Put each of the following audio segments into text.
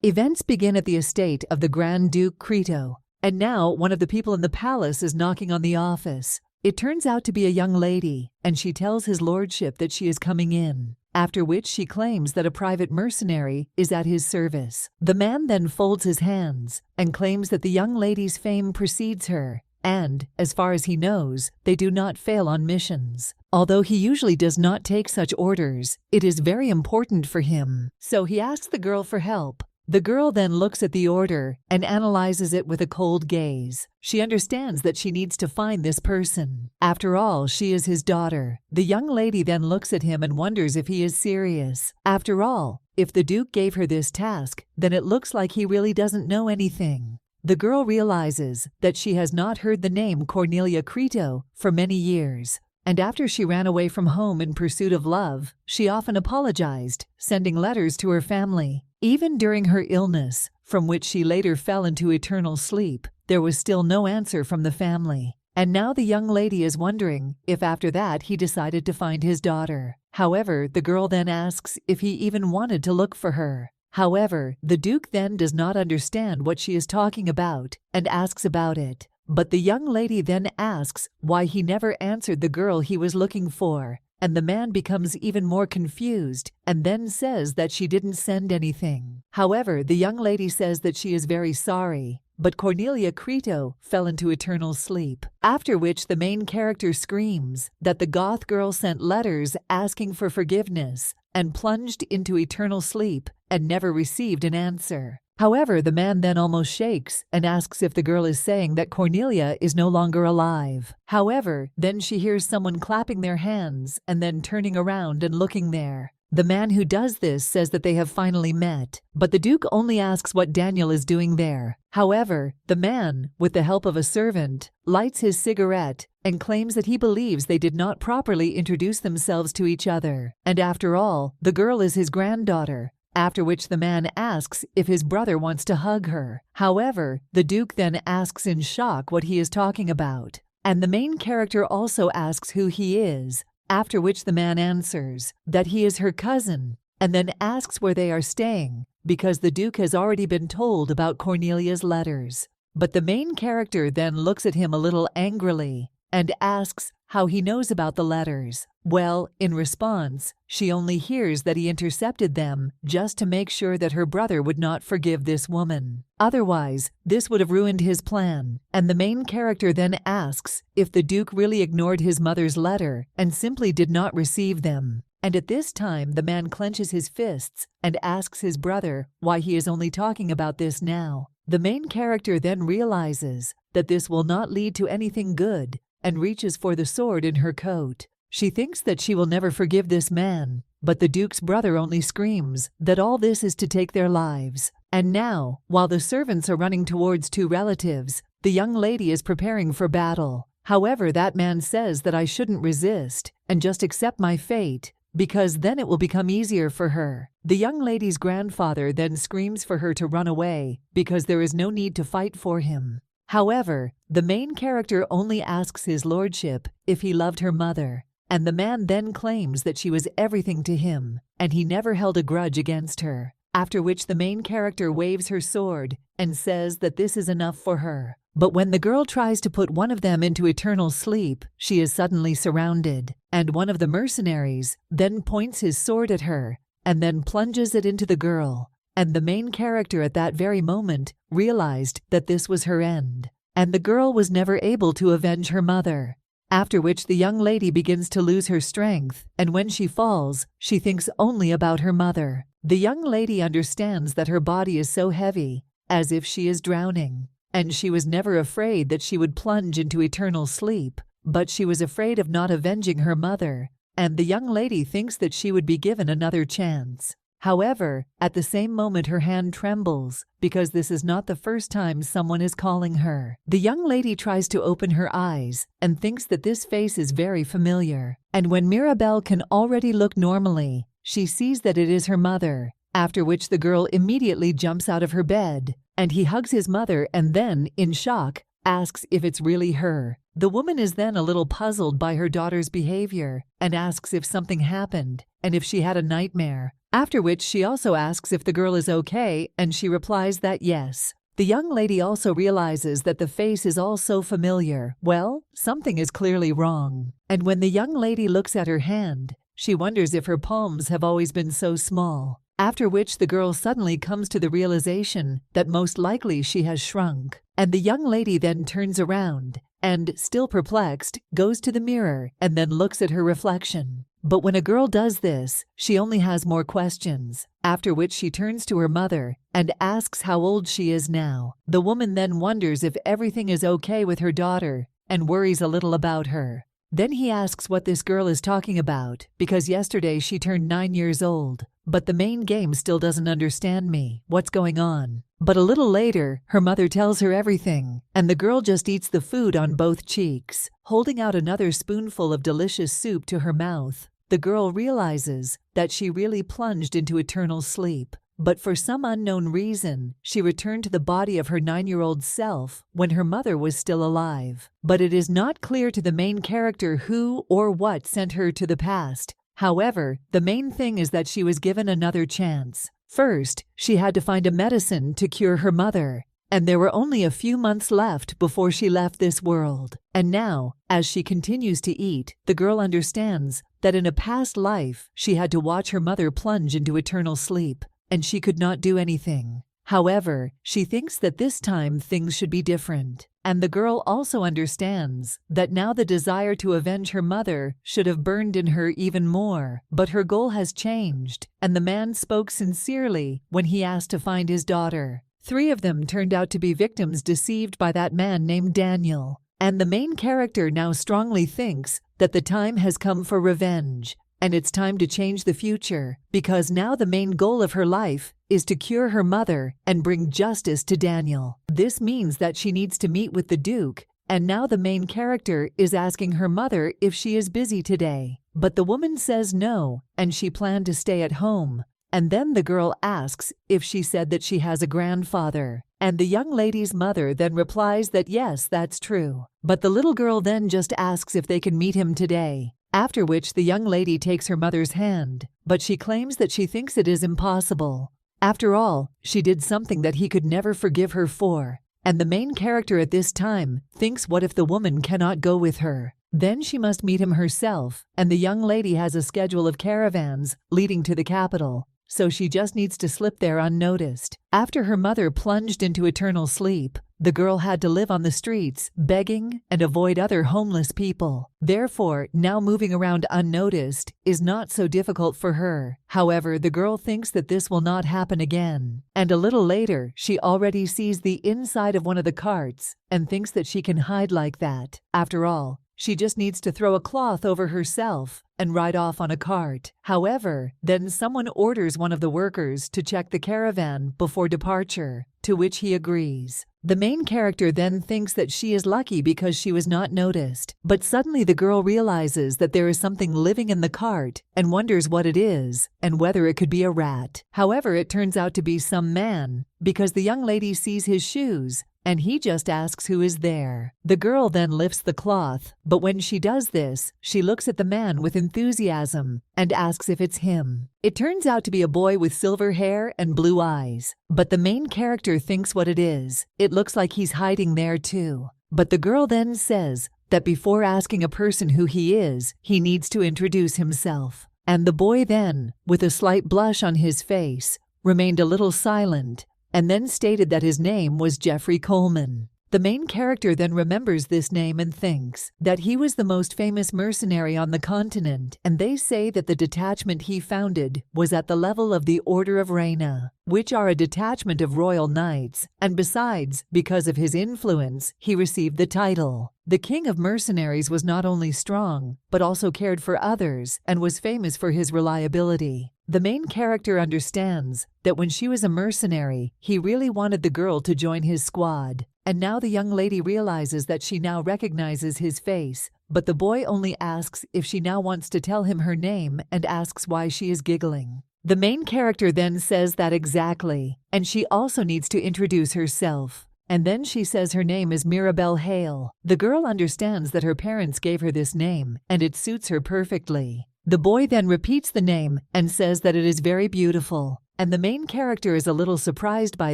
Events begin at the estate of the Grand Duke Crito, and now one of the people in the palace is knocking on the office. It turns out to be a young lady, and she tells his lordship that she is coming in, after which she claims that a private mercenary is at his service. The man then folds his hands and claims that the young lady's fame precedes her, and, as far as he knows, they do not fail on missions. Although he usually does not take such orders, it is very important for him, so he asks the girl for help. The girl then looks at the order and analyzes it with a cold gaze. She understands that she needs to find this person. After all, she is his daughter. The young lady then looks at him and wonders if he is serious. After all, if the Duke gave her this task, then it looks like he really doesn't know anything. The girl realizes that she has not heard the name Cornelia Crito for many years. And after she ran away from home in pursuit of love, she often apologized, sending letters to her family. Even during her illness, from which she later fell into eternal sleep, there was still no answer from the family. And now the young lady is wondering if after that he decided to find his daughter. However, the girl then asks if he even wanted to look for her. However, the Duke then does not understand what she is talking about and asks about it. But the young lady then asks why he never answered the girl he was looking for, and the man becomes even more confused and then says that she didn't send anything. However, the young lady says that she is very sorry, but Cornelia Crito fell into eternal sleep, after which the main character screams that the goth girl sent letters asking for forgiveness and plunged into eternal sleep and never received an answer. However, the man then almost shakes and asks if the girl is saying that Cornelia is no longer alive. However, then she hears someone clapping their hands and then turning around and looking there. The man who does this says that they have finally met, but the Duke only asks what Daniel is doing there. However, the man, with the help of a servant, lights his cigarette and claims that he believes they did not properly introduce themselves to each other. And after all, the girl is his granddaughter. After which the man asks if his brother wants to hug her. However, the Duke then asks in shock what he is talking about. And the main character also asks who he is, after which the man answers that he is her cousin, and then asks where they are staying, because the Duke has already been told about Cornelia's letters. But the main character then looks at him a little angrily and asks how he knows about the letters. Well, in response, she only hears that he intercepted them just to make sure that her brother would not forgive this woman. Otherwise, this would have ruined his plan. And the main character then asks if the Duke really ignored his mother's letter and simply did not receive them. And at this time, the man clenches his fists and asks his brother why he is only talking about this now. The main character then realizes that this will not lead to anything good and reaches for the sword in her coat. She thinks that she will never forgive this man, but the Duke's brother only screams that all this is to take their lives. And now, while the servants are running towards two relatives, the young lady is preparing for battle. However, that man says that I shouldn't resist and just accept my fate, because then it will become easier for her. The young lady's grandfather then screams for her to run away because there is no need to fight for him. However, the main character only asks his lordship if he loved her mother, and the man then claims that she was everything to him, and he never held a grudge against her, after which the main character waves her sword and says that this is enough for her. But when the girl tries to put one of them into eternal sleep, she is suddenly surrounded, and one of the mercenaries then points his sword at her and then plunges it into the girl. And the main character at that very moment realized that this was her end, and the girl was never able to avenge her mother. After which the young lady begins to lose her strength, and when she falls, she thinks only about her mother. The young lady understands that her body is so heavy, as if she is drowning, and she was never afraid that she would plunge into eternal sleep, but she was afraid of not avenging her mother, and the young lady thinks that she would be given another chance. However, at the same moment her hand trembles, because this is not the first time someone is calling her. The young lady tries to open her eyes and thinks that this face is very familiar. And when Mirabelle can already look normally, she sees that it is her mother, after which the girl immediately jumps out of her bed, and he hugs his mother and then, in shock, asks if it's really her. The woman is then a little puzzled by her daughter's behavior and asks if something happened and if she had a nightmare. After which she also asks if the girl is okay, and she replies that yes. The young lady also realizes that the face is all so familiar. Well, something is clearly wrong. And when the young lady looks at her hand, she wonders if her palms have always been so small. After which the girl suddenly comes to the realization that most likely she has shrunk. And the young lady then turns around and, still perplexed, goes to the mirror and then looks at her reflection. But when a girl does this, she only has more questions, after which she turns to her mother and asks how old she is now. The woman then wonders if everything is okay with her daughter and worries a little about her. Then he asks what this girl is talking about, because yesterday she turned 9 years old, but the main game still doesn't understand me. What's going on? But a little later, her mother tells her everything, and the girl just eats the food on both cheeks, holding out another spoonful of delicious soup to her mouth. The girl realizes that she really plunged into eternal sleep. But for some unknown reason, she returned to the body of her 9-year-old self when her mother was still alive. But it is not clear to the main character who or what sent her to the past. However, the main thing is that she was given another chance. First, she had to find a medicine to cure her mother. And there were only a few months left before she left this world. And now, as she continues to eat, the girl understands that in a past life, she had to watch her mother plunge into eternal sleep, and she could not do anything. However, she thinks that this time things should be different. And the girl also understands that now the desire to avenge her mother should have burned in her even more. But her goal has changed, and the man spoke sincerely when he asked to find his daughter. 3 of them turned out to be victims deceived by that man named Daniel. And the main character now strongly thinks that the time has come for revenge. And it's time to change the future, because now the main goal of her life is to cure her mother and bring justice to Daniel. This means that she needs to meet with the Duke, and now the main character is asking her mother if she is busy today. But the woman says no, and she planned to stay at home. And then the girl asks if she said that she has a grandfather. And the young lady's mother then replies that yes, that's true. But the little girl then just asks if they can meet him today. After which the young lady takes her mother's hand, but she claims that she thinks it is impossible. After all, she did something that he could never forgive her for. And the main character at this time thinks, what if the woman cannot go with her? Then she must meet him herself, and the young lady has a schedule of caravans leading to the capital. So she just needs to slip there unnoticed. After her mother plunged into eternal sleep, the girl had to live on the streets, begging and avoid other homeless people. Therefore, now moving around unnoticed is not so difficult for her. However, the girl thinks that this will not happen again. And a little later, she already sees the inside of one of the carts and thinks that she can hide like that. After all, she just needs to throw a cloth over herself and ride off on a cart. However, then someone orders one of the workers to check the caravan before departure, to which he agrees. The main character then thinks that she is lucky because she was not noticed, but suddenly the girl realizes that there is something living in the cart and wonders what it is and whether it could be a rat. However, it turns out to be some man, because the young lady sees his shoes and he just asks who is there. The girl then lifts the cloth, but when she does this, she looks at the man with enthusiasm and asks if it's him. It turns out to be a boy with silver hair and blue eyes, but the main character thinks what it is. It looks like he's hiding there too. But the girl then says that before asking a person who he is, he needs to introduce himself. And the boy then, with a slight blush on his face, remained a little silent, and then stated that his name was Jeffrey Coleman. The main character then remembers this name and thinks that he was the most famous mercenary on the continent, and they say that the detachment he founded was at the level of the Order of Reina, which are a detachment of royal knights, and besides, because of his influence, he received the title. The king of mercenaries was not only strong, but also cared for others and was famous for his reliability. The main character understands that when she was a mercenary, he really wanted the girl to join his squad. And now the young lady realizes that she now recognizes his face, but the boy only asks if she now wants to tell him her name and asks why she is giggling. The main character then says that exactly, and she also needs to introduce herself. And then she says her name is Mirabelle Hale. The girl understands that her parents gave her this name, and it suits her perfectly. The boy then repeats the name and says that it is very beautiful, and the main character is a little surprised by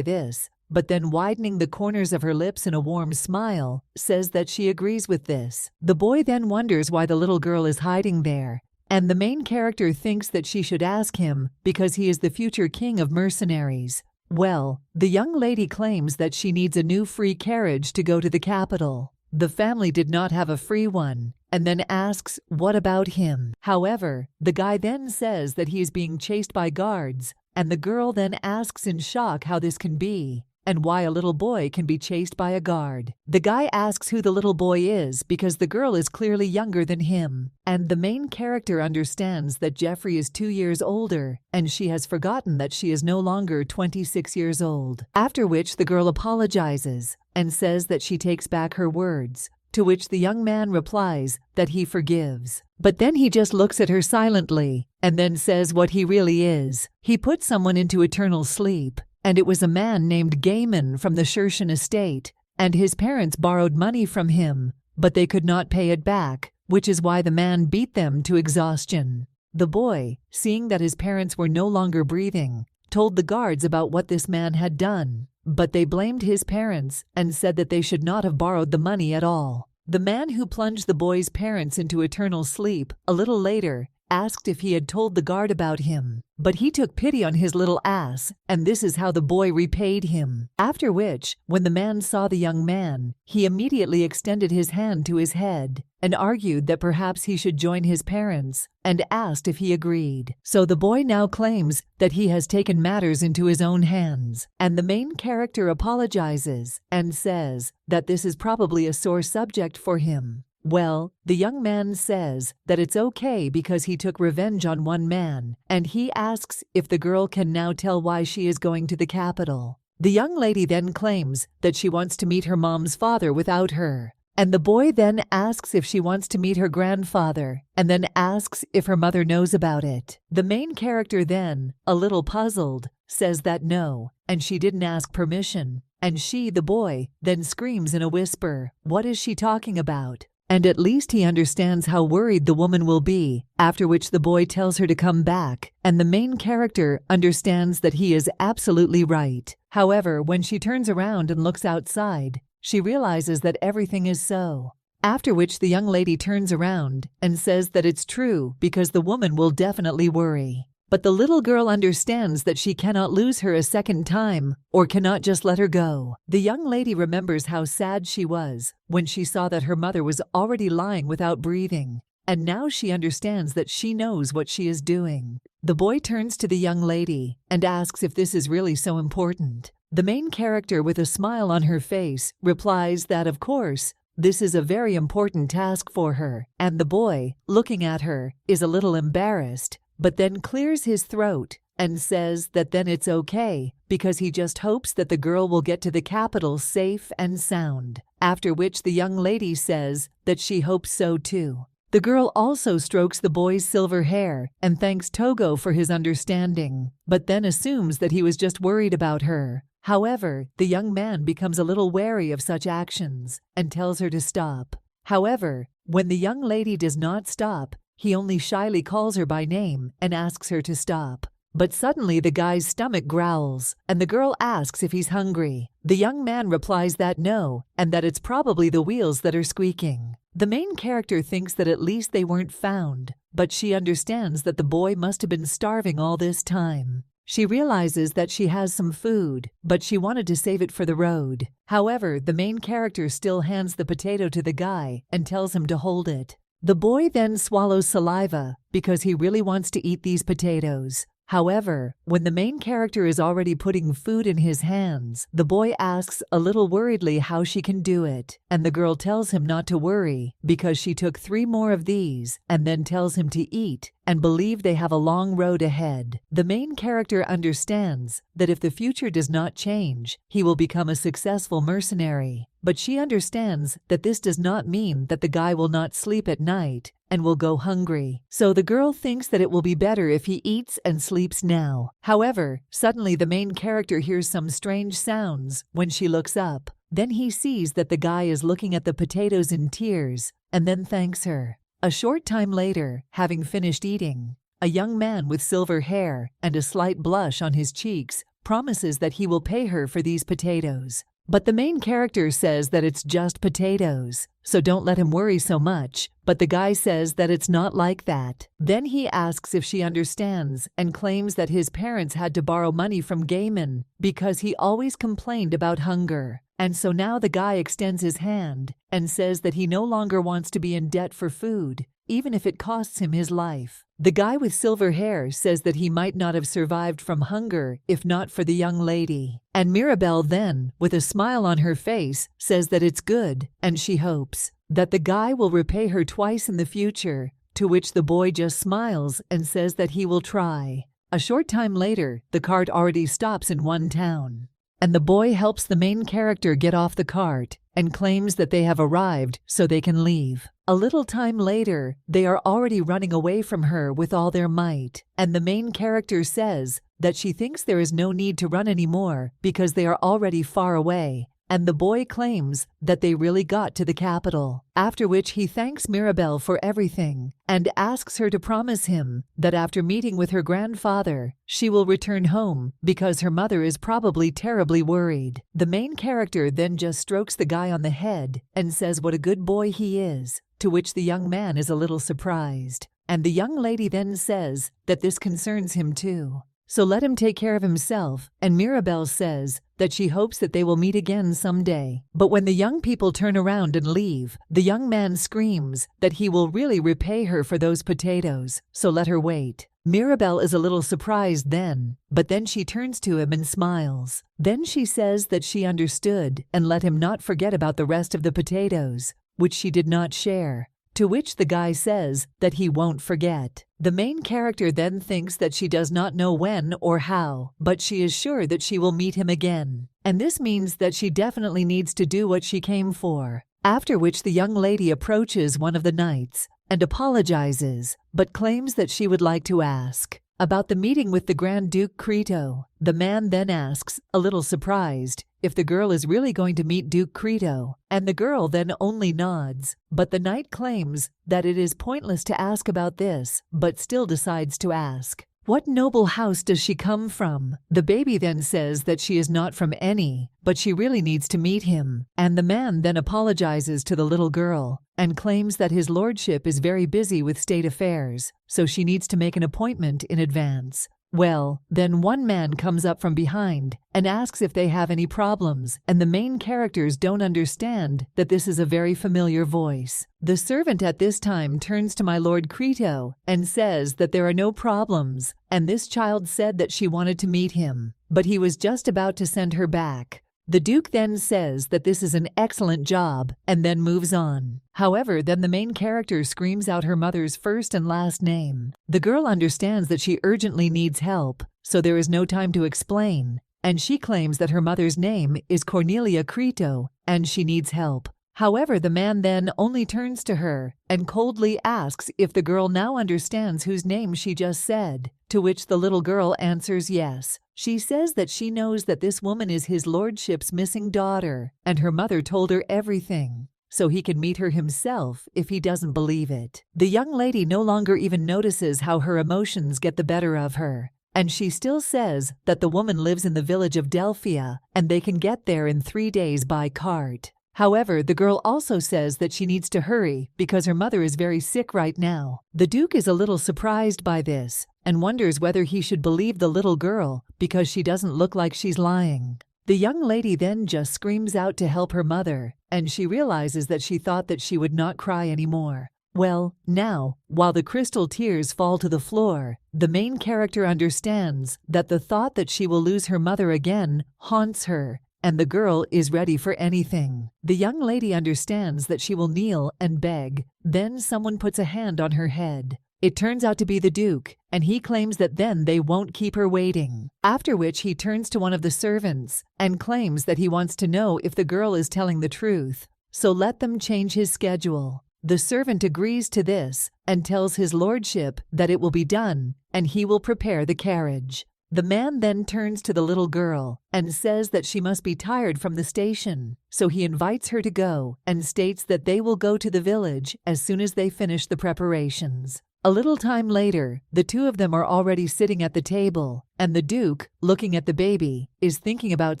this, but then widening the corners of her lips in a warm smile, says that she agrees with this. The boy then wonders why the little girl is hiding there, and the main character thinks that she should ask him because he is the future king of mercenaries. Well, the young lady claims that she needs a new free carriage to go to the capital. The family did not have a free one, and then asks, what about him? However, the guy then says that he is being chased by guards, and the girl then asks in shock how this can be, and why a little boy can be chased by a guard. The guy asks who the little boy is because the girl is clearly younger than him, and the main character understands that Jeffrey is 2 years older, and she has forgotten that she is no longer 26 years old. After which the girl apologizes and says that she takes back her words, to which the young man replies that he forgives. But then he just looks at her silently and then says what he really is. He put someone into eternal sleep, and it was a man named Gaiman from the Shershan estate, and his parents borrowed money from him, but they could not pay it back, which is why the man beat them to exhaustion. The boy, seeing that his parents were no longer breathing, told the guards about what this man had done, but they blamed his parents and said that they should not have borrowed the money at all. The man who plunged the boy's parents into eternal sleep a little later asked if he had told the guard about him, but he took pity on his little ass, and this is how the boy repaid him. After which, when the man saw the young man, he immediately extended his hand to his head and argued that perhaps he should join his parents, and asked if he agreed. So the boy now claims that he has taken matters into his own hands, and the main character apologizes and says that this is probably a sore subject for him. Well, the young man says that it's okay because he took revenge on one man, and he asks if the girl can now tell why she is going to the capital. The young lady then claims that she wants to meet her mom's father without her, and the boy then asks if she wants to meet her grandfather, and then asks if her mother knows about it. The main character then, a little puzzled, says that no, and she didn't ask permission, and she, the boy, then screams in a whisper, "What is she talking about?" And at least he understands how worried the woman will be, after which the boy tells her to come back, and the main character understands that he is absolutely right. However, when she turns around and looks outside, she realizes that everything is so. After which the young lady turns around and says that it's true because the woman will definitely worry. But the little girl understands that she cannot lose her a second time, or cannot just let her go. The young lady remembers how sad she was when she saw that her mother was already lying without breathing, and now she understands that she knows what she is doing. The boy turns to the young lady and asks if this is really so important. The main character, with a smile on her face, replies that of course, this is a very important task for her, and the boy, looking at her, is a little embarrassed, but then clears his throat and says that then it's okay because he just hopes that the girl will get to the capital safe and sound. After which the young lady says that she hopes so too. The girl also strokes the boy's silver hair and thanks Togo for his understanding, but then assumes that he was just worried about her. However, the young man becomes a little wary of such actions and tells her to stop. However, when the young lady does not stop, he only shyly calls her by name and asks her to stop. But suddenly the guy's stomach growls, and the girl asks if he's hungry. The young man replies that no, and that it's probably the wheels that are squeaking. The main character thinks that at least they weren't found, but she understands that the boy must have been starving all this time. She realizes that she has some food, but she wanted to save it for the road. However, the main character still hands the potato to the guy and tells him to hold it. The boy then swallows saliva because he really wants to eat these potatoes. However, when the main character is already putting food in his hands, the boy asks a little worriedly how she can do it, and the girl tells him not to worry because she took 3 more of these and then tells him to eat and believe they have a long road ahead. The main character understands that if the future does not change, he will become a successful mercenary. But she understands that this does not mean that the guy will not sleep at night and will go hungry. So the girl thinks that it will be better if he eats and sleeps now. However, suddenly the main character hears some strange sounds when she looks up. Then he sees that the guy is looking at the potatoes in tears and then thanks her. A short time later, having finished eating, a young man with silver hair and a slight blush on his cheeks promises that he will pay her for these potatoes. But the main character says that it's just potatoes, so don't let him worry so much. But the guy says that it's not like that. Then he asks if she understands and claims that his parents had to borrow money from Gaiman because he always complained about hunger. And so now the guy extends his hand and says that he no longer wants to be in debt for food, even if it costs him his life. The guy with silver hair says that he might not have survived from hunger if not for the young lady. And Mirabelle then, with a smile on her face, says that it's good, and she hopes that the guy will repay her twice in the future, to which the boy just smiles and says that he will try. A short time later, the cart already stops in one town, and the boy helps the main character get off the cart and claims that they have arrived so they can leave. A little time later, they are already running away from her with all their might, and the main character says that she thinks there is no need to run anymore because they are already far away, and the boy claims that they really got to the capital, after which he thanks Mirabelle for everything and asks her to promise him that after meeting with her grandfather, she will return home because her mother is probably terribly worried. The main character then just strokes the guy on the head and says what a good boy he is, to which the young man is a little surprised. And the young lady then says that this concerns him too, so let him take care of himself, and Mirabelle says that she hopes that they will meet again someday. But when the young people turn around and leave, the young man screams that he will really repay her for those potatoes, so let her wait. Mirabelle is a little surprised then, but then she turns to him and smiles. Then she says that she understood and let him not forget about the rest of the potatoes, which she did not share. To which the guy says that he won't forget. The main character then thinks that she does not know when or how, but she is sure that she will meet him again. And this means that she definitely needs to do what she came for. After which the young lady approaches one of the knights and apologizes, but claims that she would like to ask about the meeting with the Grand Duke Crito. The man then asks, a little surprised, if the girl is really going to meet Duke Crito, and the girl then only nods. But the knight claims that it is pointless to ask about this, but still decides to ask. What noble house does she come from? The baby then says that she is not from any, but she really needs to meet him. And the man then apologizes to the little girl and claims that his lordship is very busy with state affairs, so she needs to make an appointment in advance. Well, then one man comes up from behind and asks if they have any problems, and the main characters don't understand that this is a very familiar voice. The servant at this time turns to my Lord Crito and says that there are no problems, and this child said that she wanted to meet him, but he was just about to send her back. The Duke then says that this is an excellent job and then moves on. However, then the main character screams out her mother's first and last name. The girl understands that she urgently needs help, so there is no time to explain, and she claims that her mother's name is Cornelia Crito and she needs help. However, the man then only turns to her and coldly asks if the girl now understands whose name she just said, to which the little girl answers yes. She says that she knows that this woman is his lordship's missing daughter, and her mother told her everything, so he can meet her himself if he doesn't believe it. The young lady no longer even notices how her emotions get the better of her, and she still says that the woman lives in the village of Delphia, and they can get there in 3 days by cart. However, the girl also says that she needs to hurry because her mother is very sick right now. The Duke is a little surprised by this and wonders whether he should believe the little girl because she doesn't look like she's lying. The young lady then just screams out to help her mother, and she realizes that she thought that she would not cry anymore. Well, now, while the crystal tears fall to the floor, the main character understands that the thought that she will lose her mother again haunts her, and the girl is ready for anything. The young lady understands that she will kneel and beg. Then someone puts a hand on her head. It turns out to be the Duke, and he claims that then they won't keep her waiting. After which he turns to one of the servants and claims that he wants to know if the girl is telling the truth, so let them change his schedule. The servant agrees to this and tells his lordship that it will be done and he will prepare the carriage. The man then turns to the little girl and says that she must be tired from the station, so he invites her to go and states that they will go to the village as soon as they finish the preparations. A little time later, the two of them are already sitting at the table, and the Duke, looking at the baby, is thinking about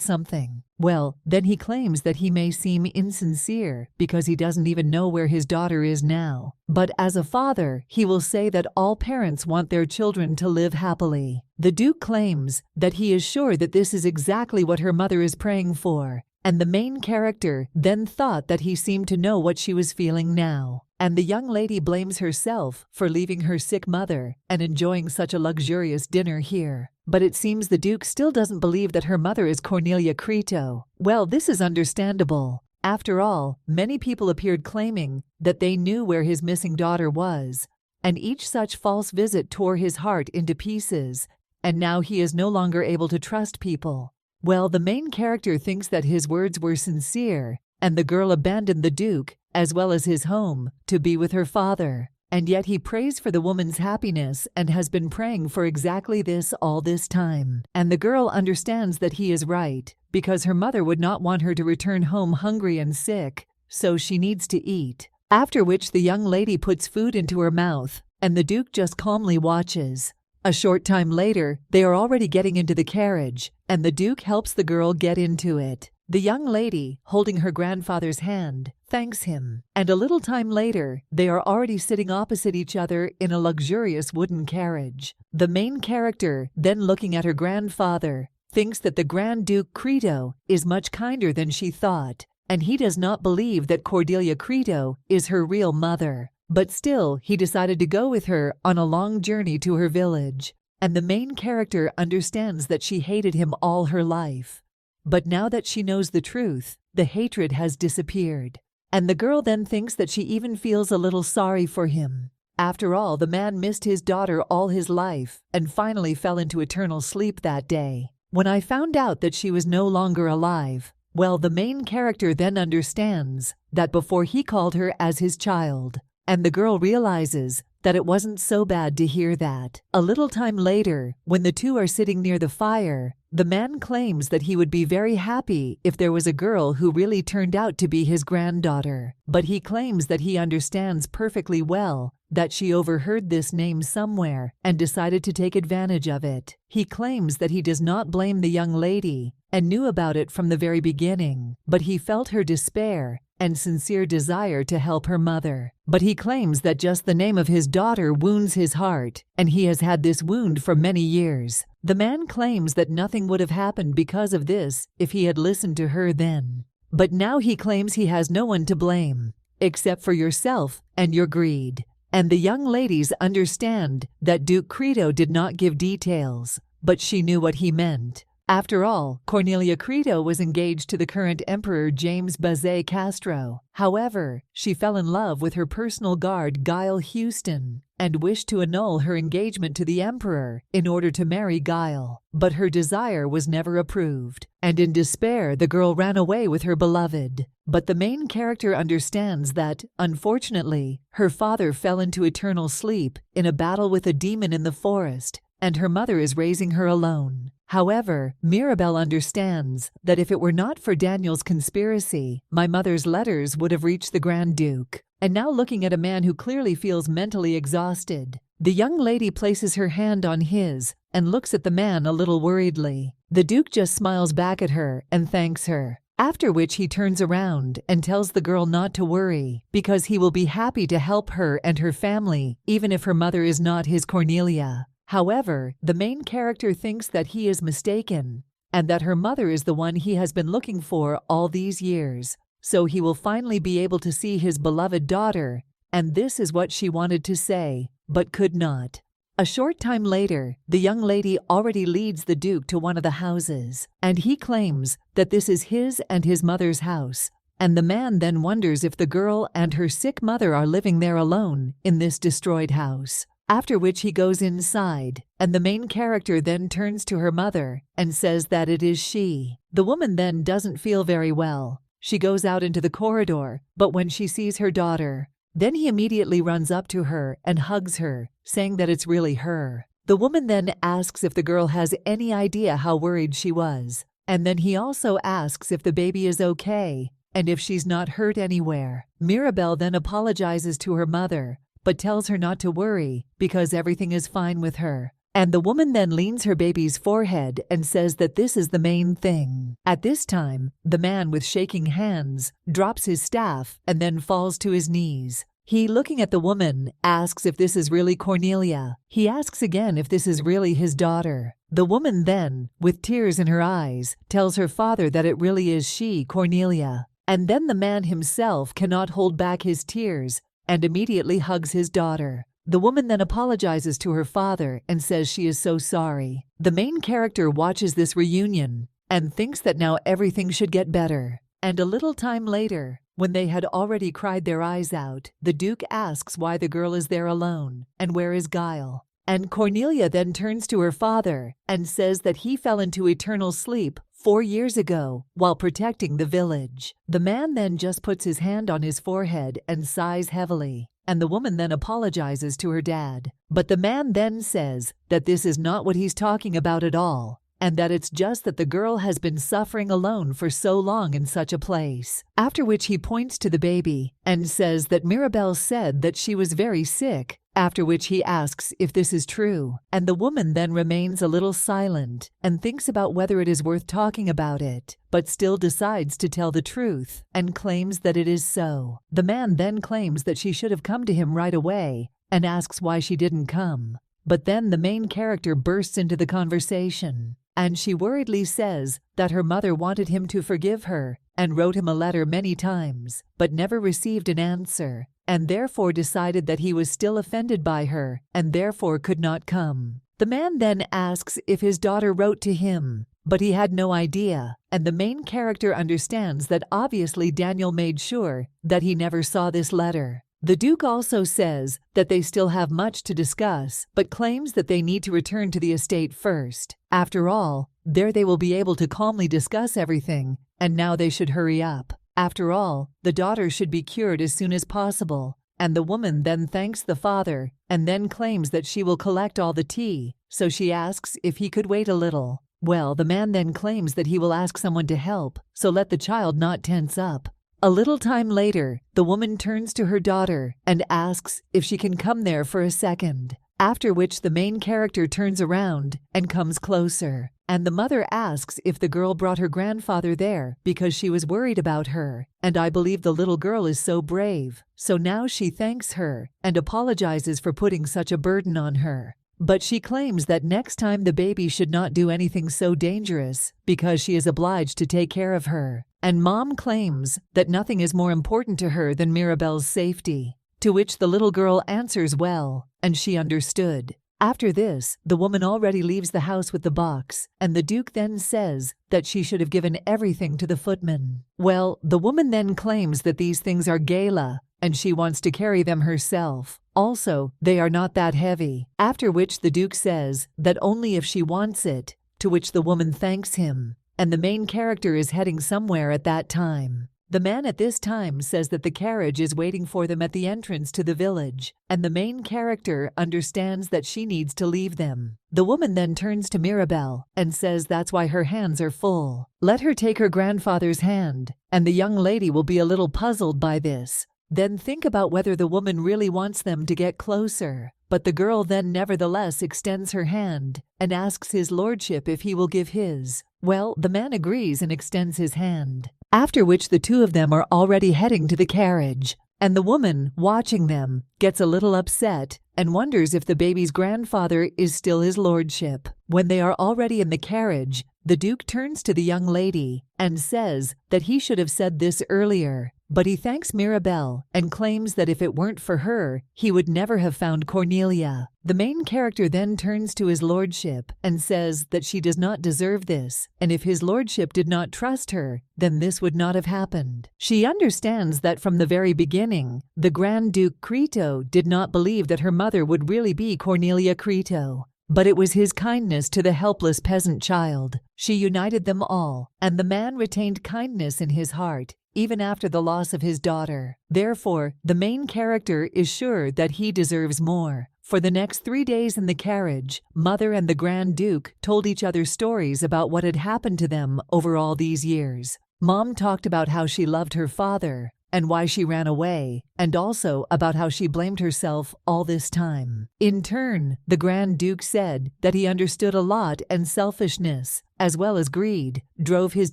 something. Well, then he claims that he may seem insincere because he doesn't even know where his daughter is now. But as a father, he will say that all parents want their children to live happily. The Duke claims that he is sure that this is exactly what her mother is praying for, and the main character then thought that he seemed to know what she was feeling now. And the young lady blames herself for leaving her sick mother and enjoying such a luxurious dinner here. But it seems the Duke still doesn't believe that her mother is Cornelia Crito. Well, this is understandable. After all, many people appeared claiming that they knew where his missing daughter was, and each such false visit tore his heart into pieces, and now he is no longer able to trust people. Well, the main character thinks that his words were sincere, and the girl abandoned the Duke, as well as his home, to be with her father. And yet he prays for the woman's happiness and has been praying for exactly this all this time. And the girl understands that he is right, because her mother would not want her to return home hungry and sick, so she needs to eat. After which the young lady puts food into her mouth, and the Duke just calmly watches. A short time later, they are already getting into the carriage, and the Duke helps the girl get into it. The young lady, holding her grandfather's hand, thanks him, and a little time later, they are already sitting opposite each other in a luxurious wooden carriage. The main character, then looking at her grandfather, thinks that the Grand Duke Crito is much kinder than she thought, and he does not believe that Cordelia Crito is her real mother. But still, he decided to go with her on a long journey to her village, and the main character understands that she hated him all her life. But now that she knows the truth, the hatred has disappeared. And the girl then thinks that she even feels a little sorry for him. After all, the man missed his daughter all his life and finally fell into eternal sleep that day. When I found out that she was no longer alive, well, the main character then understands that before he called her as his child. And the girl realizes that it wasn't so bad to hear that. A little time later, when the two are sitting near the fire, the man claims that he would be very happy if there was a girl who really turned out to be his granddaughter. But he claims that he understands perfectly well that she overheard this name somewhere and decided to take advantage of it. He claims that he does not blame the young lady and knew about it from the very beginning, but he felt her despair and sincere desire to help her mother. But he claims that just the name of his daughter wounds his heart, and he has had this wound for many years. The man claims that nothing would have happened because of this if he had listened to her then. But now he claims he has no one to blame, except for yourself and your greed. And the young ladies understand that Duke Crito did not give details, but she knew what he meant. After all, Cornelia Crito was engaged to the current emperor James Bazet Castro. However, she fell in love with her personal guard Guile Houston and wished to annul her engagement to the emperor in order to marry Guile. But her desire was never approved, and in despair the girl ran away with her beloved. But the main character understands that, unfortunately, her father fell into eternal sleep in a battle with a demon in the forest, and her mother is raising her alone. However, Mirabelle understands that if it were not for Daniel's conspiracy, my mother's letters would have reached the Grand Duke. And now looking at a man who clearly feels mentally exhausted, the young lady places her hand on his and looks at the man a little worriedly. The Duke just smiles back at her and thanks her. After which he turns around and tells the girl not to worry, because he will be happy to help her and her family, even if her mother is not his Cornelia. However, the main character thinks that he is mistaken, and that her mother is the one he has been looking for all these years. So he will finally be able to see his beloved daughter, and this is what she wanted to say, but could not. A short time later, the young lady already leads the Duke to one of the houses, and he claims that this is his and his mother's house. And the man then wonders if the girl and her sick mother are living there alone in this destroyed house. After which he goes inside, and the main character then turns to her mother and says that it is she. The woman then doesn't feel very well. She goes out into the corridor, but when she sees her daughter, then he immediately runs up to her and hugs her, saying that it's really her. The woman then asks if the girl has any idea how worried she was. And then he also asks if the baby is okay and if she's not hurt anywhere. Mirabelle then apologizes to her mother, but tells her not to worry because everything is fine with her. And the woman then leans her baby's forehead and says that this is the main thing. At this time, the man with shaking hands drops his staff and then falls to his knees. He, looking at the woman, asks if this is really Cornelia. He asks again if this is really his daughter. The woman then, with tears in her eyes, tells her father that it really is she, Cornelia. And then the man himself cannot hold back his tears and immediately hugs his daughter. The woman then apologizes to her father and says she is so sorry. The main character watches this reunion and thinks that now everything should get better. And a little time later, when they had already cried their eyes out, the Duke asks why the girl is there alone and where is Guile. And Cornelia then turns to her father and says that he fell into eternal sleep 4 years ago while protecting the village. The man then just puts his hand on his forehead and sighs heavily. And the woman then apologizes to her dad. But the man then says that this is not what he's talking about at all, and that it's just that the girl has been suffering alone for so long in such a place. After which he points to the baby and says that Mirabelle said that she was very sick, after which he asks if this is true. And the woman then remains a little silent and thinks about whether it is worth talking about it, but still decides to tell the truth and claims that it is so. The man then claims that she should have come to him right away and asks why she didn't come. But then the main character bursts into the conversation, and she worriedly says that her mother wanted him to forgive her and wrote him a letter many times, but never received an answer, and therefore decided that he was still offended by her and therefore could not come. The man then asks if his daughter wrote to him, but he had no idea, and the main character understands that obviously Daniel made sure that he never saw this letter. The Duke also says that they still have much to discuss, but claims that they need to return to the estate first. After all, there they will be able to calmly discuss everything, and now they should hurry up. After all, the daughter should be cured as soon as possible, and the woman then thanks the father and then claims that she will collect all the tea, so she asks if he could wait a little. Well, the man then claims that he will ask someone to help, so let the child not tense up. A little time later, the woman turns to her daughter and asks if she can come there for a second, after which the main character turns around and comes closer. And the mother asks if the girl brought her grandfather there because she was worried about her, and I believe the little girl is so brave. So now she thanks her and apologizes for putting such a burden on her. But she claims that next time the baby should not do anything so dangerous because she is obliged to take care of her. And Mom claims that nothing is more important to her than Mirabelle's safety, to which the little girl answers well, and she understood. After this, the woman already leaves the house with the box, and the Duke then says that she should have given everything to the footman. Well, the woman then claims that these things are gala, and she wants to carry them herself. Also, they are not that heavy, after which the Duke says that only if she wants it, to which the woman thanks him, and the main character is heading somewhere at that time. The man at this time says that the carriage is waiting for them at the entrance to the village, and the main character understands that she needs to leave them. The woman then turns to Mirabelle and says that's why her hands are full. Let her take her grandfather's hand, and the young lady will be a little puzzled by this. Then think about whether the woman really wants them to get closer. But the girl then nevertheless extends her hand and asks his lordship if he will give his. Well, the man agrees and extends his hand. After which the two of them are already heading to the carriage. And the woman, watching them, gets a little upset and wonders if the baby's grandfather is still his lordship. When they are already in the carriage, the Duke turns to the young lady and says that he should have said this earlier. But he thanks Mirabelle and claims that if it weren't for her, he would never have found Cornelia. The main character then turns to his lordship and says that she does not deserve this, and if his lordship did not trust her, then this would not have happened. She understands that from the very beginning, the Grand Duke Crito did not believe that her mother would really be Cornelia Crito. But it was his kindness to the helpless peasant child. She united them all, and the man retained kindness in his heart, even after the loss of his daughter. Therefore, the main character is sure that he deserves more, For the next 3 days in the carriage, Mother and the Grand Duke told each other stories about what had happened to them over all these years. Mom talked about how she loved her father and why she ran away, and also about how she blamed herself all this time. In turn, the Grand Duke said that he understood a lot, and selfishness, as well as greed, drove his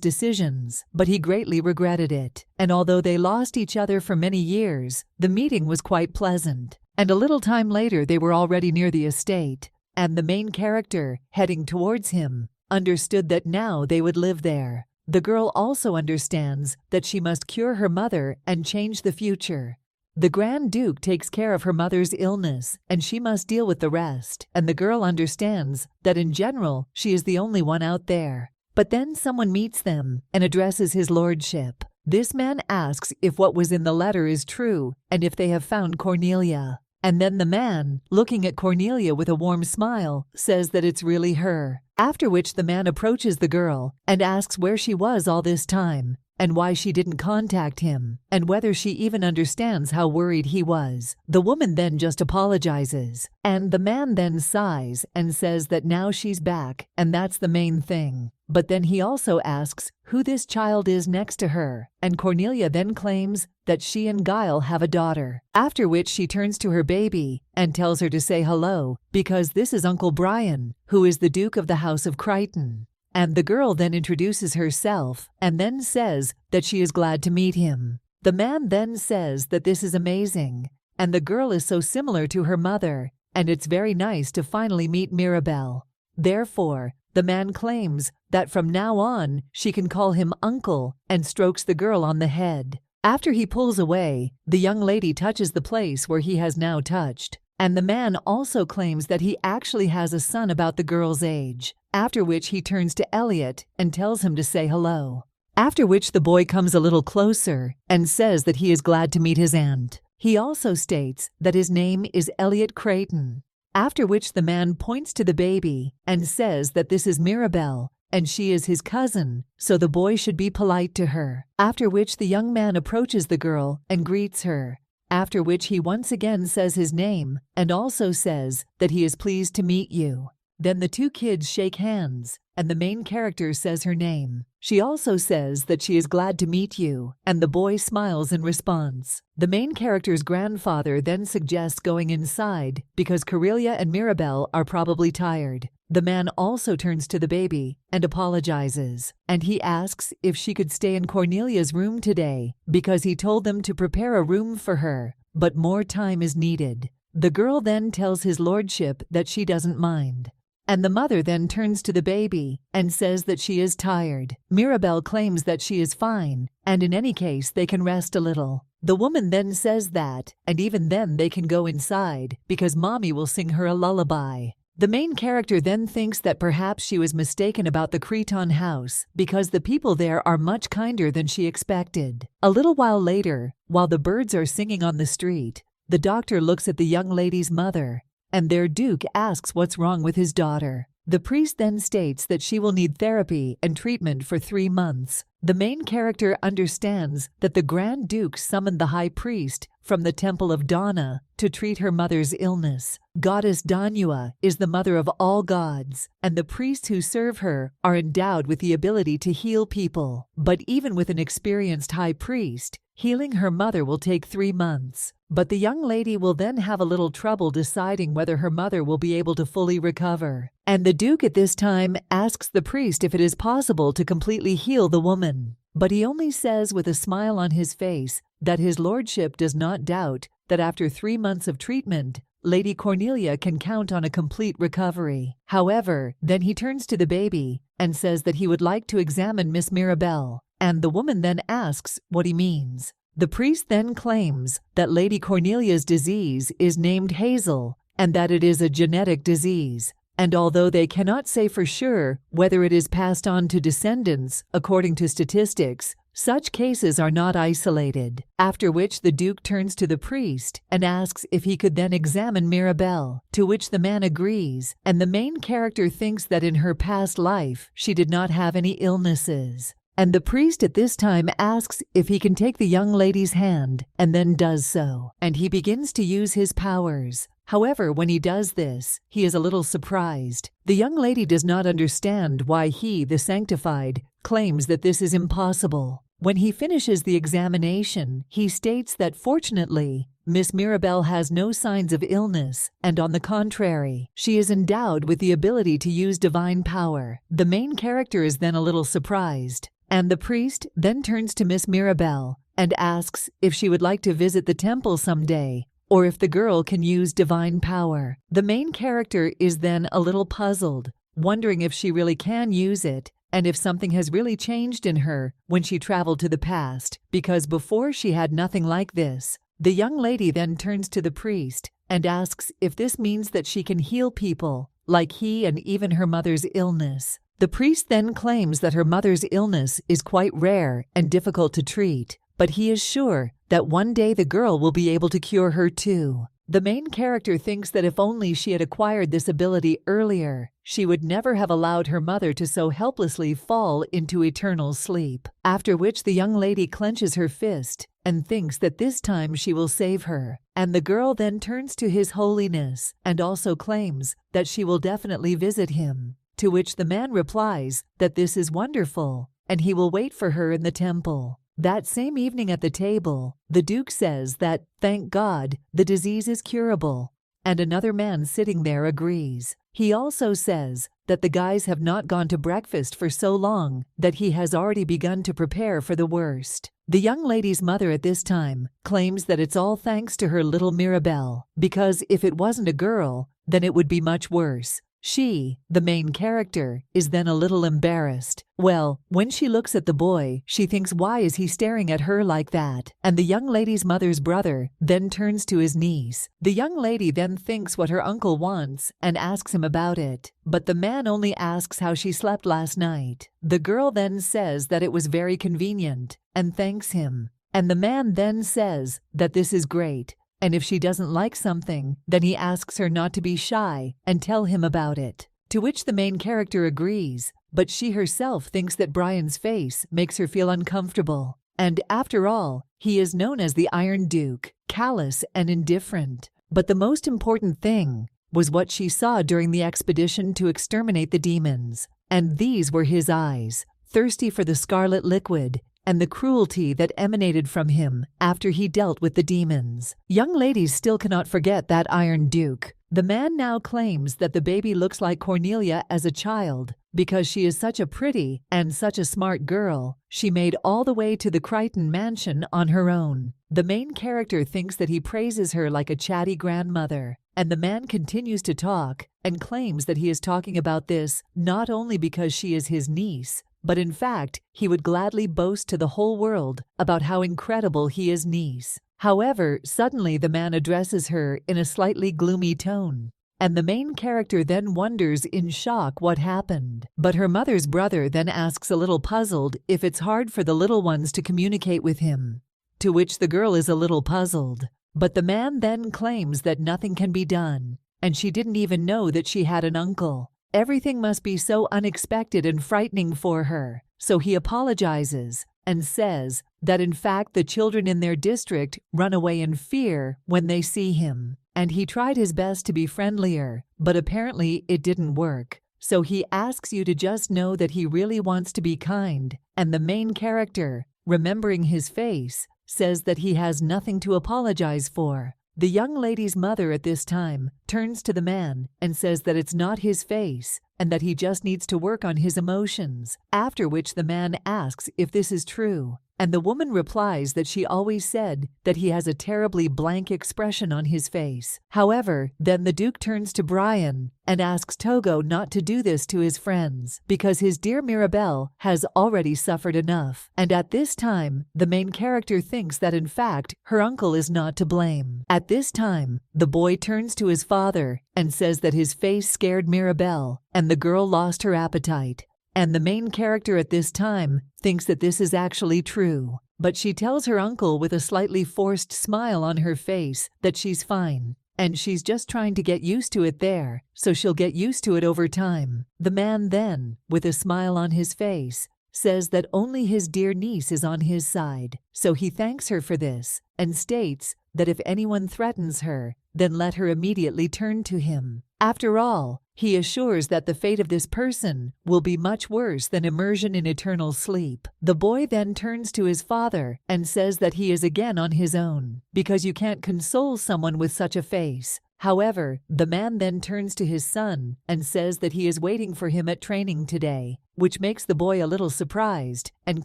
decisions, but he greatly regretted it. And although they lost each other for many years, the meeting was quite pleasant. And a little time later they were already near the estate, and the main character, heading towards him, understood that now they would live there. The girl also understands that she must cure her mother and change the future. The Grand Duke takes care of her mother's illness, and she must deal with the rest, and the girl understands that in general she is the only one out there. But then someone meets them and addresses his lordship. This man asks if what was in the letter is true and if they have found Cornelia. And then the man, looking at Cornelia with a warm smile, says that it's really her. After which the man approaches the girl and asks where she was all this time, and why she didn't contact him, and whether she even understands how worried he was. The woman then just apologizes, and the man then sighs and says that now she's back, and that's the main thing. But then he also asks who this child is next to her, and Cornelia then claims that she and Guile have a daughter. After which she turns to her baby and tells her to say hello, because this is Uncle Brian, who is the Duke of the House of Crichton. And the girl then introduces herself and then says that she is glad to meet him. The man then says that this is amazing, and the girl is so similar to her mother, and it's very nice to finally meet Mirabelle. Therefore, the man claims that from now on she can call him uncle, and strokes the girl on the head. After he pulls away, the young lady touches the place where he has now touched, and the man also claims that he actually has a son about the girl's age. After which he turns to Elliot and tells him to say hello. After which the boy comes a little closer and says that he is glad to meet his aunt. He also states that his name is Elliot Creighton. After which the man points to the baby and says that this is Mirabelle and she is his cousin, so the boy should be polite to her. After which the young man approaches the girl and greets her. After which he once again says his name and also says that he is pleased to meet you. Then the two kids shake hands, and the main character says her name. She also says that she is glad to meet you, and the boy smiles in response. The main character's grandfather then suggests going inside because Cornelia and Mirabelle are probably tired. The man also turns to the baby and apologizes, and he asks if she could stay in Cornelia's room today because he told them to prepare a room for her, but more time is needed. The girl then tells his lordship that she doesn't mind. And the mother then turns to the baby and says that she is tired. Mirabelle claims that she is fine, and in any case they can rest a little. The woman then says that, and even then they can go inside, because mommy will sing her a lullaby. The main character then thinks that perhaps she was mistaken about the Cretan house, because the people there are much kinder than she expected. A little while later, while the birds are singing on the street, the doctor looks at the young lady's mother, and their duke asks what's wrong with his daughter. The priest then states that she will need therapy and treatment for 3 months. The main character understands that the Grand Duke summoned the high priest from the temple of Dana to treat her mother's illness. Goddess Danua is the mother of all gods, and the priests who serve her are endowed with the ability to heal people. But even with an experienced high priest, healing her mother will take 3 months. But the young lady will then have a little trouble deciding whether her mother will be able to fully recover. And the Duke at this time asks the priest if it is possible to completely heal the woman. But he only says with a smile on his face that his lordship does not doubt that after 3 months of treatment, Lady Cornelia can count on a complete recovery. However, then he turns to the baby and says that he would like to examine Miss Mirabelle, and the woman then asks what he means. The priest then claims that Lady Cornelia's disease is named Hazel and that it is a genetic disease. And although they cannot say for sure whether it is passed on to descendants, according to statistics, such cases are not isolated. After which the Duke turns to the priest and asks if he could then examine Mirabelle, to which the man agrees, and the main character thinks that in her past life she did not have any illnesses. And the priest at this time asks if he can take the young lady's hand, and then does so. And he begins to use his powers. However, when he does this, he is a little surprised. The young lady does not understand why he, the sanctified, claims that this is impossible. When he finishes the examination, he states that fortunately, Miss Mirabelle has no signs of illness, and on the contrary, she is endowed with the ability to use divine power. The main character is then a little surprised, and the priest then turns to Miss Mirabelle and asks if she would like to visit the temple someday, or if the girl can use divine power. The main character is then a little puzzled, wondering if she really can use it, and if something has really changed in her when she traveled to the past, because before she had nothing like this. The young lady then turns to the priest and asks if this means that she can heal people, like he and even her mother's illness. The priest then claims that her mother's illness is quite rare and difficult to treat, but he is sure that one day the girl will be able to cure her too. The main character thinks that if only she had acquired this ability earlier, she would never have allowed her mother to so helplessly fall into eternal sleep. After which the young lady clenches her fist and thinks that this time she will save her. And the girl then turns to His Holiness and also claims that she will definitely visit him. To which the man replies that this is wonderful and he will wait for her in the temple. That same evening at the table, the Duke says that, thank God, the disease is curable, and another man sitting there agrees. He also says that the guys have not gone to breakfast for so long that he has already begun to prepare for the worst. The young lady's mother at this time claims that it's all thanks to her little Mirabelle, because if it wasn't a girl, then it would be much worse. She, the main character, is then a little embarrassed. Well, when she looks at the boy, she thinks, why is he staring at her like that? And the young lady's mother's brother then turns to his niece. The young lady then thinks what her uncle wants and asks him about it. But the man only asks how she slept last night. The girl then says that it was very convenient and thanks him. And the man then says that this is great. And if she doesn't like something, then he asks her not to be shy and tell him about it. To which the main character agrees, but she herself thinks that Brian's face makes her feel uncomfortable. And after all, he is known as the Iron Duke, callous and indifferent. But the most important thing was what she saw during the expedition to exterminate the demons. And these were his eyes, thirsty for the scarlet liquid, and the cruelty that emanated from him after he dealt with the demons. Young ladies still cannot forget that Iron Duke. The man now claims that the baby looks like Cornelia as a child because she is such a pretty and such a smart girl. She made all the way to the Crichton mansion on her own. The main character thinks that he praises her like a chatty grandmother, and the man continues to talk and claims that he is talking about this not only because she is his niece, but in fact, he would gladly boast to the whole world about how incredible he is niece. However, suddenly the man addresses her in a slightly gloomy tone, and the main character then wonders in shock what happened. But her mother's brother then asks a little puzzled if it's hard for the little ones to communicate with him, to which the girl is a little puzzled. But the man then claims that nothing can be done, and she didn't even know that she had an uncle. Everything must be so unexpected and frightening for her, so he apologizes and says that in fact the children in their district run away in fear when they see him. And he tried his best to be friendlier, but apparently it didn't work. So he asks you to just know that he really wants to be kind, and the main character, remembering his face, says that he has nothing to apologize for. The young lady's mother at this time turns to the man and says that it's not his face and that he just needs to work on his emotions, after which the man asks if this is true. And the woman replies that she always said that he has a terribly blank expression on his face. However, then the Duke turns to Brian and asks Togo not to do this to his friends because his dear Mirabelle has already suffered enough. And at this time, the main character thinks that in fact, her uncle is not to blame. At this time, the boy turns to his father and says that his face scared Mirabelle and the girl lost her appetite. And the main character at this time thinks that this is actually true. But she tells her uncle with a slightly forced smile on her face that she's fine. And she's just trying to get used to it there, so she'll get used to it over time. The man then, with a smile on his face, says that only his dear niece is on his side, so he thanks her for this and states that if anyone threatens her, then let her immediately turn to him. After all, he assures that the fate of this person will be much worse than immersion in eternal sleep. The boy then turns to his father and says that he is again on his own, because you can't console someone with such a face. However, the man then turns to his son and says that he is waiting for him at training today, which makes the boy a little surprised and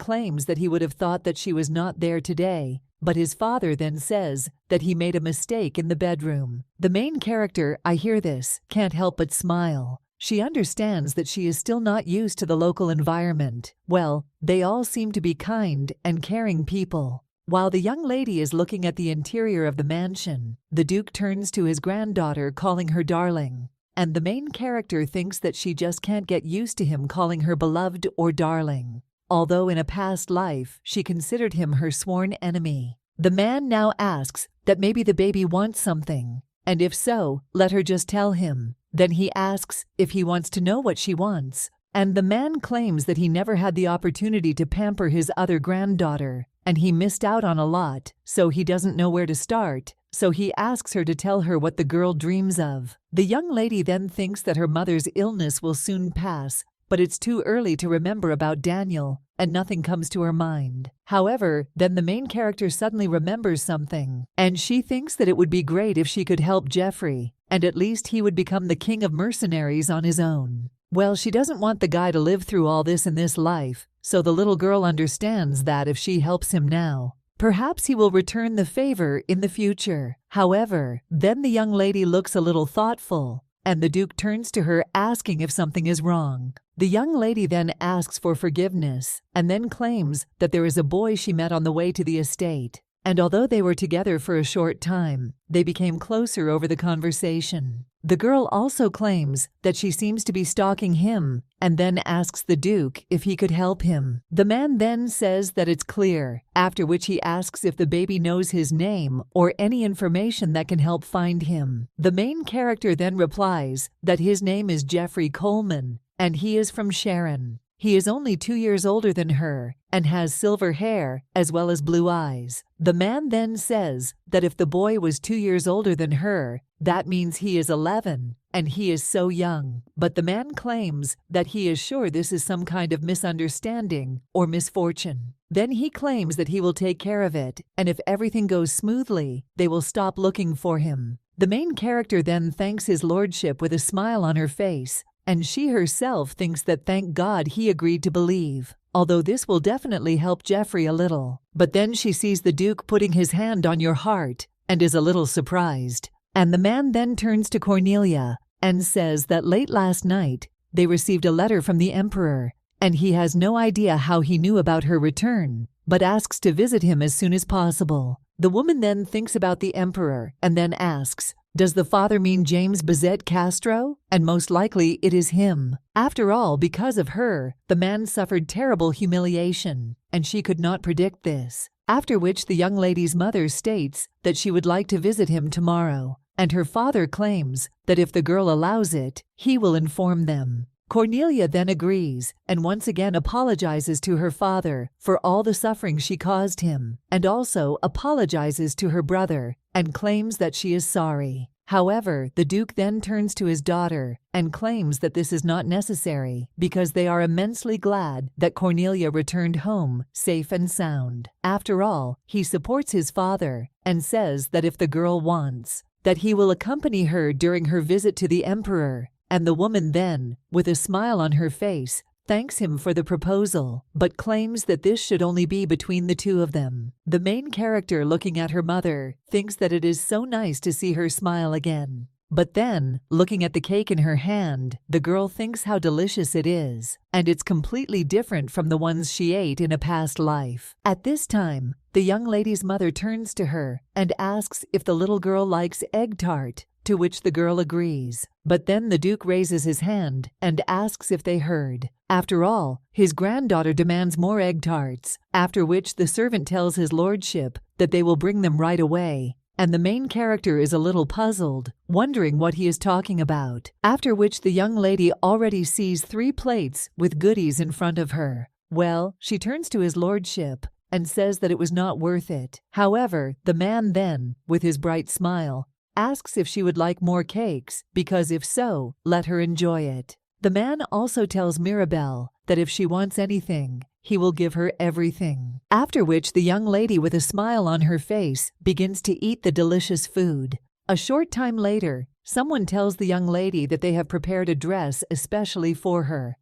claims that he would have thought that she was not there today. But his father then says that he made a mistake in the bedroom. The main character, I hear this, can't help but smile. She understands that she is still not used to the local environment. Well, they all seem to be kind and caring people. While the young lady is looking at the interior of the mansion, the Duke turns to his granddaughter, calling her darling. And the main character thinks that she just can't get used to him calling her beloved or darling, although in a past life she considered him her sworn enemy. The man now asks that maybe the baby wants something, and if so, let her just tell him. Then he asks if he wants to know what she wants, and the man claims that he never had the opportunity to pamper his other granddaughter, and he missed out on a lot, so he doesn't know where to start. So he asks her to tell her what the girl dreams of. The young lady then thinks that her mother's illness will soon pass, but it's too early to remember about Daniel, and nothing comes to her mind. However, then the main character suddenly remembers something, and she thinks that it would be great if she could help Jeffrey, and at least he would become the king of mercenaries on his own. Well, she doesn't want the guy to live through all this in this life, so the little girl understands that if she helps him now, perhaps he will return the favor in the future. However, then the young lady looks a little thoughtful, and the Duke turns to her asking if something is wrong. The young lady then asks for forgiveness, and then claims that there is a boy she met on the way to the estate, and although they were together for a short time, they became closer over the conversation. The girl also claims that she seems to be stalking him, and then asks the Duke if he could help him. The man then says that it's clear, after which he asks if the baby knows his name or any information that can help find him. The main character then replies that his name is Jeffrey Coleman, and he is from Sharon. He is only 2 years older than her and has silver hair as well as blue eyes. The man then says that if the boy was 2 years older than her, that means he is 11, and he is so young. But the man claims that he is sure this is some kind of misunderstanding or misfortune. Then he claims that he will take care of it, and if everything goes smoothly, they will stop looking for him. The main character then thanks his lordship with a smile on her face, and she herself thinks that thank God he agreed to believe, although this will definitely help Jeffrey a little. But then she sees the Duke putting his hand on your heart and is a little surprised. And the man then turns to Cornelia and says that late last night they received a letter from the Emperor, and he has no idea how he knew about her return, but asks to visit him as soon as possible. The woman then thinks about the Emperor and then asks, does the father mean James Bazette Castro? And most likely it is him. After all, because of her, the man suffered terrible humiliation, and she could not predict this. After which the young lady's mother states that she would like to visit him tomorrow, and her father claims that if the girl allows it, he will inform them. Cornelia then agrees and once again apologizes to her father for all the suffering she caused him, and also apologizes to her brother and claims that she is sorry. However, the Duke then turns to his daughter and claims that this is not necessary because they are immensely glad that Cornelia returned home safe and sound. After all, he supports his father and says that if the girl wants, that he will accompany her during her visit to the Emperor, and the woman then, with a smile on her face, thanks him for the proposal, but claims that this should only be between the two of them. The main character, looking at her mother, thinks that it is so nice to see her smile again. But then, looking at the cake in her hand, the girl thinks how delicious it is, and it's completely different from the ones she ate in a past life. At this time, the young lady's mother turns to her and asks if the little girl likes egg tart, to which the girl agrees. But then the Duke raises his hand and asks if they heard. After all, his granddaughter demands more egg tarts, after which the servant tells his lordship that they will bring them right away, and the main character is a little puzzled, wondering what he is talking about. After which the young lady already sees 3 plates with goodies in front of her. Well, she turns to his lordship and says that it was not worth it. However, the man then, with his bright smile, asks if she would like more cakes, because if so, let her enjoy it. The man also tells Mirabelle that if she wants anything, he will give her everything. After which the young lady with a smile on her face begins to eat the delicious food. A short time later, someone tells the young lady that they have prepared a dress especially for her.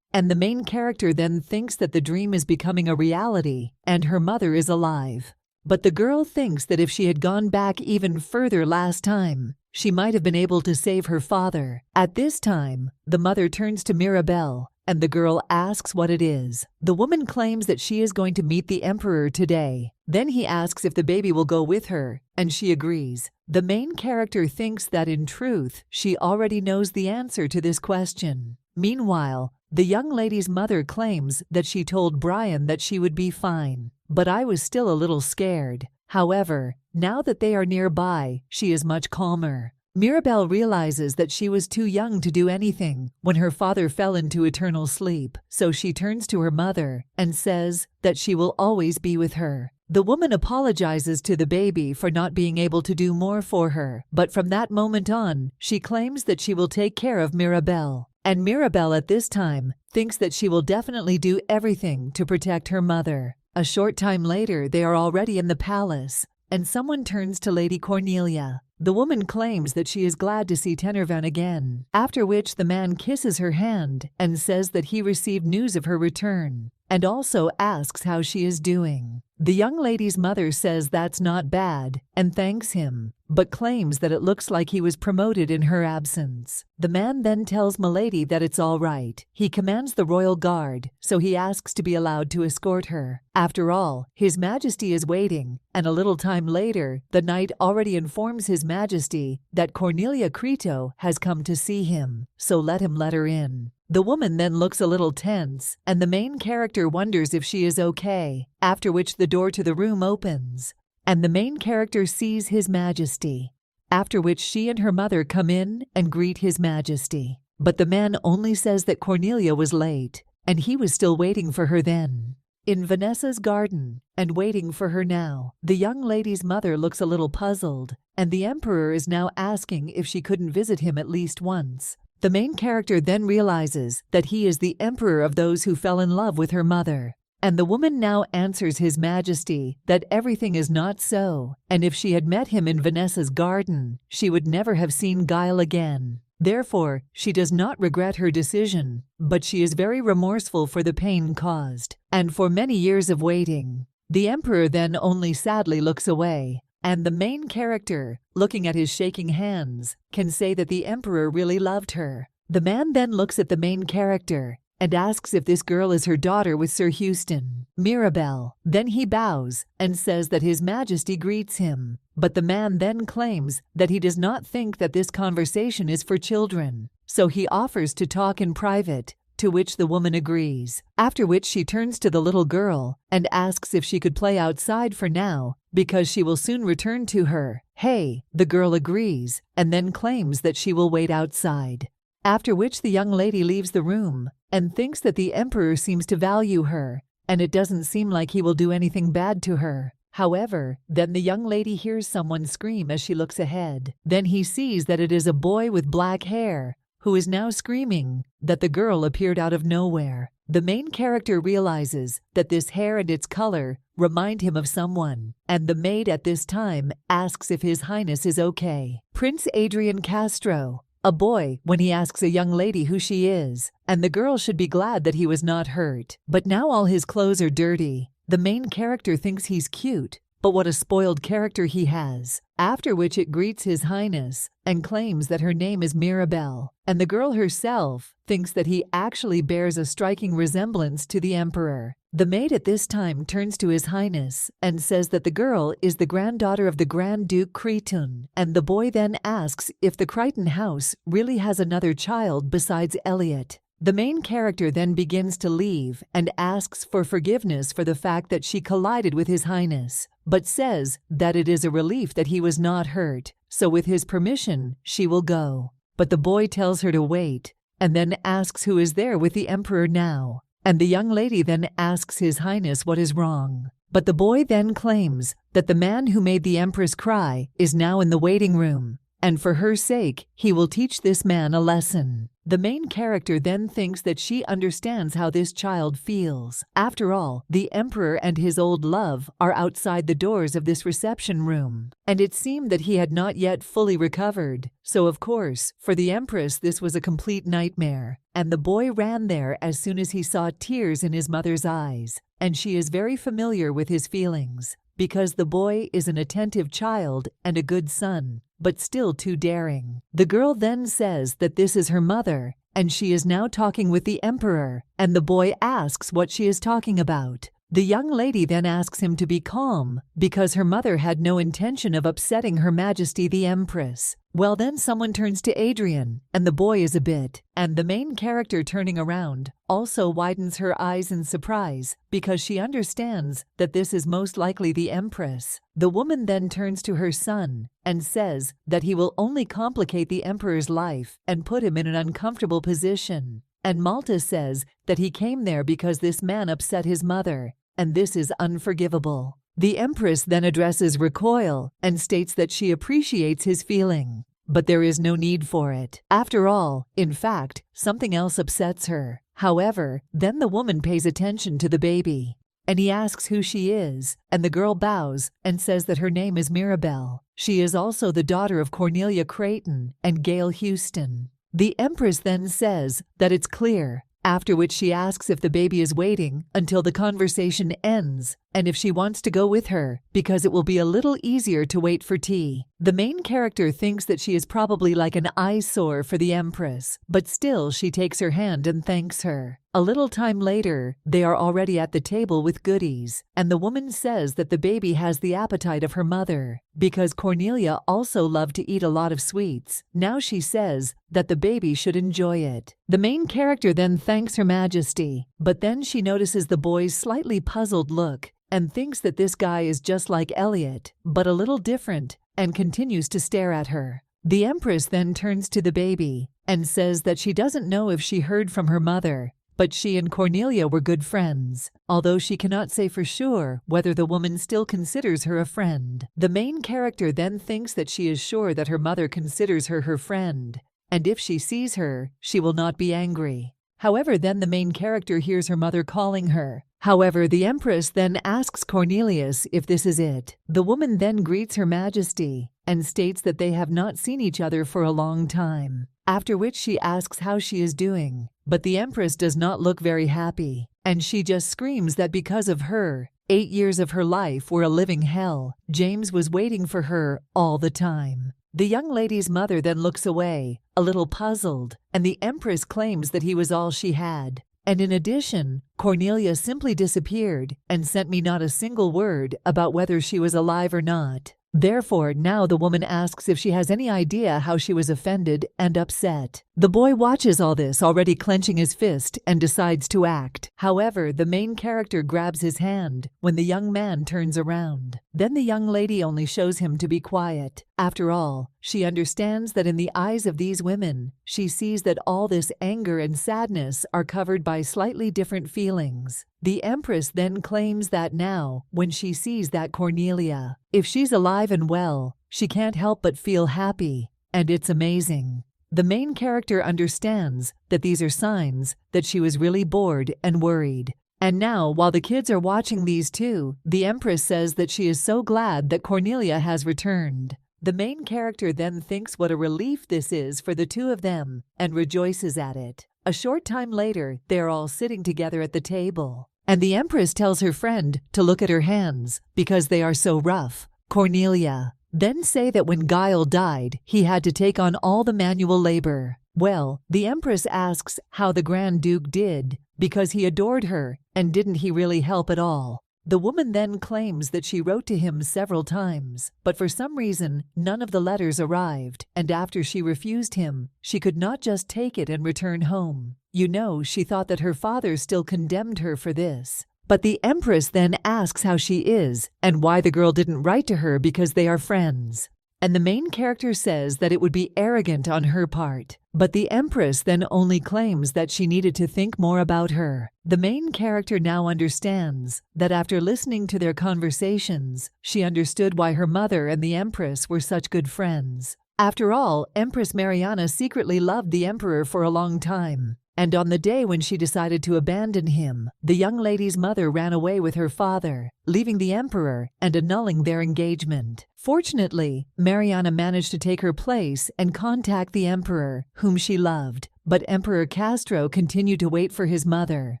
And the main character then thinks that the dream is becoming a reality and her mother is alive. But the girl thinks that if she had gone back even further last time, she might have been able to save her father. At this time, the mother turns to Mirabelle and the girl asks what it is. The woman claims that she is going to meet the emperor today. Then he asks if the baby will go with her, and she agrees. The main character thinks that in truth, she already knows the answer to this question. Meanwhile, the young lady's mother claims that she told Brian that she would be fine, but I was still a little scared. However, now that they are nearby, she is much calmer. Mirabelle realizes that she was too young to do anything when her father fell into eternal sleep, so she turns to her mother and says that she will always be with her. The woman apologizes to the baby for not being able to do more for her, but from that moment on, she claims that she will take care of Mirabelle. And Mirabelle at this time thinks that she will definitely do everything to protect her mother. A short time later, they are already in the palace, and someone turns to Lady Cornelia. The woman claims that she is glad to see Tennervan again, after which the man kisses her hand and says that he received news of her return, and also asks how she is doing. The young lady's mother says that's not bad and thanks him, but claims that it looks like he was promoted in her absence. The man then tells Milady that it's all right. He commands the royal guard, so he asks to be allowed to escort her. After all, His Majesty is waiting, and a little time later, the knight already informs His Majesty that Cornelia Crito has come to see him, so let her in. The woman then looks a little tense, and the main character wonders if she is okay, after which the door to the room opens, and the main character sees His Majesty, after which she and her mother come in and greet His Majesty. But the man only says that Cornelia was late, and he was still waiting for her then, in Vanessa's garden, and waiting for her now. The young lady's mother looks a little puzzled, and the emperor is now asking if she couldn't visit him at least once. The main character then realizes that he is the emperor of those who fell in love with her mother. And the woman now answers His Majesty that everything is not so, and if she had met him in Vanessa's garden, she would never have seen Guile again. Therefore, she does not regret her decision, but she is very remorseful for the pain caused, and for many years of waiting. The emperor then only sadly looks away, and the main character, looking at his shaking hands, can say that the emperor really loved her. The man then looks at the main character and asks if this girl is her daughter with Sir Houston, Mirabelle. Then he bows and says that His Majesty greets him, but the man then claims that he does not think that this conversation is for children, so he offers to talk in private, to which the woman agrees, after which she turns to the little girl and asks if she could play outside for now, because she will soon return to her. Hey, the girl agrees, and then claims that she will wait outside. After which the young lady leaves the room and thinks that the emperor seems to value her, and it doesn't seem like he will do anything bad to her. However, then the young lady hears someone scream as she looks ahead. Then he sees that it is a boy with black hair, who is now screaming that the girl appeared out of nowhere. The main character realizes that this hair and its color remind him of someone, and the maid at this time asks if His Highness is okay. Prince Adrian Castro, a boy, when he asks a young lady who she is, and the girl should be glad that he was not hurt. But now all his clothes are dirty. The main character thinks he's cute, but what a spoiled character he has. After which it greets His Highness and claims that her name is Mirabelle, and the girl herself thinks that he actually bears a striking resemblance to the emperor. The maid at this time turns to His Highness and says that the girl is the granddaughter of the Grand Duke Creton, and the boy then asks if the Crichton house really has another child besides Elliot. The main character then begins to leave and asks for forgiveness for the fact that she collided with His Highness, but says that it is a relief that he was not hurt, so with his permission, she will go. But the boy tells her to wait, and then asks who is there with the emperor now. and the young lady then asks His Highness what is wrong. But the boy then claims that the man who made the Empress cry is now in the waiting room, and for her sake, he will teach this man a lesson. The main character then thinks that she understands how this child feels. After all, the emperor and his old love are outside the doors of this reception room, and it seemed that he had not yet fully recovered. So of course, for the Empress this was a complete nightmare, and the boy ran there as soon as he saw tears in his mother's eyes, and she is very familiar with his feelings, because the boy is an attentive child and a good son, but still too daring. The girl then says that this is her mother, and she is now talking with the emperor, and the boy asks what she is talking about. The young lady then asks him to be calm, because her mother had no intention of upsetting Her Majesty the Empress. Well, then someone turns to Adrian, and the boy is a bit, and the main character turning around also widens her eyes in surprise, because she understands that this is most likely the Empress. The woman then turns to her son and says that he will only complicate the emperor's life and put him in an uncomfortable position. And Malta says that he came there because this man upset his mother, and this is unforgivable. The Empress then addresses Recoil and states that she appreciates his feeling, but there is no need for it. After all, in fact, something else upsets her. However, then the woman pays attention to the baby, and he asks who she is, and the girl bows and says that her name is Mirabelle. She is also the daughter of Cornelia Creighton and Gail Houston. The Empress then says that it's clear, after which she asks if the baby is waiting until the conversation ends, and if she wants to go with her, because it will be a little easier to wait for tea. The main character thinks that she is probably like an eyesore for the Empress, but still she takes her hand and thanks her. A little time later, they are already at the table with goodies, and the woman says that the baby has the appetite of her mother, because Cornelia also loved to eat a lot of sweets. Now she says that the baby should enjoy it. The main character then thanks Her Majesty, but then she notices the boy's slightly puzzled look, and thinks that this guy is just like Elliot, but a little different, and continues to stare at her. The Empress then turns to the baby and says that she doesn't know if she heard from her mother, but she and Cornelia were good friends, although she cannot say for sure whether the woman still considers her a friend. The main character then thinks that she is sure that her mother considers her her friend, and if she sees her, she will not be angry. However, then the main character hears her mother calling her. However, the Empress then asks Cornelius if this is it. The woman then greets Her Majesty and states that they have not seen each other for a long time, after which she asks how she is doing. But the Empress does not look very happy, and she just screams that because of her, 8 years of her life were a living hell. James was waiting for her all the time. The young lady's mother then looks away, a little puzzled, and the Empress claims that he was all she had. And in addition, Cornelia simply disappeared and sent me not a single word about whether she was alive or not. Therefore, now the woman asks if she has any idea how she was offended and upset. The boy watches all this, already clenching his fist, and decides to act. However, the main character grabs his hand when the young man turns around. Then the young lady only shows him to be quiet. After all, she understands that in the eyes of these women, she sees that all this anger and sadness are covered by slightly different feelings. The Empress then claims that now, when she sees that Cornelia, if she's alive and well, she can't help but feel happy, and it's amazing. The main character understands that these are signs that she was really bored and worried. And now, while the kids are watching these two, the Empress says that she is so glad that Cornelia has returned. The main character then thinks what a relief this is for the two of them and rejoices at it. A short time later, they are all sitting together at the table, and the Empress tells her friend to look at her hands because they are so rough. Cornelia then say that when Guile died, he had to take on all the manual labor. Well, the Empress asks how the Grand Duke did, because he adored her, and didn't he really help at all? The woman then claims that she wrote to him several times, but for some reason, none of the letters arrived, and after she refused him, she could not just take it and return home. You know, she thought that her father still condemned her for this. But the Empress then asks how she is, and why the girl didn't write to her because they are friends. and the main character says that it would be arrogant on her part. But the Empress then only claims that she needed to think more about her. The main character now understands that after listening to their conversations, she understood why her mother and the Empress were such good friends. After all, Empress Mariana secretly loved the Emperor for a long time. And on the day when she decided to abandon him, the young lady's mother ran away with her father, leaving the Emperor and annulling their engagement. Fortunately, Mariana managed to take her place and contact the Emperor, whom she loved. But Emperor Castro continued to wait for his mother.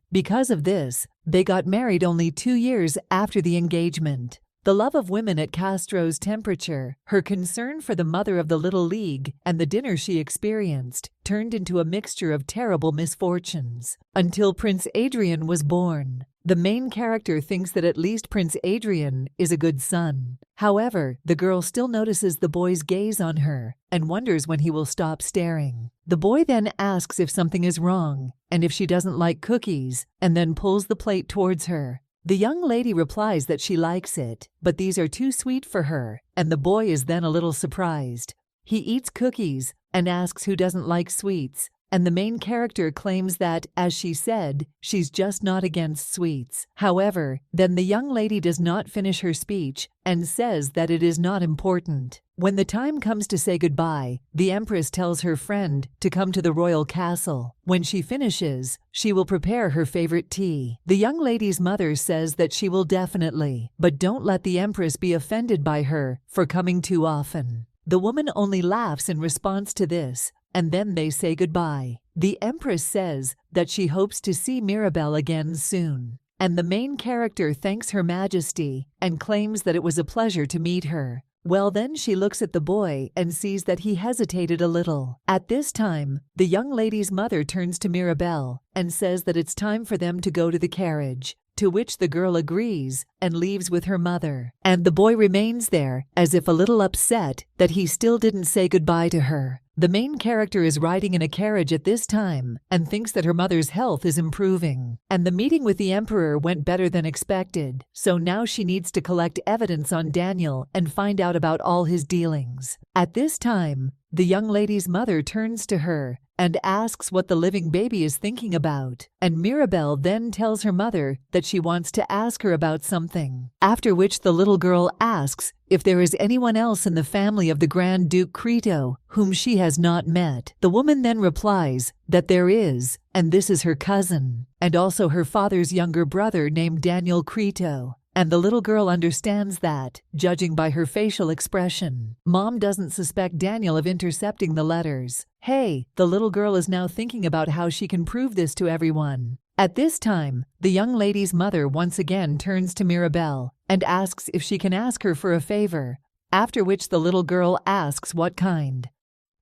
Because of this, they got married only 2 years after the engagement. The love of women at Castro's temperature, her concern for the mother of the little league, and the dinner she experienced turned into a mixture of terrible misfortunes. Until Prince Adrian was born. The main character thinks that at least Prince Adrian is a good son. However, the girl still notices the boy's gaze on her and wonders when he will stop staring. The boy then asks if something is wrong and if she doesn't like cookies, and then pulls the plate towards her. The young lady replies that she likes it, but these are too sweet for her, and the boy is then a little surprised. He eats cookies and asks who doesn't like sweets, and the main character claims that, as she said, she's just not against sweets. However, then the young lady does not finish her speech and says that it is not important. When the time comes to say goodbye, the Empress tells her friend to come to the royal castle. When she finishes, she will prepare her favorite tea. The young lady's mother says that she will definitely, but don't let the Empress be offended by her for coming too often. The woman only laughs in response to this, and then they say goodbye. The Empress says that she hopes to see Mirabelle again soon, and the main character thanks Her Majesty and claims that it was a pleasure to meet her. Well, then she looks at the boy and sees that he hesitated a little. At this time, the young lady's mother turns to Mirabelle and says that it's time for them to go to the carriage, to which the girl agrees and leaves with her mother. And the boy remains there, as if a little upset that he still didn't say goodbye to her. The main character is riding in a carriage at this time and thinks that her mother's health is improving. And the meeting with the Emperor went better than expected, so now she needs to collect evidence on Daniel and find out about all his dealings. At this time, the young lady's mother turns to her and asks what the living baby is thinking about, and Mirabelle then tells her mother that she wants to ask her about something, after which the little girl asks if there is anyone else in the family of the Grand Duke Crito whom she has not met. The woman then replies that there is, and this is her cousin, and also her father's younger brother named Daniel Crito. And the little girl understands that, judging by her facial expression, Mom doesn't suspect Daniel of intercepting the letters. Hey, the little girl is now thinking about how she can prove this to everyone. At this time, the young lady's mother once again turns to Mirabelle and asks if she can ask her for a favor, after which the little girl asks what kind.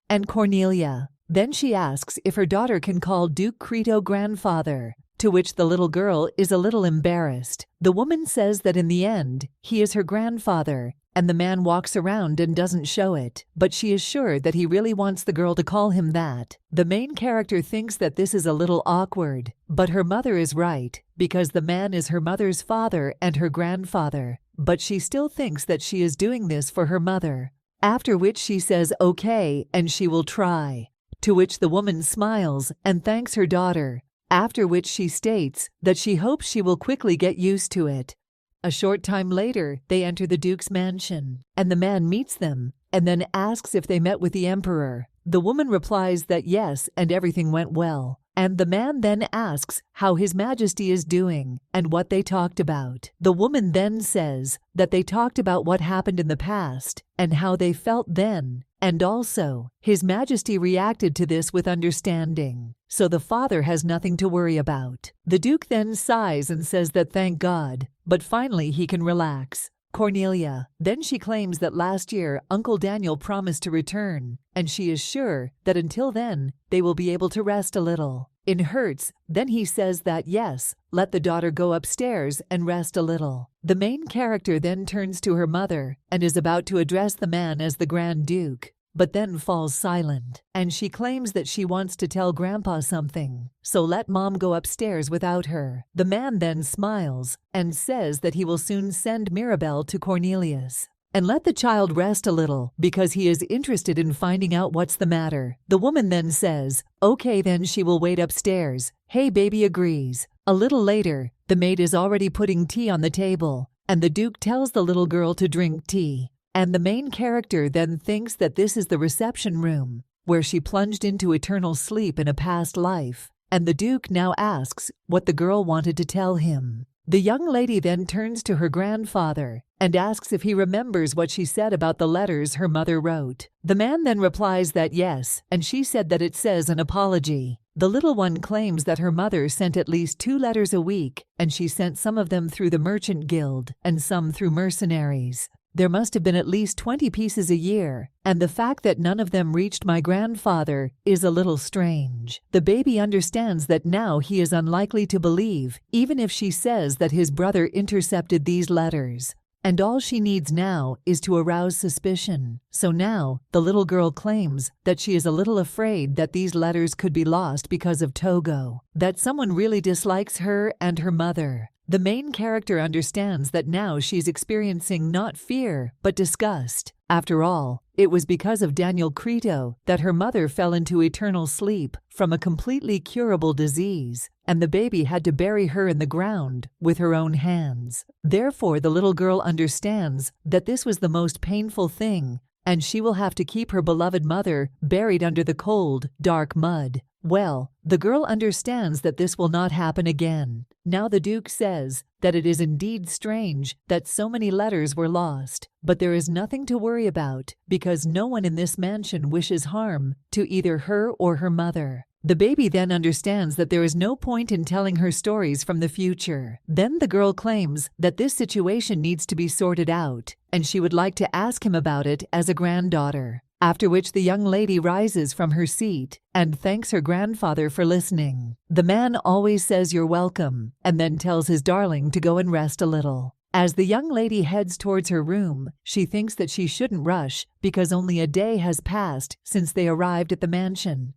And Cornelia. Then she asks if her daughter can call Duke Crito grandfather, to which the little girl is a little embarrassed. The woman says that in the end, he is her grandfather, and the man walks around and doesn't show it, but she is sure that he really wants the girl to call him that. The main character thinks that this is a little awkward, but her mother is right, because the man is her mother's father and her grandfather, but she still thinks that she is doing this for her mother. After which she says okay, and she will try, to which the woman smiles and thanks her daughter, after which she states that she hopes she will quickly get used to it. A short time later, they enter the Duke's mansion, and the man meets them, and then asks if they met with the Emperor. The woman replies that yes, and everything went well. And the man then asks how His Majesty is doing and what they talked about. The woman then says that they talked about what happened in the past and how they felt then, and also His Majesty reacted to this with understanding, so the father has nothing to worry about. The Duke then sighs and says that thank God, but finally he can relax. Cornelia. Then she claims that last year Uncle Daniel promised to return, and she is sure that until then they will be able to rest a little. In Hertz, then he says that yes, let the daughter go upstairs and rest a little. The main character then turns to her mother and is about to address the man as the Grand Duke, but then falls silent, and she claims that she wants to tell Grandpa something, so let Mom go upstairs without her. The man then smiles and says that he will soon send Mirabelle to Cornelius. and let the child rest a little because he is interested in finding out what's the matter. The woman then says, "Okay, then she will wait upstairs." Hey, baby agrees. A little later, the maid is already putting tea on the table, and the Duke tells the little girl to drink tea. And the main character then thinks that this is the reception room, where she plunged into eternal sleep in a past life. And the Duke now asks what the girl wanted to tell him. The young lady then turns to her grandfather and asks if he remembers what she said about the letters her mother wrote. The man then replies that yes, and she said that it says an apology. The little one claims that her mother sent at least 2 letters a week, and she sent some of them through the merchant guild and some through mercenaries. There must have been at least 20 pieces a year, and the fact that none of them reached my grandfather is a little strange. The baby understands that now he is unlikely to believe, even if she says that his brother intercepted these letters. And all she needs now is to arouse suspicion. So now, the little girl claims that she is a little afraid that these letters could be lost because of Togo, that someone really dislikes her and her mother. The main character understands that now she's experiencing not fear, but disgust. After all, it was because of Daniel Crito that her mother fell into eternal sleep from a completely curable disease, and the baby had to bury her in the ground with her own hands. Therefore, the little girl understands that this was the most painful thing, and she will have to keep her beloved mother buried under the cold, dark mud. Well, the girl understands that this will not happen again. Now the Duke says that it is indeed strange that so many letters were lost, but there is nothing to worry about because no one in this mansion wishes harm to either her or her mother. The baby then understands that there is no point in telling her stories from the future. Then the girl claims that this situation needs to be sorted out, and she would like to ask him about it as a granddaughter. After which the young lady rises from her seat and thanks her grandfather for listening. The man always says you're welcome and then tells his darling to go and rest a little. As the young lady heads towards her room, she thinks that she shouldn't rush because only a day has passed since they arrived at the mansion.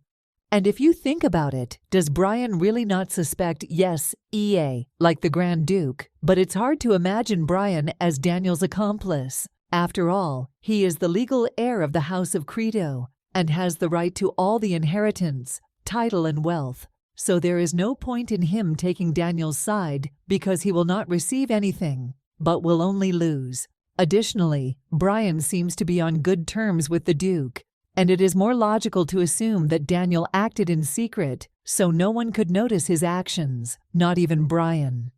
And if you think about it, does Brian really not suspect, yes, EA, like the Grand Duke? But it's hard to imagine Brian as Daniel's accomplice. After all, he is the legal heir of the House of Crito and has the right to all the inheritance, title, and wealth. So there is no point in him taking Daniel's side because he will not receive anything, but will only lose. Additionally, Brian seems to be on good terms with the Duke, and it is more logical to assume that Daniel acted in secret so no one could notice his actions, not even Brian.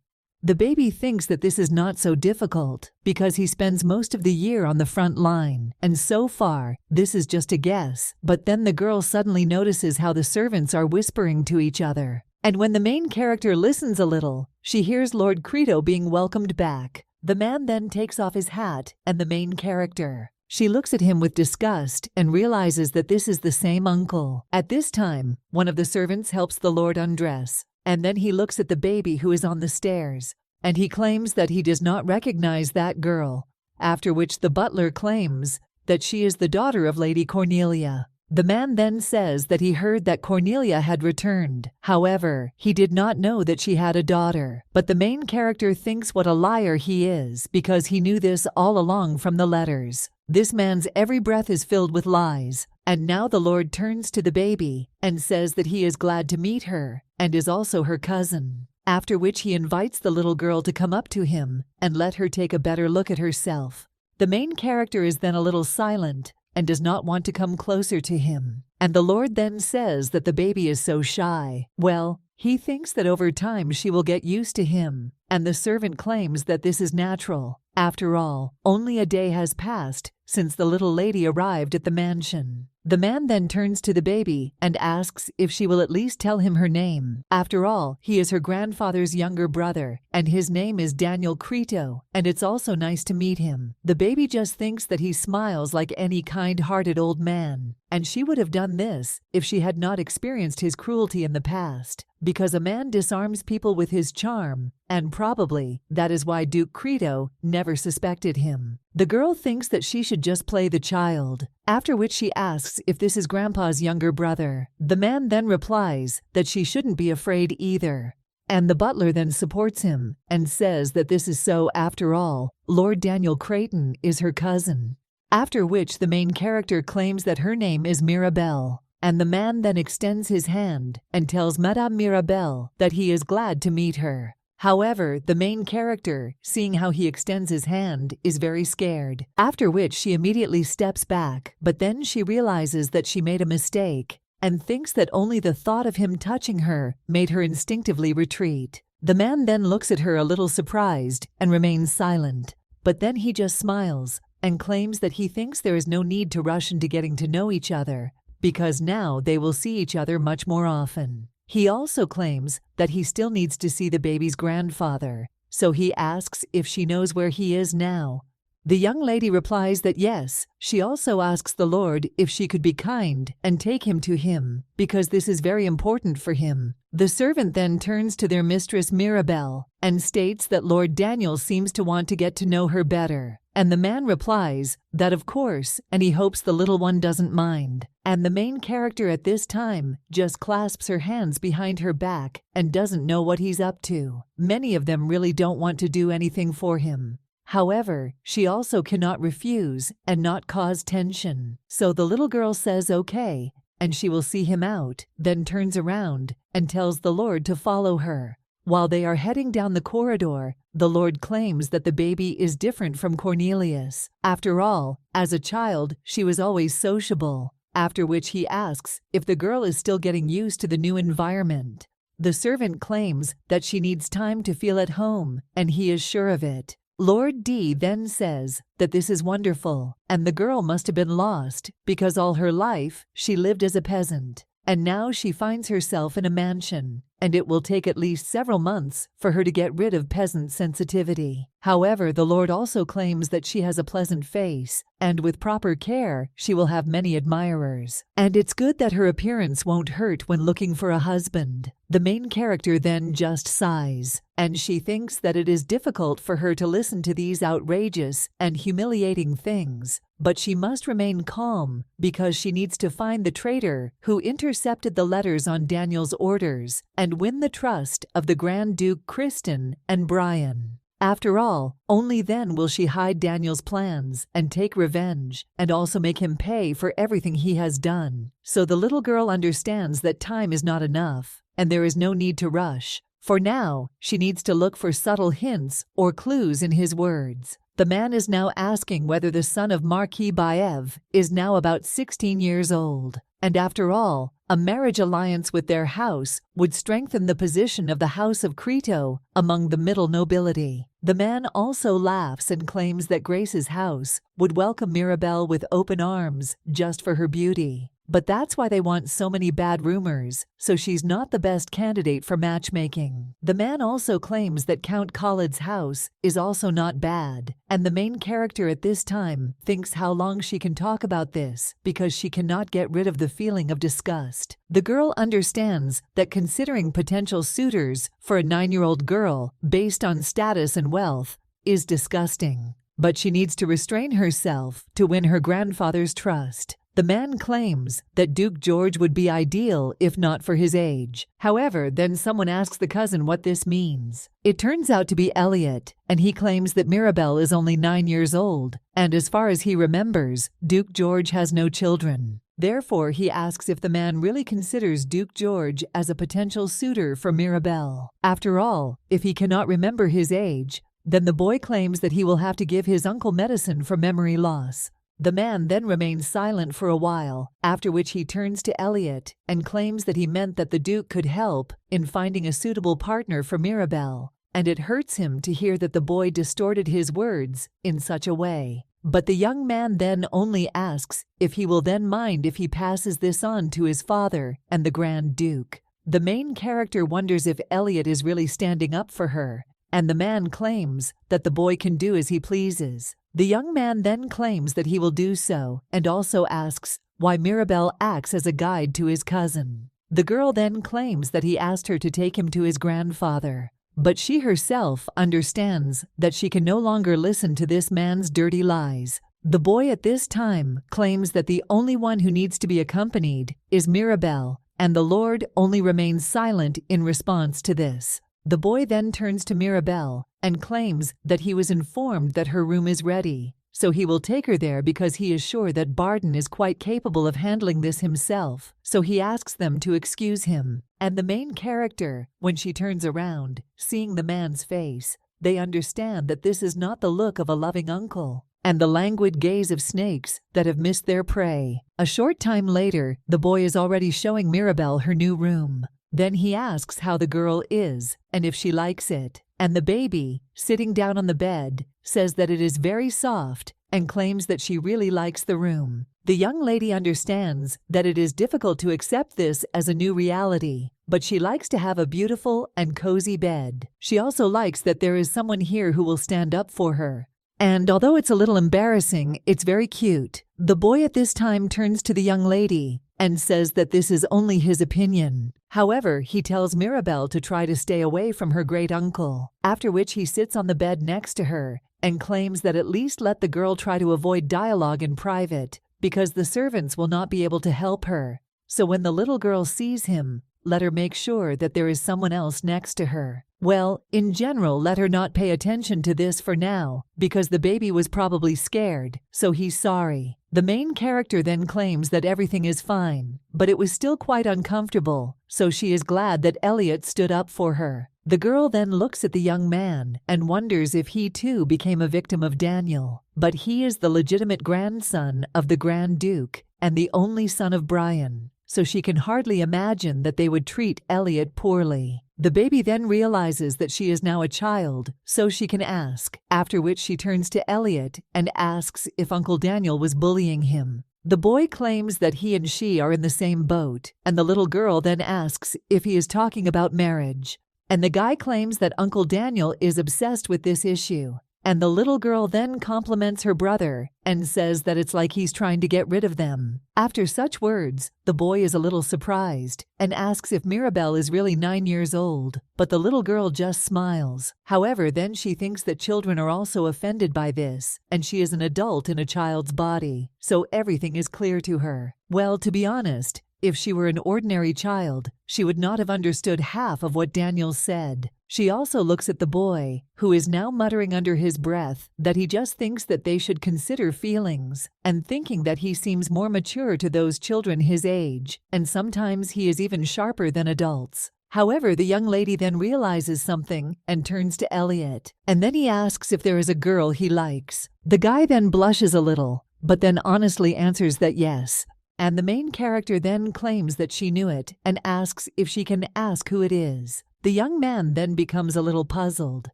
The baby thinks that this is not so difficult because he spends most of the year on the front line, and so far, this is just a guess. But then the girl suddenly notices how the servants are whispering to each other. And when the main character listens a little, she hears Lord Crito being welcomed back. The man then takes off his hat and the main character. She looks at him with disgust and realizes that this is the same uncle. At this time, one of the servants helps the Lord undress. And then he looks at the baby who is on the stairs, and he claims that he does not recognize that girl, after which the butler claims that she is the daughter of Lady Cornelia. The man then says that he heard that Cornelia had returned. However, he did not know that she had a daughter. But the main character thinks what a liar he is because he knew this all along from the letters. This man's every breath is filled with lies. And now the Lord turns to the baby and says that he is glad to meet her and is also her cousin. After which he invites the little girl to come up to him and let her take a better look at herself. The main character is then a little silent and does not want to come closer to him. And the Lord then says that the baby is so shy. Well, he thinks that over time she will get used to him, and the servant claims that this is natural. After all, only a day has passed since the little lady arrived at the mansion. The man then turns to the baby and asks if she will at least tell him her name. After all, he is her grandfather's younger brother, and his name is Daniel Crito, and it's also nice to meet him. The baby just thinks that he smiles like any kind-hearted old man, and she would have done this if she had not experienced his cruelty in the past, because a man disarms people with his charm, and probably that is why Duke Crito never suspected him. The girl thinks that she should just play the child, after which she asks if this is Grandpa's younger brother. The man then replies that she shouldn't be afraid either. And the butler then supports him and says that this is so after all, Lord Daniel Creighton is her cousin. After which the main character claims that her name is Mirabelle, and the man then extends his hand and tells Madame Mirabelle that he is glad to meet her. However, the main character, seeing how he extends his hand, is very scared, after which she immediately steps back, but then she realizes that she made a mistake and thinks that only the thought of him touching her made her instinctively retreat. The man then looks at her a little surprised and remains silent, but then he just smiles and claims that he thinks there is no need to rush into getting to know each other, because now they will see each other much more often. He also claims that he still needs to see the baby's grandfather, so he asks if she knows where he is now. The young lady replies that yes. She also asks the Lord if she could be kind and take him to him, because this is very important for him. The servant then turns to their mistress Mirabelle and states that Lord Daniel seems to want to get to know her better. And the man replies that of course, and he hopes the little one doesn't mind. And the main character at this time just clasps her hands behind her back and doesn't know what he's up to. Many of them really don't want to do anything for him. However, she also cannot refuse and not cause tension. So the little girl says okay, and she will see him out, then turns around and tells the Lord to follow her. While they are heading down the corridor, the Lord claims that the baby is different from Cornelius. After all, as a child, she was always sociable, after which he asks if the girl is still getting used to the new environment. The servant claims that she needs time to feel at home, and he is sure of it. Lord D then says that this is wonderful, and the girl must have been lost because all her life she lived as a peasant, and now she finds herself in a mansion, and it will take at least several months for her to get rid of peasant sensitivity. However, the Lord also claims that she has a pleasant face, and with proper care, she will have many admirers. And it's good that her appearance won't hurt when looking for a husband. The main character then just sighs, and she thinks that it is difficult for her to listen to these outrageous and humiliating things. But she must remain calm because she needs to find the traitor who intercepted the letters on Daniel's orders and win the trust of the Grand Duke Kristen and Brian. After all, only then will she hide Daniel's plans and take revenge and also make him pay for everything he has done. So the little girl understands that time is not enough and there is no need to rush. For now, she needs to look for subtle hints or clues in his words. The man is now asking whether the son of Marquis Baev is now about 16 years old. And after all, a marriage alliance with their house would strengthen the position of the House of Crito among the middle nobility. The man also laughs and claims that Grace's house would welcome Mirabelle with open arms just for her beauty. But that's why they want so many bad rumors, so she's not the best candidate for matchmaking. The man also claims that Count Khalid's house is also not bad, and the main character at this time thinks how long she can talk about this because she cannot get rid of the feeling of disgust. The girl understands that considering potential suitors for a 9-year-old girl based on status and wealth is disgusting, but she needs to restrain herself to win her grandfather's trust. The man claims that Duke George would be ideal if not for his age. However, then someone asks the cousin what this means. It turns out to be Elliot, and he claims that Mirabelle is only 9 years old, and as far as he remembers, Duke George has no children. Therefore, he asks if the man really considers Duke George as a potential suitor for Mirabelle. After all, if he cannot remember his age, then the boy claims that he will have to give his uncle medicine for memory loss. The man then remains silent for a while, after which he turns to Elliot and claims that he meant that the Duke could help in finding a suitable partner for Mirabelle, and it hurts him to hear that the boy distorted his words in such a way. But the young man then only asks if he will then mind if he passes this on to his father and the Grand Duke. The main character wonders if Elliot is really standing up for her, and the man claims that the boy can do as he pleases. The young man then claims that he will do so and also asks why Mirabelle acts as a guide to his cousin. The girl then claims that he asked her to take him to his grandfather, but she herself understands that she can no longer listen to this man's dirty lies. The boy at this time claims that the only one who needs to be accompanied is Mirabelle, and the Lord only remains silent in response to this. The boy then turns to Mirabelle and claims that he was informed that her room is ready, so he will take her there because he is sure that Barden is quite capable of handling this himself, so he asks them to excuse him. And the main character, when she turns around, seeing the man's face, they understand that this is not the look of a loving uncle, and the languid gaze of snakes that have missed their prey. A short time later, the boy is already showing Mirabelle her new room. Then he asks how the girl is, and if she likes it. And the baby, sitting down on the bed, says that it is very soft and claims that she really likes the room. The young lady understands that it is difficult to accept this as a new reality, but she likes to have a beautiful and cozy bed. She also likes that there is someone here who will stand up for her. And although it's a little embarrassing, it's very cute. The boy at this time turns to the young lady and says that this is only his opinion. However, he tells Mirabelle to try to stay away from her great uncle, after which he sits on the bed next to her and claims that at least let the girl try to avoid dialogue in private, because the servants will not be able to help her. So when the little girl sees him, let her make sure that there is someone else next to her. Well, in general, let her not pay attention to this for now, because the baby was probably scared, so he's sorry. The main character then claims that everything is fine, but it was still quite uncomfortable, so she is glad that Elliot stood up for her. The girl then looks at the young man and wonders if he too became a victim of Daniel, but he is the legitimate grandson of the Grand Duke and the only son of Brian, so she can hardly imagine that they would treat Elliot poorly. The baby then realizes that she is now a child, so she can ask, after which she turns to Elliot and asks if Uncle Daniel was bullying him. The boy claims that he and she are in the same boat, and the little girl then asks if he is talking about marriage. And the guy claims that Uncle Daniel is obsessed with this issue. And the little girl then compliments her brother and says that it's like he's trying to get rid of them. After such words, the boy is a little surprised and asks if Mirabelle is really 9 years old, but the little girl just smiles. However, then she thinks that children are also offended by this, and she is an adult in a child's body, so everything is clear to her. Well, to be honest, if she were an ordinary child, she would not have understood half of what Daniel said. She also looks at the boy, who is now muttering under his breath that he just thinks that they should consider feelings, and thinking that he seems more mature to those children his age, and sometimes he is even sharper than adults. However, the young lady then realizes something and turns to Elliot, and then he asks if there is a girl he likes. The guy then blushes a little, but then honestly answers that yes. And the main character then claims that she knew it and asks if she can ask who it is. The young man then becomes a little puzzled.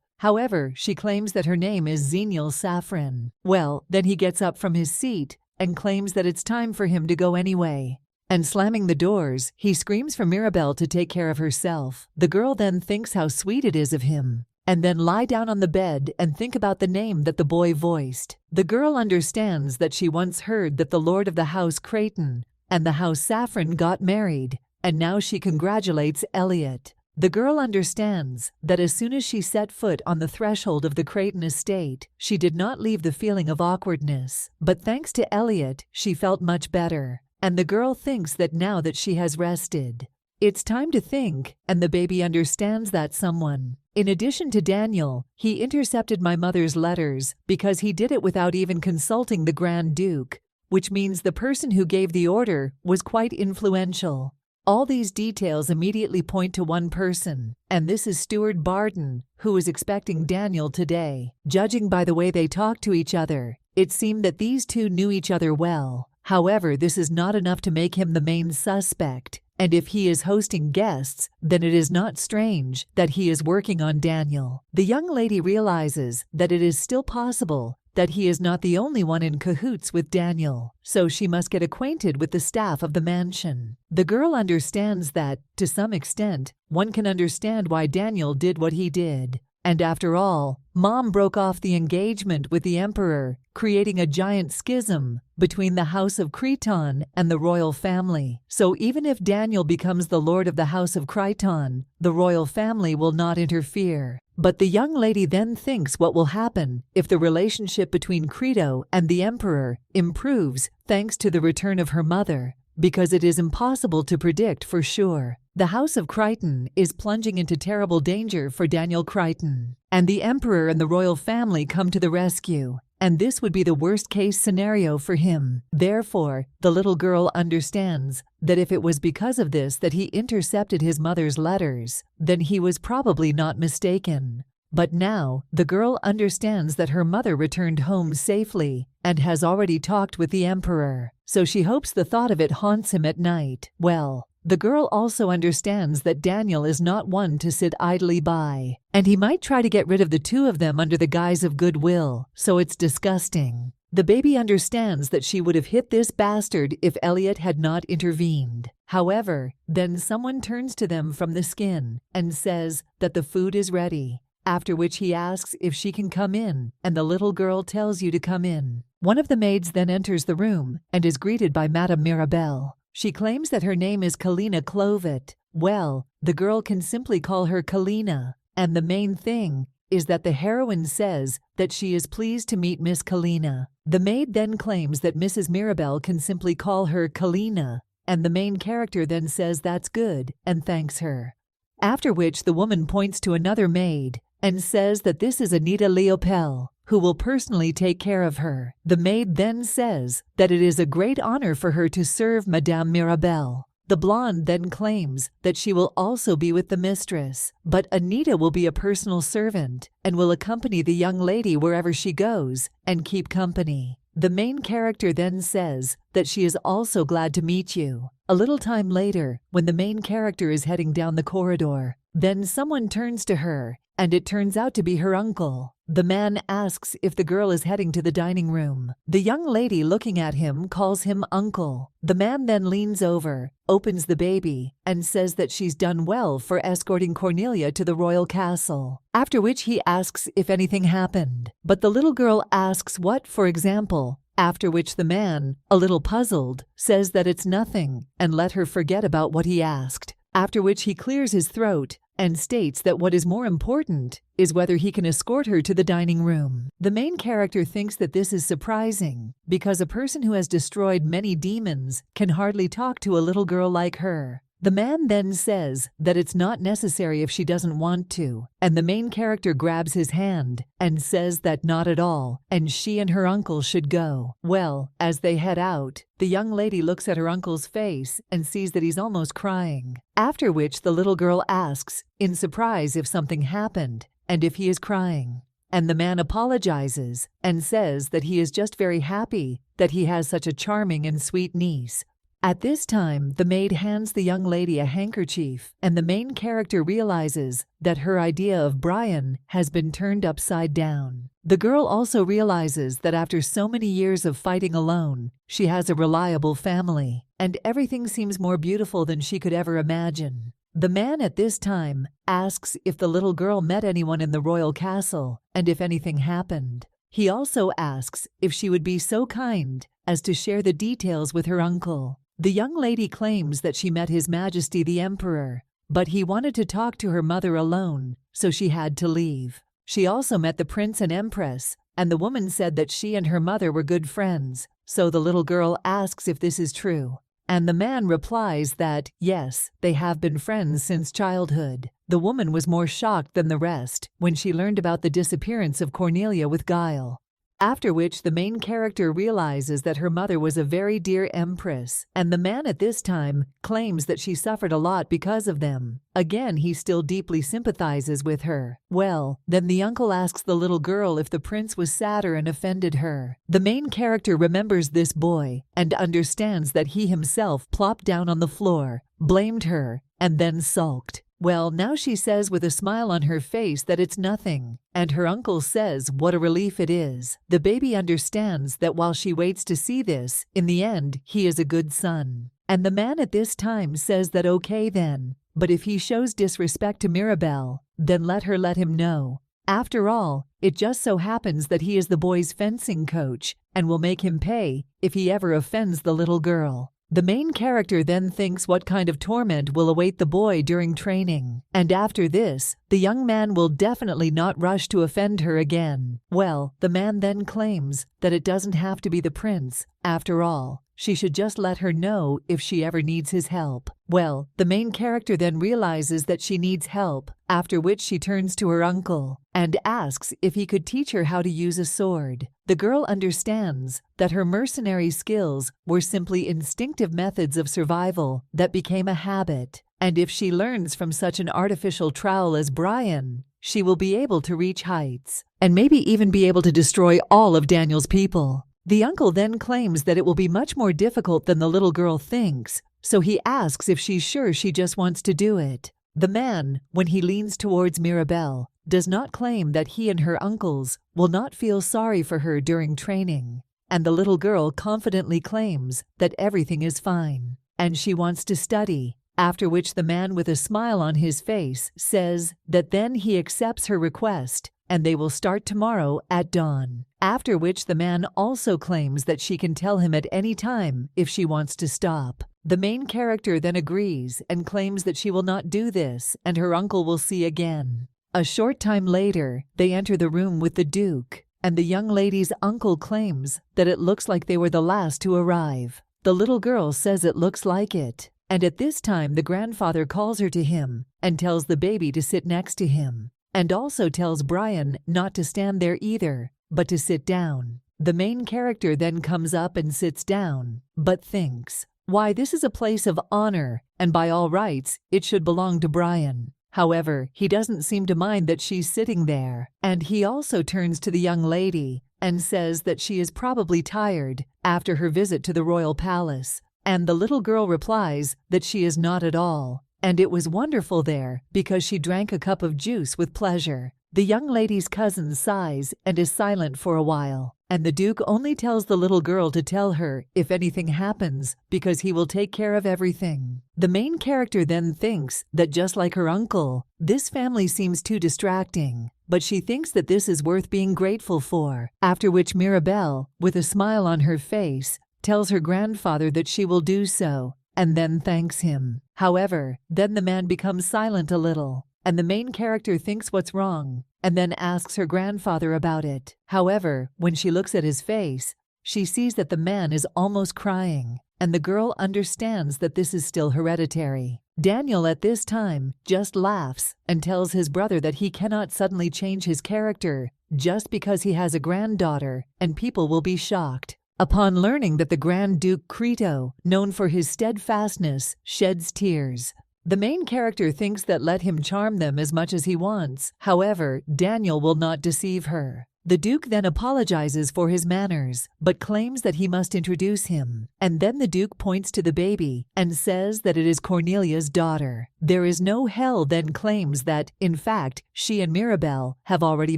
However, she claims that her name is Zenial Saffron. Well, then he gets up from his seat and claims that it's time for him to go anyway. And slamming the doors, he screams for Mirabelle to take care of herself. The girl then thinks how sweet it is of him, and then lie down on the bed and think about the name that the boy voiced. The girl understands that she once heard that the lord of the house Creighton and the house Saffron got married, and now she congratulates Elliot. The girl understands that as soon as she set foot on the threshold of the Creighton estate, she did not leave the feeling of awkwardness, but thanks to Elliot, she felt much better. And the girl thinks that now that she has rested, it's time to think, and the baby understands that someone. In addition to Daniel, he intercepted my mother's letters because he did it without even consulting the Grand Duke, which means the person who gave the order was quite influential. All these details immediately point to one person, and this is Steward Barden, who was expecting Daniel today. Judging by the way they talked to each other, it seemed that these two knew each other well. However, this is not enough to make him the main suspect, and if he is hosting guests, then it is not strange that he is working on Daniel. The young lady realizes that it is still possible that he is not the only one in cahoots with Daniel, so she must get acquainted with the staff of the mansion. The girl understands that, to some extent, one can understand why Daniel did what he did. And after all, Mom broke off the engagement with the Emperor, creating a giant schism between the House of Creton and the royal family. So even if Daniel becomes the Lord of the House of Creton, the royal family will not interfere. But the young lady then thinks what will happen if the relationship between Creto and the Emperor improves thanks to the return of her mother. because it is impossible to predict for sure. The House of Crichton is plunging into terrible danger for Daniel Crichton, and the Emperor and the royal family come to the rescue, and this would be the worst-case scenario for him. Therefore, the little girl understands that if it was because of this that he intercepted his mother's letters, then he was probably not mistaken. But now, the girl understands that her mother returned home safely and has already talked with the Emperor, so she hopes the thought of it haunts him at night. Well, the girl also understands that Daniel is not one to sit idly by, and he might try to get rid of the two of them under the guise of goodwill, so it's disgusting. The baby understands that she would have hit this bastard if Elliot had not intervened. However, then someone turns to them from the skin and says that the food is ready, after which he asks if she can come in, and the little girl tells you to come in. One of the maids then enters the room and is greeted by Madame Mirabelle. She claims that her name is Kalina Clovet. Well, the girl can simply call her Kalina, and the main thing is that the heroine says that she is pleased to meet Miss Kalina. The maid then claims that Mrs. Mirabelle can simply call her Kalina, and the main character then says that's good and thanks her. After which the woman points to another maid and says that this is Anita Leopel, who will personally take care of her. The maid then says that it is a great honor for her to serve Madame Mirabelle. The blonde then claims that she will also be with the mistress, but Anita will be a personal servant and will accompany the young lady wherever she goes and keep company. The main character then says that she is also glad to meet you. A little time later, when the main character is heading down the corridor, then someone turns to her, and it turns out to be her uncle. The man asks if the girl is heading to the dining room. The young lady looking at him calls him uncle. The man then leans over, opens the baby, and says that she's done well for escorting Cornelia to the royal castle. After which he asks if anything happened. But the little girl asks what, for example, after which the man, a little puzzled, says that it's nothing and let her forget about what he asked. After which he clears his throat and states that what is more important is whether he can escort her to the dining room. The main character thinks that this is surprising because a person who has destroyed many demons can hardly talk to a little girl like her. The man then says that it's not necessary if she doesn't want to, and the main character grabs his hand and says that not at all, and she and her uncle should go. Well, as they head out, the young lady looks at her uncle's face and sees that he's almost crying. After which the little girl asks, in surprise, if something happened and if he is crying. And the man apologizes and says that he is just very happy that he has such a charming and sweet niece. At this time, the maid hands the young lady a handkerchief, and the main character realizes that her idea of Brian has been turned upside down. The girl also realizes that after so many years of fighting alone, she has a reliable family, and everything seems more beautiful than she could ever imagine. The man at this time asks if the little girl met anyone in the royal castle, and if anything happened. He also asks if she would be so kind as to share the details with her uncle. The young lady claims that she met His Majesty the Emperor, but he wanted to talk to her mother alone, so she had to leave. She also met the Prince and Empress, and the woman said that she and her mother were good friends, so the little girl asks if this is true. And the man replies that, yes, they have been friends since childhood. The woman was more shocked than the rest when she learned about the disappearance of Cornelia with Guile. After which the main character realizes that her mother was a very dear empress, and the man at this time claims that she suffered a lot because of them. Again, he still deeply sympathizes with her. Well, then the uncle asks the little girl if the prince was sadder and offended her. The main character remembers this boy and understands that he himself plopped down on the floor, blamed her, and then sulked. Well, now she says with a smile on her face that it's nothing, and her uncle says what a relief it is. The baby understands that while she waits to see this, in the end, he is a good son. And the man at this time says that okay then, but if he shows disrespect to Mirabelle, then let him know. After all, it just so happens that he is the boy's fencing coach and will make him pay if he ever offends the little girl. The main character then thinks what kind of torment will await the boy during training, and after this, the young man will definitely not rush to offend her again. Well, the man then claims that it doesn't have to be the prince. After all, she should just let her know if she ever needs his help. Well, the main character then realizes that she needs help, after which she turns to her uncle and asks if he could teach her how to use a sword. The girl understands that her mercenary skills were simply instinctive methods of survival that became a habit, and if she learns from such an artificial trowel as Brian, she will be able to reach heights, and maybe even be able to destroy all of Daniel's people. The uncle then claims that it will be much more difficult than the little girl thinks, so he asks if she's sure she just wants to do it. The man, when he leans towards Mirabelle, does not claim that he and her uncles will not feel sorry for her during training, and the little girl confidently claims that everything is fine, and she wants to study, after which the man with a smile on his face says that then he accepts her request and they will start tomorrow at dawn, after which the man also claims that she can tell him at any time if she wants to stop. The main character then agrees and claims that she will not do this and her uncle will see again. A short time later, they enter the room with the Duke, and the young lady's uncle claims that it looks like they were the last to arrive. The little girl says it looks like it, and at this time the grandfather calls her to him and tells the baby to sit next to him, and also tells Brian not to stand there either, but to sit down. The main character then comes up and sits down, but thinks, why, this is a place of honor, and by all rights, it should belong to Brian. However, he doesn't seem to mind that she's sitting there, and he also turns to the young lady and says that she is probably tired after her visit to the royal palace, and the little girl replies that she is not at all, and it was wonderful there because she drank a cup of juice with pleasure. The young lady's cousin sighs and is silent for a while, and the Duke only tells the little girl to tell her if anything happens because he will take care of everything. The main character then thinks that just like her uncle, this family seems too distracting, but she thinks that this is worth being grateful for, after which Mirabelle, with a smile on her face, tells her grandfather that she will do so, and then thanks him. However, then the man becomes silent a little, and the main character thinks what's wrong, and then asks her grandfather about it. However, when she looks at his face, she sees that the man is almost crying, and the girl understands that this is still hereditary. Daniel at this time just laughs and tells his brother that he cannot suddenly change his character just because he has a granddaughter, and people will be shocked upon learning that the Grand Duke Crito, known for his steadfastness, sheds tears. The main character thinks that let him charm them as much as he wants. However, Daniel will not deceive her. The Duke then apologizes for his manners, but claims that he must introduce him. And then the Duke points to the baby and says that it is Cornelia's daughter. There is no hell then claims that, in fact, she and Mirabelle have already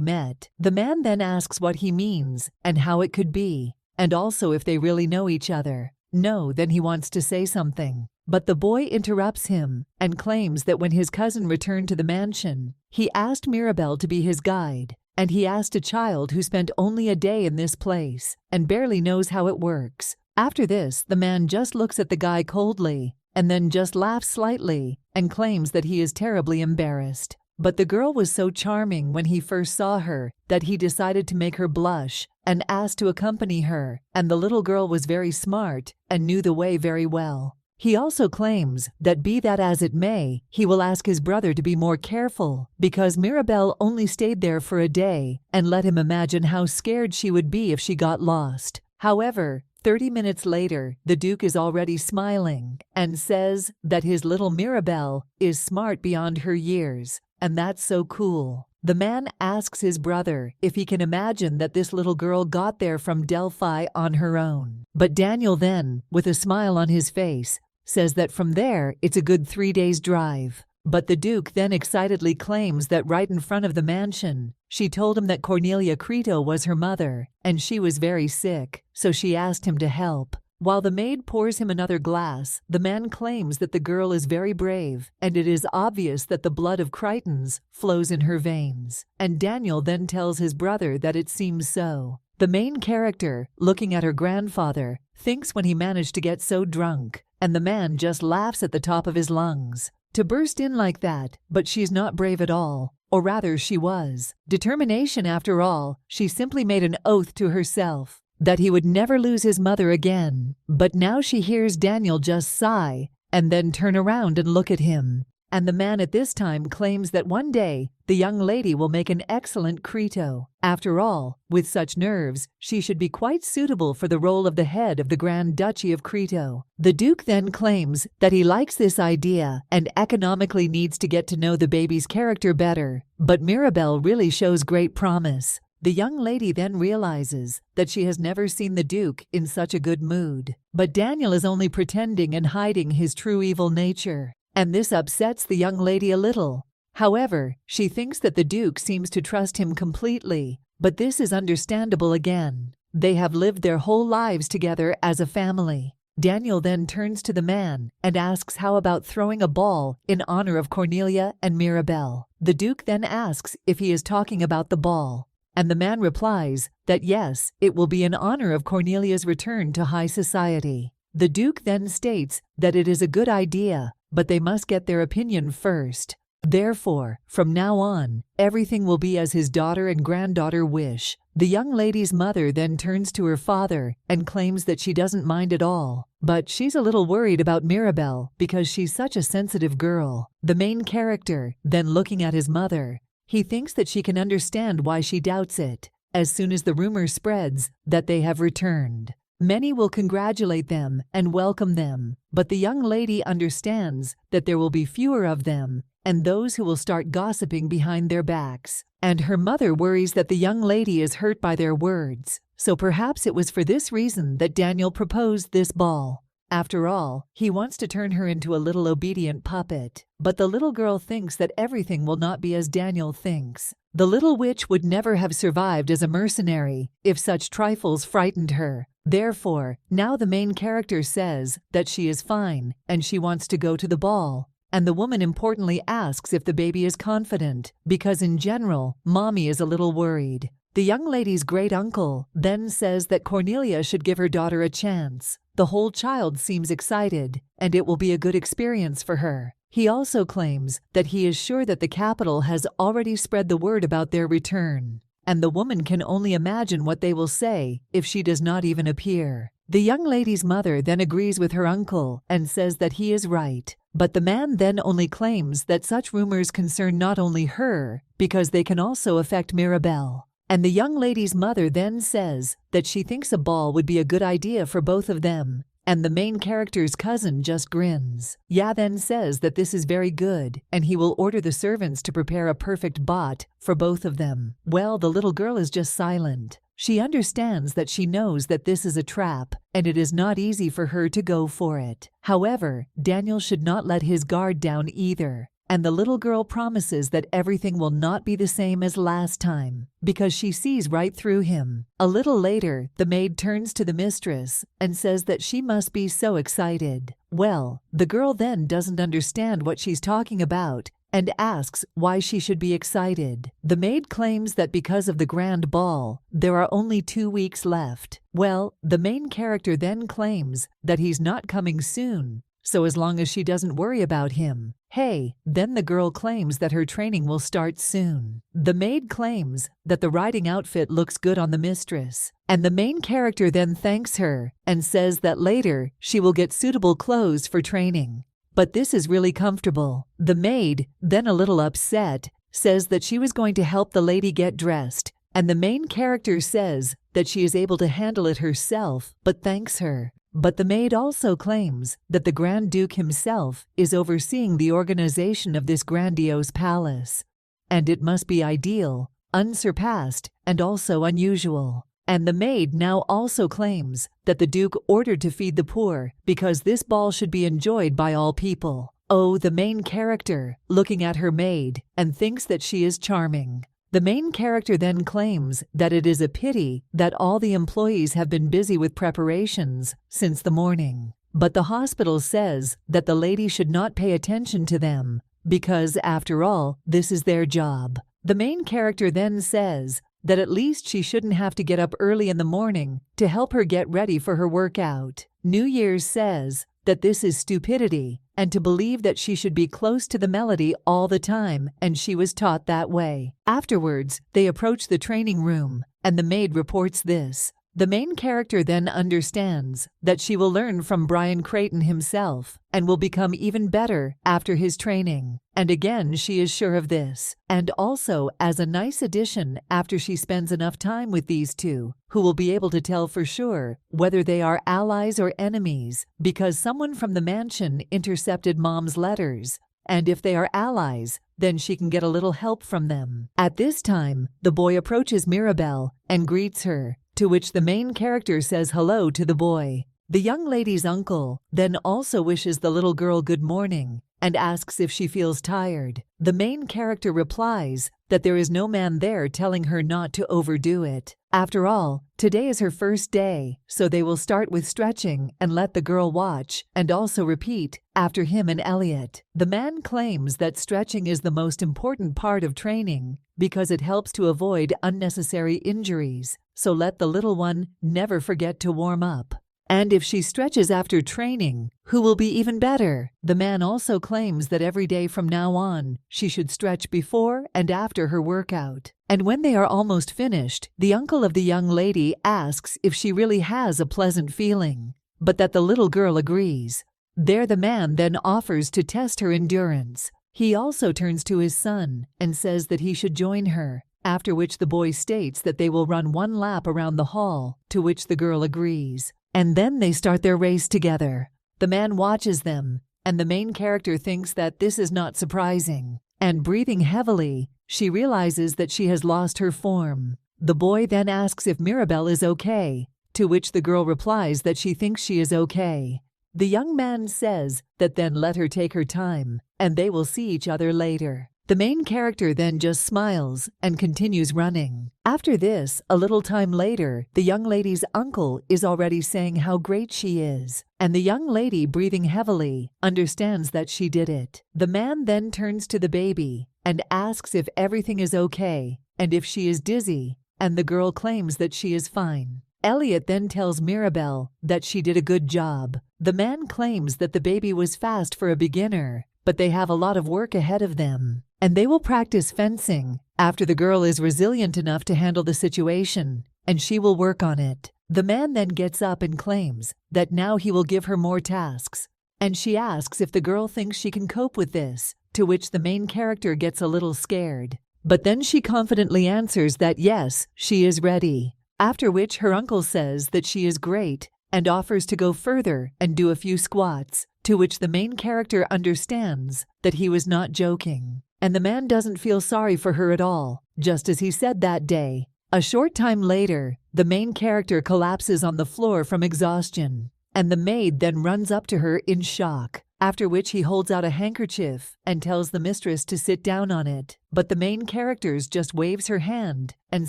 met. The man then asks what he means and how it could be, and also if they really know each other. No, then he wants to say something. But the boy interrupts him and claims that when his cousin returned to the mansion, he asked Mirabelle to be his guide, and he asked a child who spent only a day in this place and barely knows how it works. After this, the man just looks at the guy coldly and then just laughs slightly and claims that he is terribly embarrassed. But the girl was so charming when he first saw her that he decided to make her blush and asked to accompany her, and the little girl was very smart and knew the way very well. He also claims that be that as it may, he will ask his brother to be more careful because Mirabelle only stayed there for a day and let him imagine how scared she would be if she got lost. However, 30 minutes later, the Duke is already smiling and says that his little Mirabelle is smart beyond her years, and that's so cool. The man asks his brother if he can imagine that this little girl got there from Delphi on her own. But Daniel then, with a smile on his face, says that from there it's a good 3 days' drive. But the Duke then excitedly claims that right in front of the mansion, she told him that Cornelia Crito was her mother, and she was very sick, so she asked him to help. While the maid pours him another glass, the man claims that the girl is very brave, and it is obvious that the blood of Critons flows in her veins. And Daniel then tells his brother that it seems so. The main character, looking at her grandfather, thinks when he managed to get so drunk and the man just laughs at the top of his lungs. To burst in like that, but she's not brave at all. Or rather, she was. Determination after all, she simply made an oath to herself that he would never lose his mother again. But now she hears Daniel just sigh and then turn around and look at him. And the man at this time claims that one day the young lady will make an excellent Crito. After all, with such nerves, she should be quite suitable for the role of the head of the Grand Duchy of Crito. The Duke then claims that he likes this idea and economically needs to get to know the baby's character better. But Mirabelle really shows great promise. The young lady then realizes that she has never seen the Duke in such a good mood. But Daniel is only pretending and hiding his true evil nature. And this upsets the young lady a little. However, she thinks that the Duke seems to trust him completely, but this is understandable again. They have lived their whole lives together as a family. Daniel then turns to the man and asks how about throwing a ball in honor of Cornelia and Mirabelle. The Duke then asks if he is talking about the ball, and the man replies that yes, it will be in honor of Cornelia's return to high society. The Duke then states that it is a good idea, but they must get their opinion first. Therefore, from now on, everything will be as his daughter and granddaughter wish. The young lady's mother then turns to her father and claims that she doesn't mind at all, but she's a little worried about Mirabelle because she's such a sensitive girl. The main character, then looking at his mother, he thinks that she can understand why she doubts it. As soon as the rumor spreads that they have returned, many will congratulate them and welcome them, but the young lady understands that there will be fewer of them and those who will start gossiping behind their backs. And her mother worries that the young lady is hurt by their words, so perhaps it was for this reason that Daniel proposed this ball. After all, he wants to turn her into a little obedient puppet. But the little girl thinks that everything will not be as Daniel thinks. The little witch would never have survived as a mercenary if such trifles frightened her. Therefore, now the main character says that she is fine and she wants to go to the ball. And the woman importantly asks if the baby is confident, because in general, mommy is a little worried. The young lady's great uncle then says that Cornelia should give her daughter a chance. The whole child seems excited, and it will be a good experience for her. He also claims that he is sure that the capital has already spread the word about their return, and the woman can only imagine what they will say if she does not even appear. The young lady's mother then agrees with her uncle and says that he is right, but the man then only claims that such rumors concern not only her, because they can also affect Mirabelle. And the young lady's mother then says that she thinks a ball would be a good idea for both of them, and the main character's cousin just grins. Ya then says that this is very good, and he will order the servants to prepare a perfect bot for both of them. Well, the little girl is just silent. She understands that she knows that this is a trap, and it is not easy for her to go for it. However, Daniel should not let his guard down either. And the little girl promises that everything will not be the same as last time, because she sees right through him. A little later, the maid turns to the mistress and says that she must be so excited. Well, the girl then doesn't understand what she's talking about and asks why she should be excited. The maid claims that because of the grand ball, there are only 2 weeks left. Well, the main character then claims that he's not coming soon, so as long as she doesn't worry about him. Hey, then the girl claims that her training will start soon. The maid claims that the riding outfit looks good on the mistress, and the main character then thanks her and says that later she will get suitable clothes for training. But this is really comfortable. The maid, then a little upset, says that she was going to help the lady get dressed, and the main character says that she is able to handle it herself, but thanks her. But the maid also claims that the Grand Duke himself is overseeing the organization of this grandiose palace, and it must be ideal, unsurpassed, and also unusual. And the maid now also claims that the Duke ordered to feed the poor because this ball should be enjoyed by all people. Oh, the main character, looking at her maid, and thinks that she is charming. The main character then claims that it is a pity that all the employees have been busy with preparations since the morning. But the hospital says that the lady should not pay attention to them because, after all, this is their job. The main character then says that at least she shouldn't have to get up early in the morning to help her get ready for her workout. New Year's says that this is stupidity and to believe that she should be close to the melody all the time, and she was taught that way. Afterwards, they approach the training room, and the maid reports this. The main character then understands that she will learn from Brian Creighton himself and will become even better after his training. And again, she is sure of this. And also, as a nice addition, after she spends enough time with these two, who will be able to tell for sure whether they are allies or enemies, because someone from the mansion intercepted Mom's letters. And if they are allies, then she can get a little help from them. At this time, the boy approaches Mirabelle and greets her, to which the main character says hello to the boy. The young lady's uncle then also wishes the little girl good morning and asks if she feels tired. The main character replies that there is no man there telling her not to overdo it. After all, today is her first day, so they will start with stretching and let the girl watch and also repeat after him and Elliot. The man claims that stretching is the most important part of training because it helps to avoid unnecessary injuries, so let the little one never forget to warm up. And if she stretches after training, who will be even better? The man also claims that every day from now on, she should stretch before and after her workout. And when they are almost finished, the uncle of the young lady asks if she really has a pleasant feeling, but that the little girl agrees. There the man then offers to test her endurance. He also turns to his son and says that he should join her, after which the boy states that they will run one lap around the hall, to which the girl agrees. And then they start their race together. The man watches them, and the main character thinks that this is not surprising. And breathing heavily, she realizes that she has lost her form. The boy then asks if Mirabelle is okay, to which the girl replies that she thinks she is okay. The young man says that then let her take her time, and they will see each other later. The main character then just smiles and continues running. After this, a little time later, the young lady's uncle is already saying how great she is, and the young lady, breathing heavily, understands that she did it. The man then turns to the baby and asks if everything is okay and if she is dizzy, and the girl claims that she is fine. Elliot then tells Mirabelle that she did a good job. The man claims that the baby was fast for a beginner, but they have a lot of work ahead of them, and they will practice fencing after the girl is resilient enough to handle the situation, and she will work on it. The man then gets up and claims that now he will give her more tasks, and she asks if the girl thinks she can cope with this, to which the main character gets a little scared. But then she confidently answers that yes, she is ready, after which her uncle says that she is great and offers to go further and do a few squats, to which the main character understands that he was not joking. And the man doesn't feel sorry for her at all, just as he said that day. A short time later, the main character collapses on the floor from exhaustion, and the maid then runs up to her in shock, after which he holds out a handkerchief and tells the mistress to sit down on it. But the main character just waves her hand and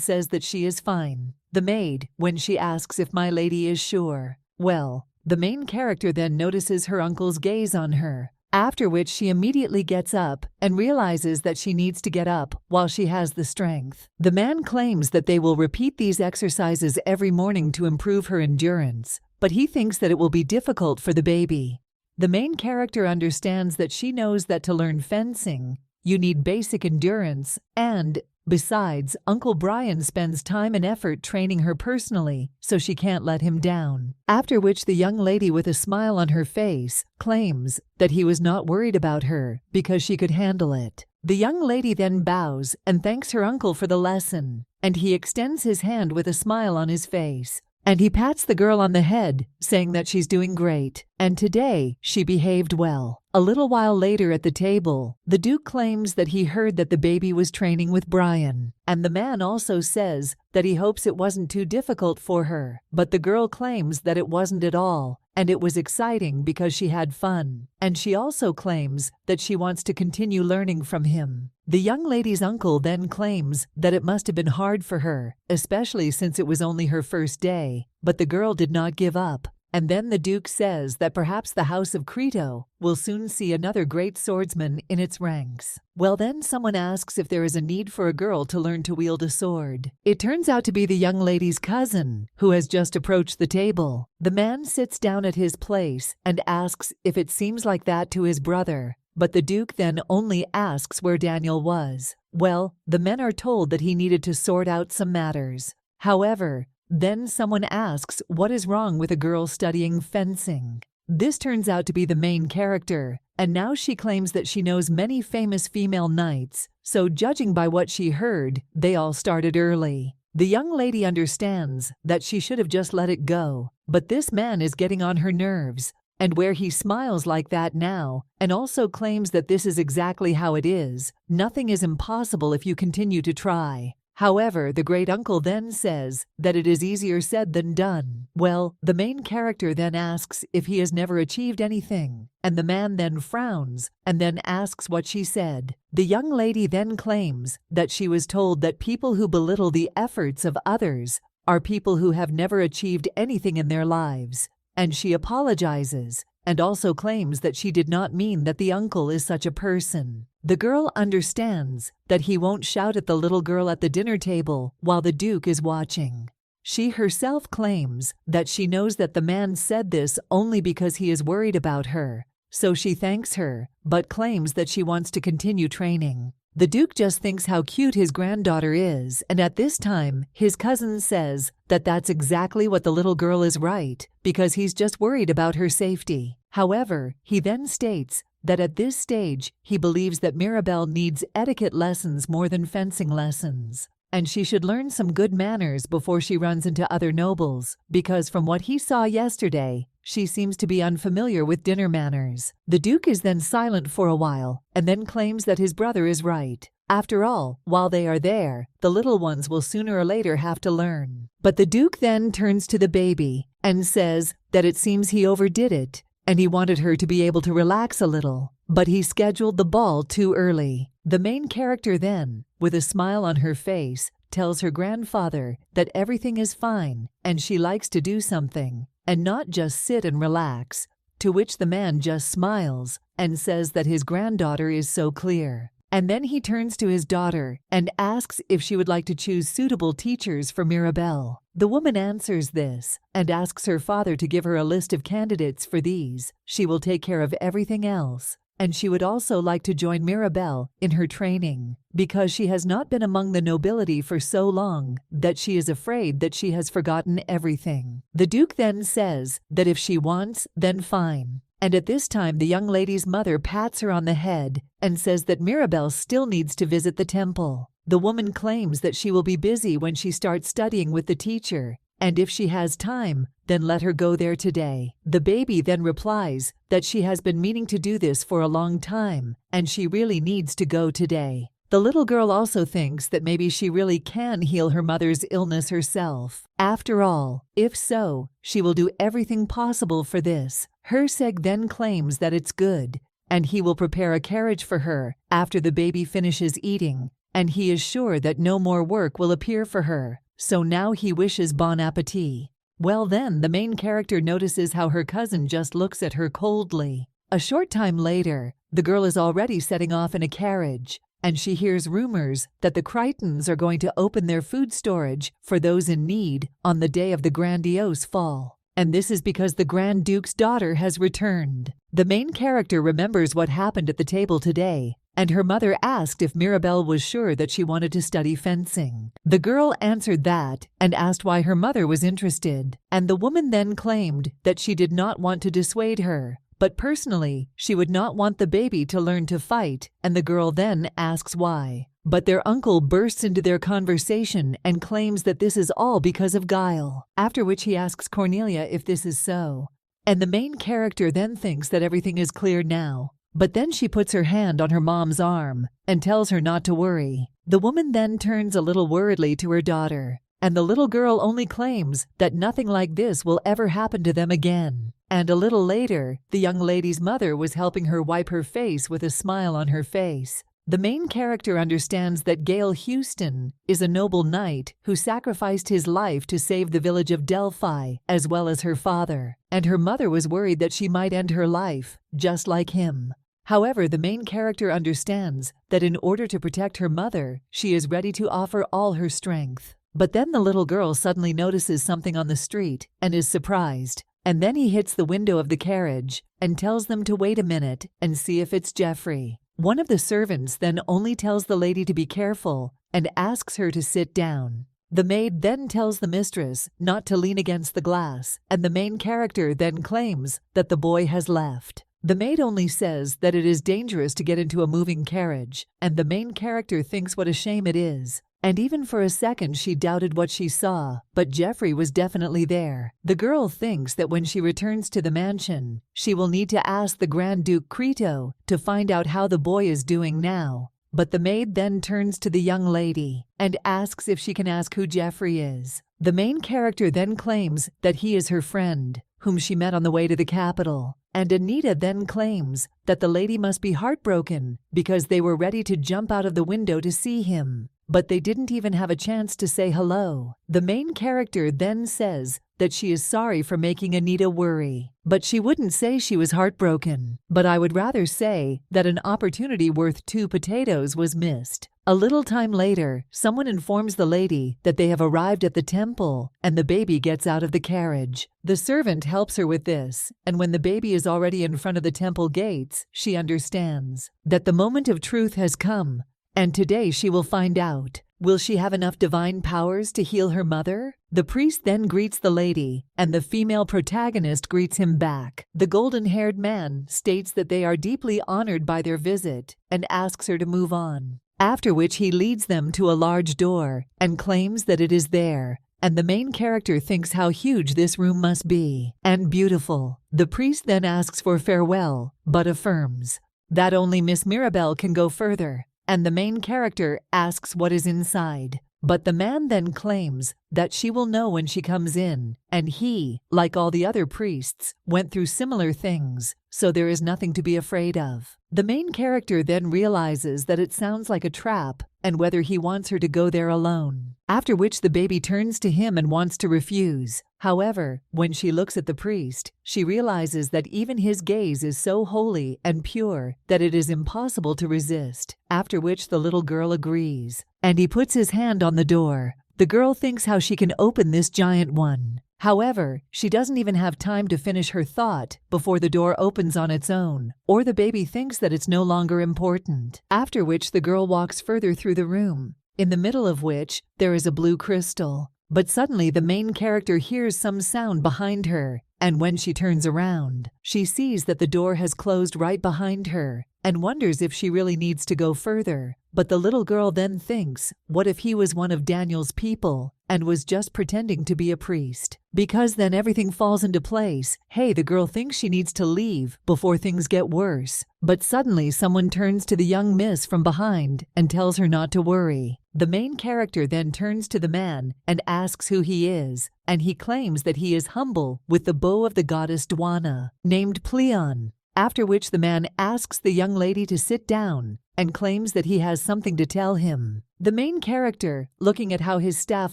says that she is fine. The maid, when she asks if my lady is sure, well, the main character then notices her uncle's gaze on her, after which she immediately gets up and realizes that she needs to get up while she has the strength. The man claims that they will repeat these exercises every morning to improve her endurance, but he thinks that it will be difficult for the baby. The main character understands that she knows that to learn fencing, you need basic endurance, and besides, Uncle Brian spends time and effort training her personally, so she can't let him down. After which the young lady with a smile on her face claims that he was not worried about her because she could handle it. The young lady then bows and thanks her uncle for the lesson, and he extends his hand with a smile on his face. And he pats the girl on the head, saying that she's doing great, and today she behaved well. A little while later at the table, the Duke claims that he heard that the baby was training with Brian, and the man also says that he hopes it wasn't too difficult for her, but the girl claims that it wasn't at all, and it was exciting because she had fun, and she also claims that she wants to continue learning from him. The young lady's uncle then claims that it must have been hard for her, especially since it was only her first day, but the girl did not give up, And then the Duke says that perhaps the House of Crito will soon see another great swordsman in its ranks. Well, then someone asks if there is a need for a girl to learn to wield a sword. It turns out to be the young lady's cousin, who has just approached the table. The man sits down at his place and asks if it seems like that to his brother. But the Duke then only asks where Daniel was. Well, the men are told that he needed to sort out some matters. However, then someone asks what is wrong with a girl studying fencing. This turns out to be the main character, and now she claims that she knows many famous female knights, so judging by what she heard, they all started early. The young lady understands that she should have just let it go, but this man is getting on her nerves, and where he smiles like that now, and also claims that this is exactly how it is, nothing is impossible if you continue to try. However, the great uncle then says that it is easier said than done. Well, the main character then asks if he has never achieved anything, and the man then frowns and then asks what she said. The young lady then claims that she was told that people who belittle the efforts of others are people who have never achieved anything in their lives, and she apologizes and also claims that she did not mean that the uncle is such a person. The girl understands that he won't shout at the little girl at the dinner table while the Duke is watching. She herself claims that she knows that the man said this only because he is worried about her, so she thanks her, but claims that she wants to continue training. The Duke just thinks how cute his granddaughter is, and at this time, his cousin says that that's exactly what the little girl is right, because he's just worried about her safety. However, he then states that at this stage, he believes that Mirabelle needs etiquette lessons more than fencing lessons, and she should learn some good manners before she runs into other nobles, because from what he saw yesterday, she seems to be unfamiliar with dinner manners. The Duke is then silent for a while, and then claims that his brother is right. After all, while they are there, the little ones will sooner or later have to learn. But the Duke then turns to the baby and says that it seems he overdid it, and he wanted her to be able to relax a little, but he scheduled the ball too early. The main character then, with a smile on her face, tells her grandfather that everything is fine and she likes to do something and not just sit and relax, to which the man just smiles and says that his granddaughter is so clear. And then he turns to his daughter and asks if she would like to choose suitable teachers for Mirabelle. The woman answers this and asks her father to give her a list of candidates for these. She will take care of everything else, and she would also like to join Mirabelle in her training because she has not been among the nobility for so long that she is afraid that she has forgotten everything. The Duke then says that if she wants, then fine. And at this time the young lady's mother pats her on the head and says that Mirabelle still needs to visit the temple. The woman claims that she will be busy when she starts studying with the teacher, and if she has time, then let her go there today. The baby then replies that she has been meaning to do this for a long time, and she really needs to go today. The little girl also thinks that maybe she really can heal her mother's illness herself. After all, if so, she will do everything possible for this. Herseg then claims that it's good, and he will prepare a carriage for her after the baby finishes eating, and he is sure that no more work will appear for her, so now he wishes bon appetit. Well then, the main character notices how her cousin just looks at her coldly. A short time later, the girl is already setting off in a carriage, and she hears rumors that the Crichtons are going to open their food storage for those in need on the day of the grandiose fall. And this is because the Grand Duke's daughter has returned. The main character remembers what happened at the table today, and her mother asked if Mirabelle was sure that she wanted to study fencing. The girl answered that and asked why her mother was interested, and the woman then claimed that she did not want to dissuade her, but personally, she would not want the baby to learn to fight, and the girl then asks why. But their uncle bursts into their conversation and claims that this is all because of guile, after which he asks Cornelia if this is so. And the main character then thinks that everything is clear now, but then she puts her hand on her mom's arm and tells her not to worry. The woman then turns a little worriedly to her daughter, and the little girl only claims that nothing like this will ever happen to them again. And a little later, the young lady's mother was helping her wipe her face with a smile on her face. The main character understands that Gale Houston is a noble knight who sacrificed his life to save the village of Delphi as well as her father, and her mother was worried that she might end her life, just like him. However, the main character understands that in order to protect her mother, she is ready to offer all her strength. But then the little girl suddenly notices something on the street and is surprised. And then he hits the window of the carriage and tells them to wait a minute and see if it's Jeffrey. One of the servants then only tells the lady to be careful and asks her to sit down. The maid then tells the mistress not to lean against the glass, and the main character then claims that the boy has left. The maid only says that it is dangerous to get into a moving carriage, and the main character thinks what a shame it is. And even for a second she doubted what she saw, but Jeffrey was definitely there. The girl thinks that when she returns to the mansion, she will need to ask the Grand Duke Crito to find out how the boy is doing now. But the maid then turns to the young lady and asks if she can ask who Jeffrey is. The main character then claims that he is her friend, whom she met on the way to the capital. And Anita then claims that the lady must be heartbroken because they were ready to jump out of the window to see him, but they didn't even have a chance to say hello. The main character then says that she is sorry for making Anita worry, but she wouldn't say she was heartbroken. But I would rather say that an opportunity worth 2 potatoes was missed. A little time later, someone informs the lady that they have arrived at the temple, and the baby gets out of the carriage. The servant helps her with this, and when the baby is already in front of the temple gates, she understands that the moment of truth has come, and today she will find out. Will she have enough divine powers to heal her mother? The priest then greets the lady, and the female protagonist greets him back. The golden-haired man states that they are deeply honored by their visit and asks her to move on, after which he leads them to a large door and claims that it is there. And the main character thinks how huge this room must be, and beautiful. The priest then asks for farewell, but affirms that only Miss Mirabelle can go further, and the main character asks what is inside. But the man then claims that she will know when she comes in, and he, like all the other priests, went through similar things, so there is nothing to be afraid of. The main character then realizes that it sounds like a trap, and whether he wants her to go there alone, after which the baby turns to him and wants to refuse. However, when she looks at the priest, she realizes that even his gaze is so holy and pure that it is impossible to resist, after which the little girl agrees, and he puts his hand on the door. The girl thinks how she can open this giant one. However, she doesn't even have time to finish her thought before the door opens on its own, or the baby thinks that it's no longer important, after which the girl walks further through the room, in the middle of which there is a blue crystal. But suddenly the main character hears some sound behind her, and when she turns around, she sees that the door has closed right behind her, and wonders if she really needs to go further. But the little girl then thinks, what if he was one of Daniel's people and was just pretending to be a priest? Because then everything falls into place. Hey, the girl thinks she needs to leave before things get worse. But suddenly someone turns to the young miss from behind and tells her not to worry. The main character then turns to the man and asks who he is, and he claims that he is humble with the bow of the goddess Dwana, named Pleon. After which the man asks the young lady to sit down and claims that he has something to tell him. The main character, looking at how his staff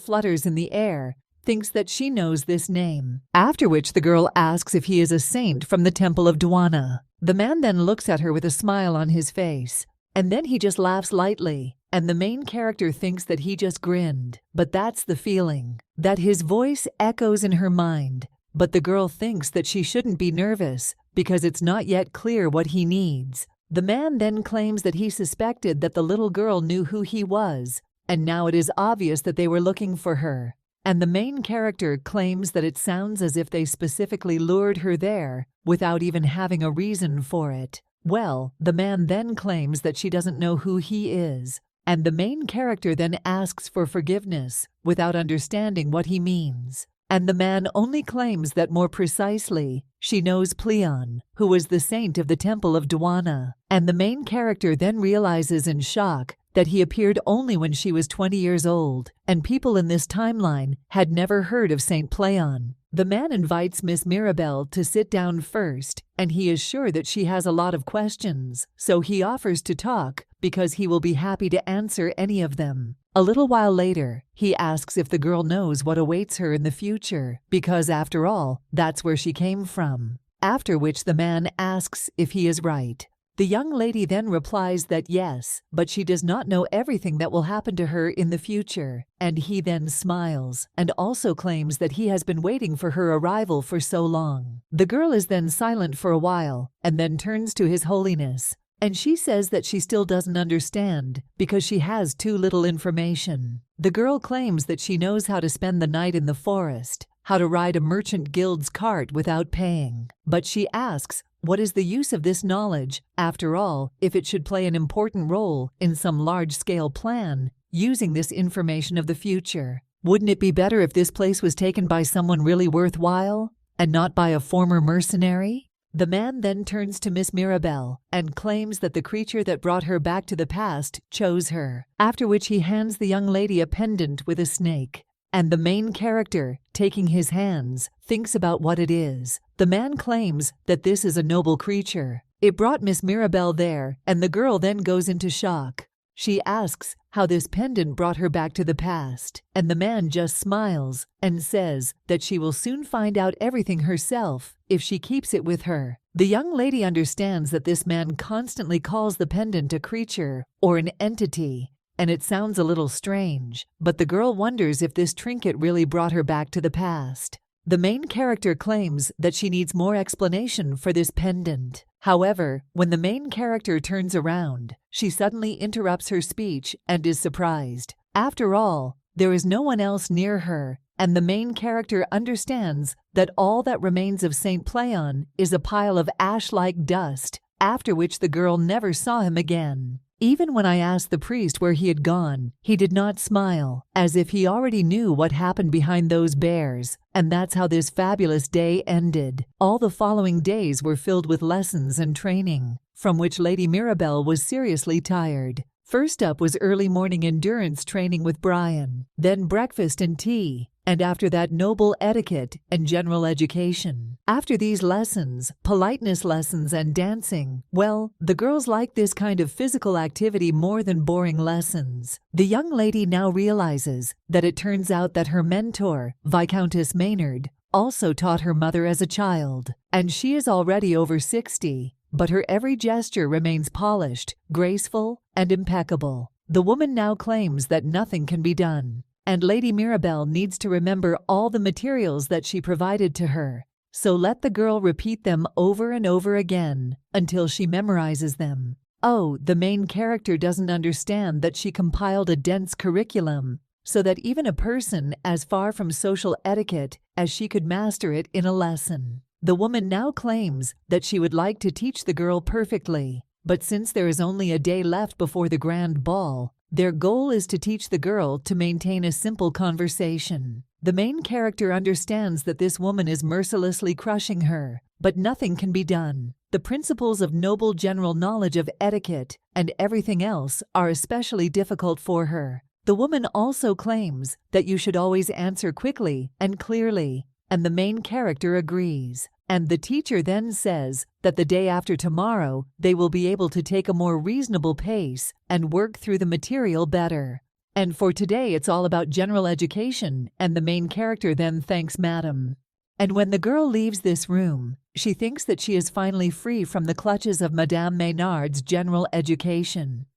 flutters in the air, thinks that she knows this name. After which the girl asks if he is a saint from the temple of Dwana. The man then looks at her with a smile on his face, and then he just laughs lightly, and the main character thinks that he just grinned. But that's the feeling, that his voice echoes in her mind. But the girl thinks that she shouldn't be nervous because it's not yet clear what he needs. The man then claims that he suspected that the little girl knew who he was, and now it is obvious that they were looking for her. And the main character claims that it sounds as if they specifically lured her there without even having a reason for it. Well, the man then claims that she doesn't know who he is, and the main character then asks for forgiveness without understanding what he means. And the man only claims that more precisely, she knows Pleon, who was the saint of the temple of Dwana. And the main character then realizes in shock that he appeared only when she was 20 years old, and people in this timeline had never heard of Saint Pleon. The man invites Miss Mirabelle to sit down first, and he is sure that she has a lot of questions, so he offers to talk because he will be happy to answer any of them. A little while later, he asks if the girl knows what awaits her in the future, because after all, that's where she came from. After which the man asks if he is right. The young lady then replies that yes, but she does not know everything that will happen to her in the future, and he then smiles, and also claims that he has been waiting for her arrival for so long. The girl is then silent for a while, and then turns to His Holiness, and she says that she still doesn't understand, because she has too little information. The girl claims that she knows how to spend the night in the forest, how to ride a merchant guild's cart without paying, but she asks, what is the use of this knowledge, after all, if it should play an important role in some large-scale plan, using this information of the future? Wouldn't it be better if this place was taken by someone really worthwhile, and not by a former mercenary? The man then turns to Miss Mirabelle and claims that the creature that brought her back to the past chose her, after which he hands the young lady a pendant with a snake. And the main character, taking his hands, thinks about what it is. The man claims that this is a noble creature. It brought Miss Mirabelle there, and the girl then goes into shock. She asks how this pendant brought her back to the past, and the man just smiles and says that she will soon find out everything herself if she keeps it with her. The young lady understands that this man constantly calls the pendant a creature or an entity, and it sounds a little strange, but the girl wonders if this trinket really brought her back to the past. The main character claims that she needs more explanation for this pendant. However, when the main character turns around, she suddenly interrupts her speech and is surprised. After all, there is no one else near her, and the main character understands that all that remains of Saint Pleon is a pile of ash-like dust, after which the girl never saw him again. Even when I asked the priest where he had gone, he did not smile, as if he already knew what happened behind those bears, and that's how this fabulous day ended. All the following days were filled with lessons and training, from which Lady Mirabelle was seriously tired. First up was early morning endurance training with Brian, then breakfast and tea, and after that noble etiquette and general education. After these lessons, politeness lessons and dancing, well, the girls liked this kind of physical activity more than boring lessons. The young lady now realizes that it turns out that her mentor, Viscountess Maynard, also taught her mother as a child, and she is already over 60. But her every gesture remains polished, graceful, and impeccable. The woman now claims that nothing can be done, and Lady Mirabelle needs to remember all the materials that she provided to her. So let the girl repeat them over and over again until she memorizes them. Oh, the main character doesn't understand that she compiled a dense curriculum so that even a person as far from social etiquette as she could master it in a lesson. The woman now claims that she would like to teach the girl perfectly, but since there is only a day left before the grand ball, their goal is to teach the girl to maintain a simple conversation. The main character understands that this woman is mercilessly crushing her, but nothing can be done. The principles of noble general knowledge of etiquette and everything else are especially difficult for her. The woman also claims that you should always answer quickly and clearly, and the main character agrees. And the teacher then says that the day after tomorrow, they will be able to take a more reasonable pace and work through the material better. And for today, it's all about general education, and the main character then thanks Madam. And when the girl leaves this room, she thinks that she is finally free from the clutches of Madame Maynard's general education.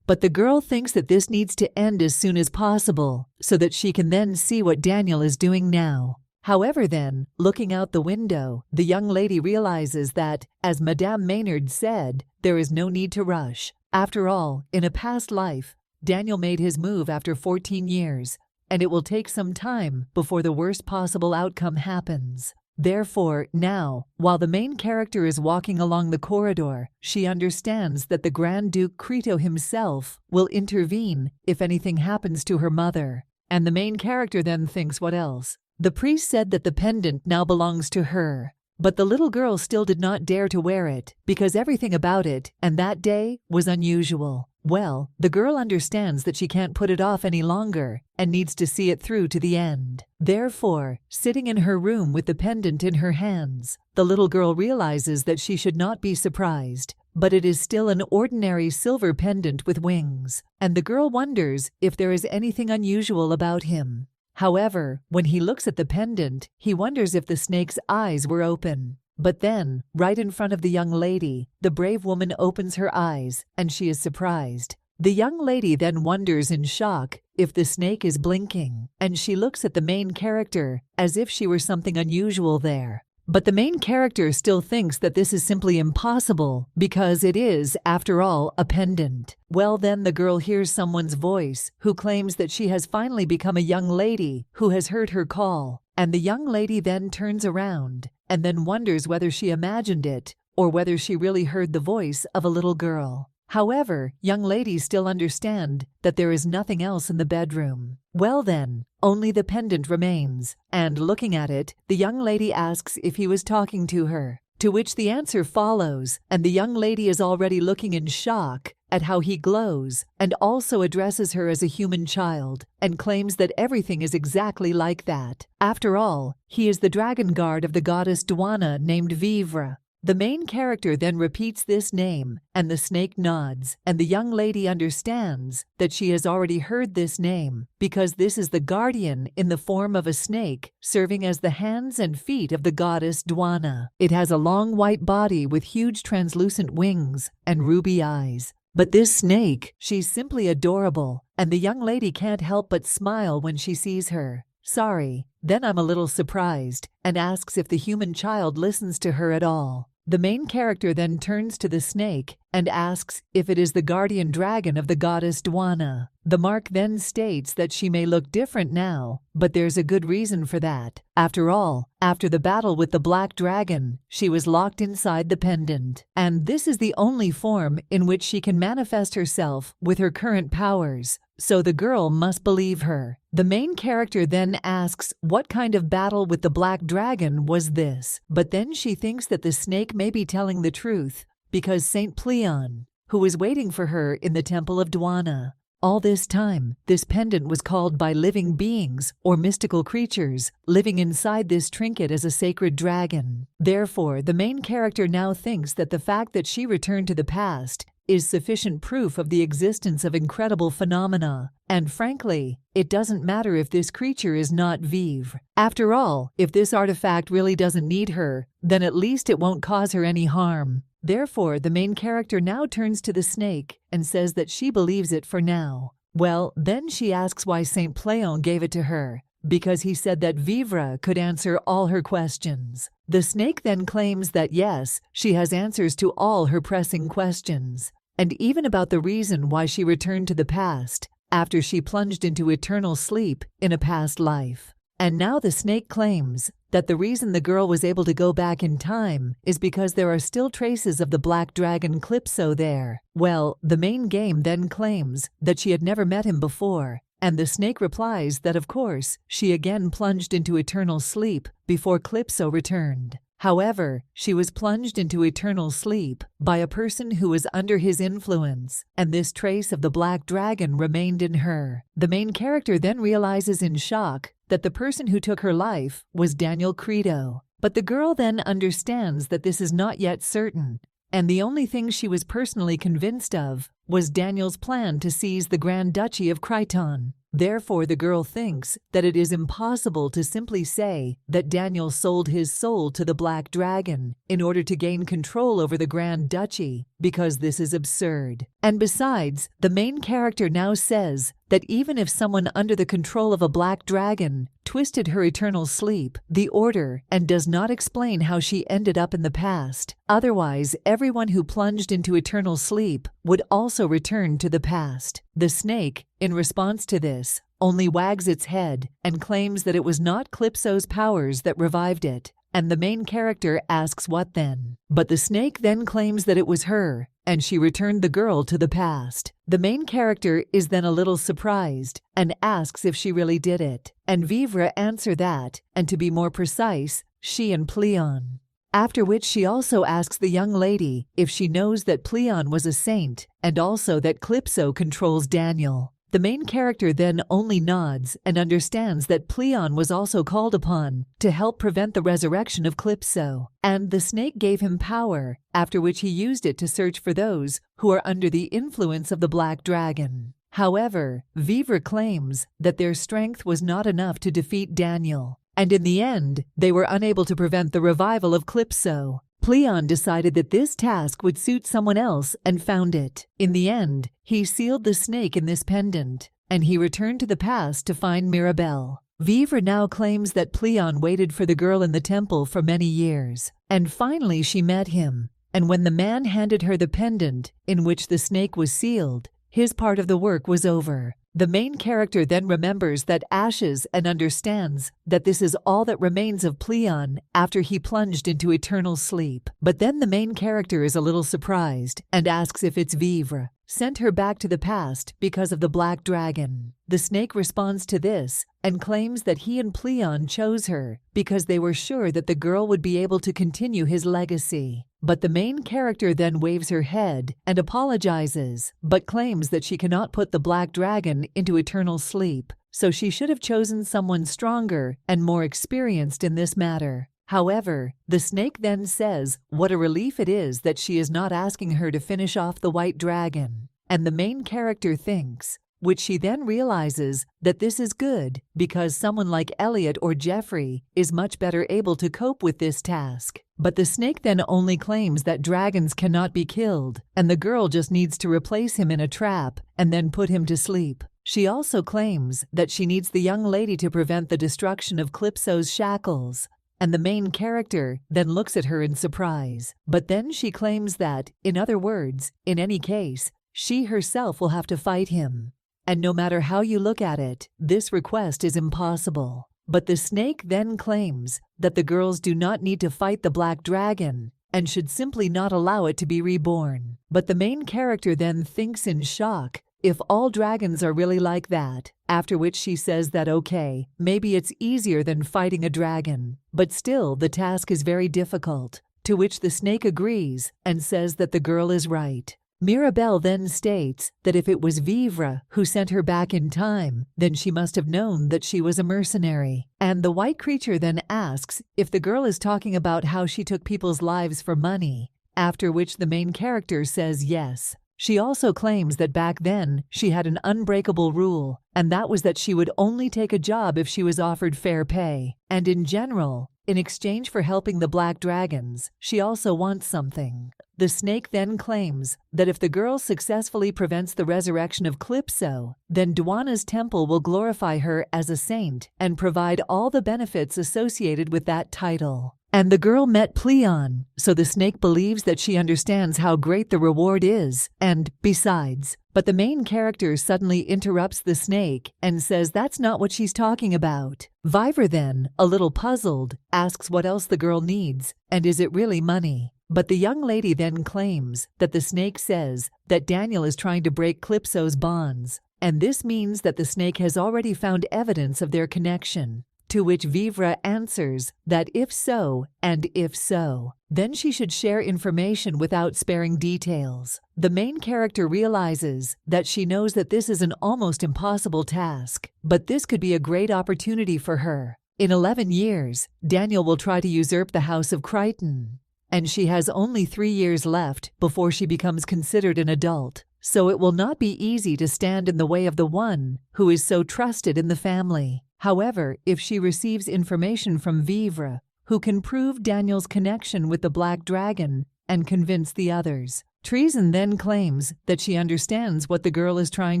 But the girl thinks that this needs to end as soon as possible, so that she can then see what Daniel is doing now. However then, looking out the window, the young lady realizes that, as Madame Maynard said, there is no need to rush. After all, in a past life, Daniel made his move after 14 years, and it will take some time before the worst possible outcome happens. Therefore, now, while the main character is walking along the corridor, she understands that the Grand Duke Crito himself will intervene if anything happens to her mother. And the main character then thinks, what else? The priest said that the pendant now belongs to her, but the little girl still did not dare to wear it because everything about it and that day was unusual. Well, the girl understands that she can't put it off any longer and needs to see it through to the end. Therefore, sitting in her room with the pendant in her hands, the little girl realizes that she should not be surprised, but it is still an ordinary silver pendant with wings, and the girl wonders if there is anything unusual about him. However, when he looks at the pendant, he wonders if the snake's eyes were open. But then, right in front of the young lady, the brave woman opens her eyes, and she is surprised. The young lady then wonders in shock if the snake is blinking, and she looks at the main character as if she were something unusual there. But the main character still thinks that this is simply impossible because it is, after all, a pendant. Well, then the girl hears someone's voice who claims that she has finally become a young lady who has heard her call. And the young lady then turns around and then wonders whether she imagined it or whether she really heard the voice of a little girl. However, young ladies still understand that there is nothing else in the bedroom. Well then, only the pendant remains, and looking at it, the young lady asks if he was talking to her, to which the answer follows, and the young lady is already looking in shock at how he glows, and also addresses her as a human child, and claims that everything is exactly like that. After all, he is the dragon guard of the goddess Dwana named Vivre. The main character then repeats this name, and the snake nods, and the young lady understands that she has already heard this name, because this is the guardian in the form of a snake, serving as the hands and feet of the goddess Dwana. It has a long white body with huge translucent wings and ruby eyes. But this snake, she's simply adorable, and the young lady can't help but smile when she sees her. Sorry, then I'm a little surprised, and asks if the human child listens to her at all. The main character then turns to the snake and asks if it is the guardian dragon of the goddess Dwana. The mark then states that she may look different now, but there's a good reason for that. After all, after the battle with the black dragon, she was locked inside the pendant, and this is the only form in which she can manifest herself with her current powers. So the girl must believe her. The main character then asks what kind of battle with the black dragon was this, but then she thinks that the snake may be telling the truth, because Saint Pleon, who is waiting for her in the temple of Dwana. All this time, this pendant was called by living beings or mystical creatures living inside this trinket as a sacred dragon. Therefore, the main character now thinks that the fact that she returned to the past is sufficient proof of the existence of incredible phenomena. And frankly, it doesn't matter if this creature is not Vivre. After all, if this artifact really doesn't need her, then at least it won't cause her any harm. Therefore, the main character now turns to the snake and says that she believes it for now. Well, then she asks why Saint Pleon gave it to her, because he said that Vivre could answer all her questions. The snake then claims that yes, she has answers to all her pressing questions, and even about the reason why she returned to the past after she plunged into eternal sleep in a past life. And now the snake claims that the reason the girl was able to go back in time is because there are still traces of the black dragon Calypso there. Well, the main game then claims that she had never met him before, and the snake replies that of course she again plunged into eternal sleep before Calypso returned. However, she was plunged into eternal sleep by a person who was under his influence, and this trace of the black dragon remained in her. The main character then realizes in shock that the person who took her life was Daniel Credo. But the girl then understands that this is not yet certain, and the only thing she was personally convinced of was Daniel's plan to seize the Grand Duchy of Kryton. Therefore, the girl thinks that it is impossible to simply say that Daniel sold his soul to the Black Dragon in order to gain control over the Grand Duchy, because this is absurd. And besides, the main character now says that even if someone under the control of a Black Dragon twisted her eternal sleep, the order, and does not explain how she ended up in the past. Otherwise, everyone who plunged into eternal sleep would also return to the past. The snake, in response to this, only wags its head and claims that it was not Calypso's powers that revived it, and the main character asks what then. But the snake then claims that it was her, and she returned the girl to the past. The main character is then a little surprised and asks if she really did it, and Vivre answer that, and to be more precise, she and Pleon. After which she also asks the young lady if she knows that Pleon was a saint and also that Calypso controls Daniel. The main character then only nods and understands that Pleon was also called upon to help prevent the resurrection of Calypso, and the snake gave him power, after which he used it to search for those who are under the influence of the black dragon. However, Vivre claims that their strength was not enough to defeat Daniel, and in the end, they were unable to prevent the revival of Calypso. Pleon decided that this task would suit someone else and found it. In the end, he sealed the snake in this pendant, and he returned to the past to find Mirabelle. Vivre now claims that Pleon waited for the girl in the temple for many years, and finally she met him. And when the man handed her the pendant in which the snake was sealed, his part of the work was over. The main character then remembers that ashes and understands that this is all that remains of Pleon after he plunged into eternal sleep. But then the main character is a little surprised and asks if it's Vivre sent her back to the past because of the black dragon. The snake responds to this and claims that he and Pleon chose her because they were sure that the girl would be able to continue his legacy. But the main character then waves her head and apologizes, but claims that she cannot put the black dragon into eternal sleep, so she should have chosen someone stronger and more experienced in this matter. However, the snake then says what a relief it is that she is not asking her to finish off the white dragon, and the main character thinks, which she then realizes, that this is good because someone like Elliot or Jeffrey is much better able to cope with this task. But the snake then only claims that dragons cannot be killed, and the girl just needs to replace him in a trap and then put him to sleep. She also claims that she needs the young lady to prevent the destruction of Calypso's shackles, and the main character then looks at her in surprise. But then she claims that, in other words, in any case, she herself will have to fight him. And no matter how you look at it, this request is impossible. But the snake then claims that the girls do not need to fight the black dragon and should simply not allow it to be reborn. But the main character then thinks in shock if all dragons are really like that, after which she says that okay, maybe it's easier than fighting a dragon, but still the task is very difficult, to which the snake agrees and says that the girl is right. Mirabelle then states that if it was Vivre who sent her back in time, then she must have known that she was a mercenary. And the white creature then asks if the girl is talking about how she took people's lives for money, after which the main character says yes. She also claims that back then she had an unbreakable rule, and that was that she would only take a job if she was offered fair pay. And in general, in exchange for helping the black dragons, she also wants something. The snake then claims that if the girl successfully prevents the resurrection of Calypso, then Duana's temple will glorify her as a saint and provide all the benefits associated with that title. And the girl met Pleon, so the snake believes that she understands how great the reward is, and besides. But the main character suddenly interrupts the snake and says that's not what she's talking about. Vivre then, a little puzzled, asks what else the girl needs, and is it really money? But the young lady then claims that the snake says that Daniel is trying to break Calypso's bonds, and this means that the snake has already found evidence of their connection. To which Vivre answers that if so, and if so, then she should share information without sparing details. The main character realizes that she knows that this is an almost impossible task, but this could be a great opportunity for her. In 11 years, Daniel will try to usurp the House of Crichton, and she has only 3 years left before she becomes considered an adult, so it will not be easy to stand in the way of the one who is so trusted in the family. However, if she receives information from Vivre, who can prove Daniel's connection with the Black Dragon and convince the others. Treason then claims that she understands what the girl is trying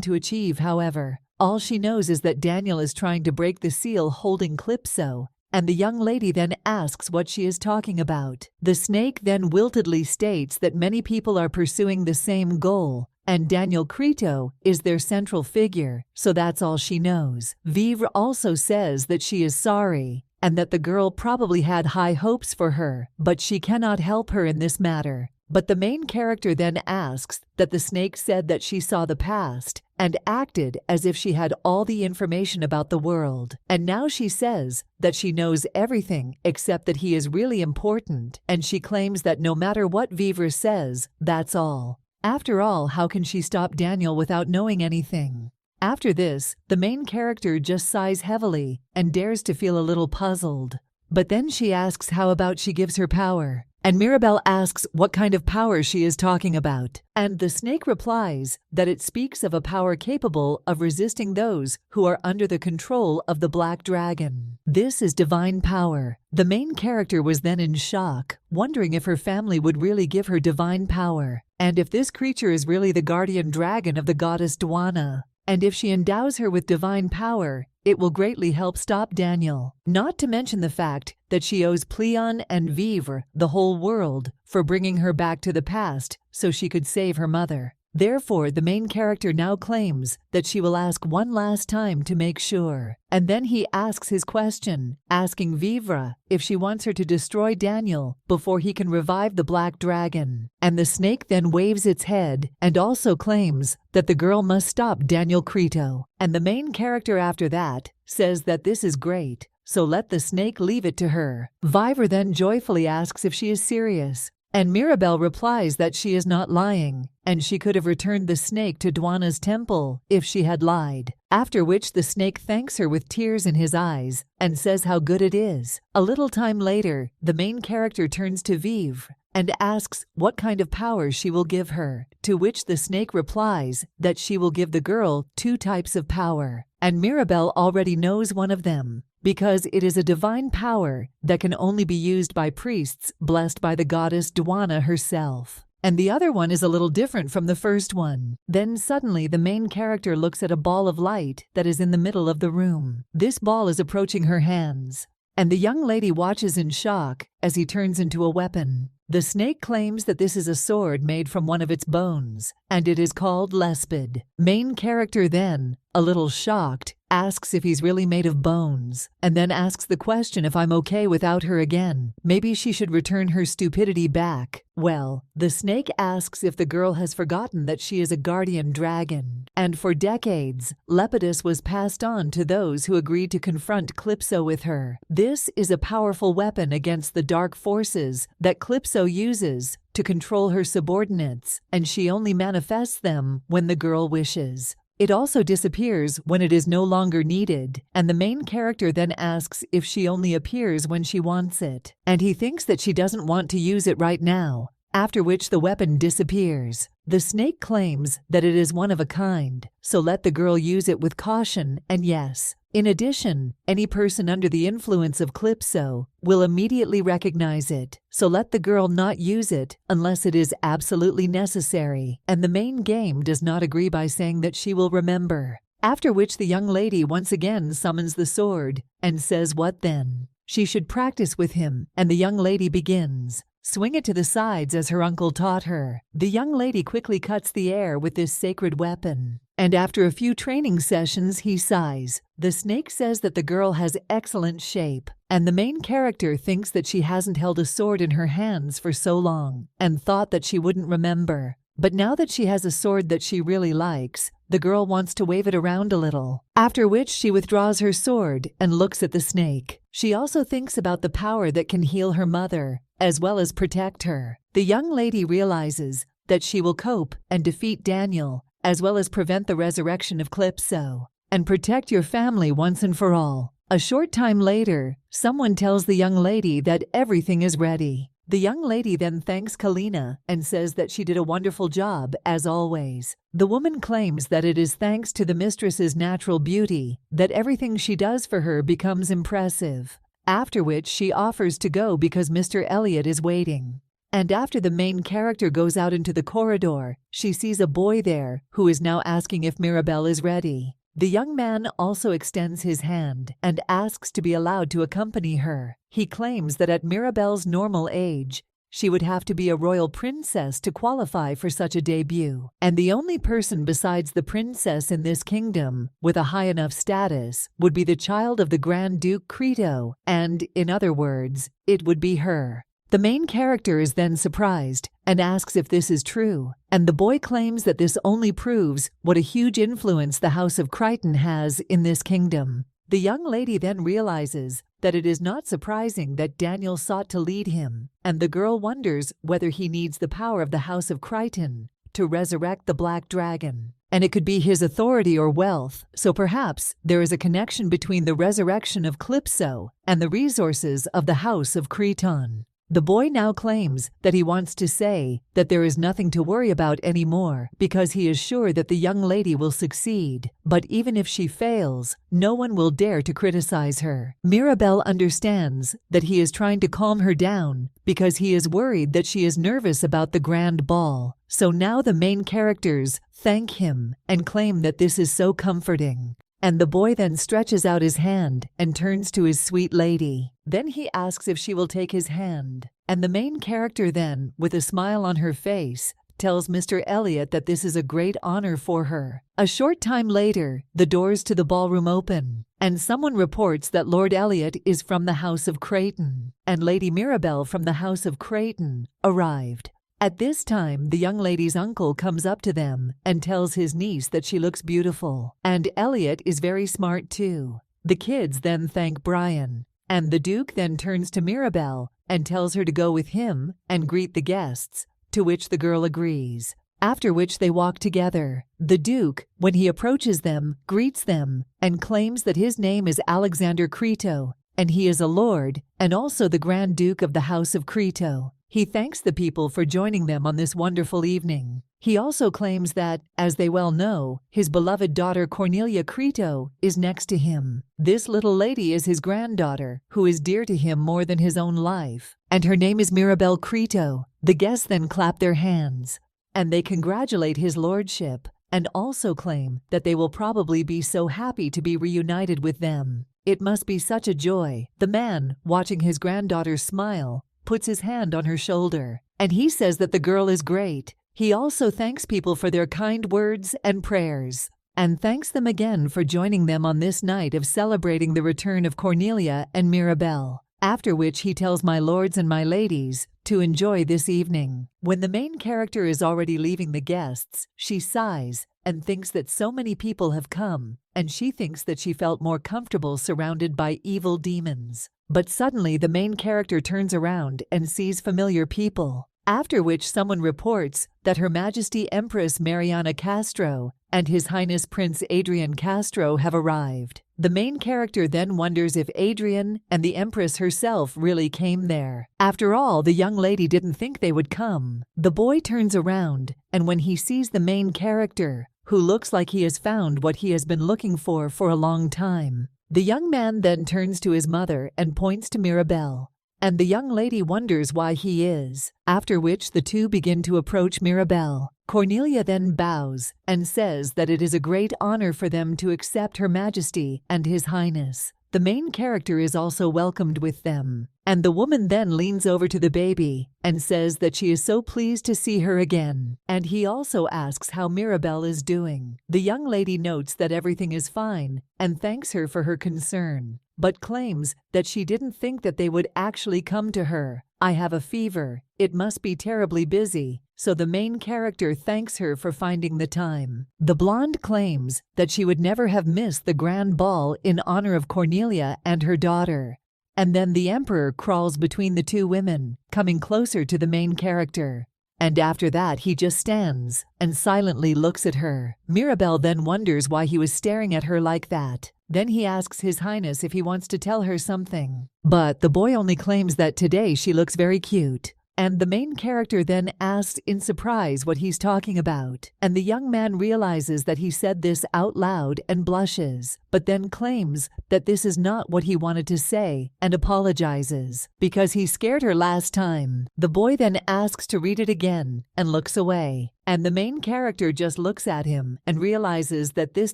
to achieve. However, all she knows is that Daniel is trying to break the seal holding Calypso, and the young lady then asks what she is talking about. The snake then wiltedly states that many people are pursuing the same goal, and Daniel Crito is their central figure, so that's all she knows. Vivre also says that she is sorry, and that the girl probably had high hopes for her, but she cannot help her in this matter. But the main character then asks that the snake said that she saw the past, and acted as if she had all the information about the world. And now she says that she knows everything except that he is really important, and she claims that no matter what Vivre says, that's all. After all, how can she stop Daniel without knowing anything? After this, the main character just sighs heavily and dares to feel a little puzzled. But then she asks how about she gives her power, and Mirabel asks what kind of power she is talking about. And the snake replies that it speaks of a power capable of resisting those who are under the control of the black dragon. This is divine power. The main character was then in shock, wondering if her family would really give her divine power, and if this creature is really the guardian dragon of the goddess Dwana. And if she endows her with divine power, it will greatly help stop Daniel. Not to mention the fact that she owes Pleon and Vivre the whole world for bringing her back to the past so she could save her mother. Therefore, the main character now claims that she will ask one last time to make sure. And then he asks his question, asking Vivre if she wants her to destroy Daniel before he can revive the black dragon. And the snake then waves its head and also claims that the girl must stop Daniel Crito. And the main character after that says that this is great, so let the snake leave it to her. Vivre then joyfully asks if she is serious, and Mirabel replies that she is not lying, and she could have returned the snake to Dwana's temple if she had lied. After which the snake thanks her with tears in his eyes and says how good it is. A little time later, the main character turns to Vivre and asks what kind of power she will give her, to which the snake replies that she will give the girl 2 types of power, and Mirabel already knows one of them, because it is a divine power that can only be used by priests blessed by the goddess Dwana herself. And the other one is a little different from the first one. Then suddenly the main character looks at a ball of light that is in the middle of the room. This ball is approaching her hands, and the young lady watches in shock as he turns into a weapon. The snake claims that this is a sword made from one of its bones, and it is called Lespid. Main character then, a little shocked, asks if he's really made of bones, and then asks the question if I'm okay without her again. Maybe she should return her stupidity back. Well, the snake asks if the girl has forgotten that she is a guardian dragon, and for decades, Lepidus was passed on to those who agreed to confront Calypso with her. This is a powerful weapon against the dark forces that Calypso uses to control her subordinates, and she only manifests them when the girl wishes. It also disappears when it is no longer needed, and the main character then asks if she only appears when she wants it, and he thinks that she doesn't want to use it right now, after which the weapon disappears. The snake claims that it is one of a kind, so let the girl use it with caution, and yes, in addition, any person under the influence of Calypso will immediately recognize it, so let the girl not use it unless it is absolutely necessary, and the main game does not agree by saying that she will remember. After which the young lady once again summons the sword and says what then? She should practice with him, and the young lady begins. Swing it to the sides as her uncle taught her. The young lady quickly cuts the air with this sacred weapon, and after a few training sessions he sighs. The snake says that the girl has excellent shape, and the main character thinks that she hasn't held a sword in her hands for so long, and thought that she wouldn't remember. But now that she has a sword that she really likes, the girl wants to wave it around a little, after which she withdraws her sword and looks at the snake. She also thinks about the power that can heal her mother, as well as protect her. The young lady realizes that she will cope and defeat Daniel, as well as prevent the resurrection of Calypso, and protect your family once and for all. A short time later, someone tells the young lady that everything is ready. The young lady then thanks Kalina and says that she did a wonderful job, as always. The woman claims that it is thanks to the mistress's natural beauty that everything she does for her becomes impressive, after which she offers to go because Mr. Elliot is waiting. And after the main character goes out into the corridor, she sees a boy there who is now asking if Mirabel is ready. The young man also extends his hand and asks to be allowed to accompany her. He claims that at Mirabel's normal age, she would have to be a royal princess to qualify for such a debut, and the only person besides the princess in this kingdom with a high enough status would be the child of the Grand Duke Crito, and, in other words, it would be her. The main character is then surprised and asks if this is true, and the boy claims that this only proves what a huge influence the House of Crichton has in this kingdom. The young lady then realizes that it is not surprising that Daniel sought to lead him, and the girl wonders whether he needs the power of the House of Crichton to resurrect the Black Dragon. And it could be his authority or wealth, so perhaps there is a connection between the resurrection of Calypso and the resources of the House of Crichton. The boy now claims that he wants to say that there is nothing to worry about anymore because he is sure that the young lady will succeed. But even if she fails, no one will dare to criticize her. Mirabelle understands that he is trying to calm her down because he is worried that she is nervous about the grand ball. So now the main characters thank him and claim that this is so comforting. And the boy then stretches out his hand and turns to his sweet lady. Then he asks if she will take his hand. And the main character then, with a smile on her face, tells Mr. Elliot that this is a great honor for her. A short time later, the doors to the ballroom open, and someone reports that Lord Elliot is from the House of Crichton, and Lady Mirabelle from the House of Crichton arrived. At this time, the young lady's uncle comes up to them and tells his niece that she looks beautiful, and Elliot is very smart too. The kids then thank Brian, and the Duke then turns to Mirabelle and tells her to go with him and greet the guests, to which the girl agrees. After which they walk together. The Duke, when he approaches them, greets them and claims that his name is Alexander Crito, and he is a lord and also the Grand Duke of the House of Crito. He thanks the people for joining them on this wonderful evening. He also claims that, as they well know, his beloved daughter Cornelia Crito is next to him. This little lady is his granddaughter, who is dear to him more than his own life, and her name is Mirabelle Crito. The guests then clap their hands, and they congratulate his lordship, and also claim that they will probably be so happy to be reunited with them. It must be such a joy. The man, watching his granddaughter smile, puts his hand on her shoulder, and he says that the girl is great. He also thanks people for their kind words and prayers, and thanks them again for joining them on this night of celebrating the return of Cornelia and Mirabelle. After which he tells my lords and my ladies to enjoy this evening. When the main character is already leaving the guests, she sighs and thinks that so many people have come, and she thinks that she felt more comfortable surrounded by evil demons. But suddenly the main character turns around and sees familiar people, after which someone reports that Her Majesty Empress Mariana Castro and His Highness Prince Adrian Castro have arrived. The main character then wonders if Adrian and the Empress herself really came there. After all, the young lady didn't think they would come. The boy turns around, and when he sees the main character, who looks like he has found what he has been looking for a long time, the young man then turns to his mother and points to Mirabelle, and the young lady wonders why he is, after which the two begin to approach Mirabelle. Cornelia then bows and says that it is a great honor for them to accept Her Majesty and His Highness. The main character is also welcomed with them, and the woman then leans over to the baby and says that she is so pleased to see her again, and he also asks how Mirabelle is doing. The young lady notes that everything is fine and thanks her for her concern, but claims that she didn't think that they would actually come to her. I have a fever. It must be terribly busy. So the main character thanks her for finding the time. The blonde claims that she would never have missed the grand ball in honor of Cornelia and her daughter. And then the emperor crawls between the two women, coming closer to the main character. And after that he just stands and silently looks at her. Mirabelle then wonders why he was staring at her like that. Then he asks His Highness if he wants to tell her something. But the boy only claims that today she looks very cute. And the main character then asks in surprise what he's talking about. And the young man realizes that he said this out loud and blushes, but then claims that this is not what he wanted to say and apologizes because he scared her last time. The boy then asks to read it again and looks away. And the main character just looks at him and realizes that this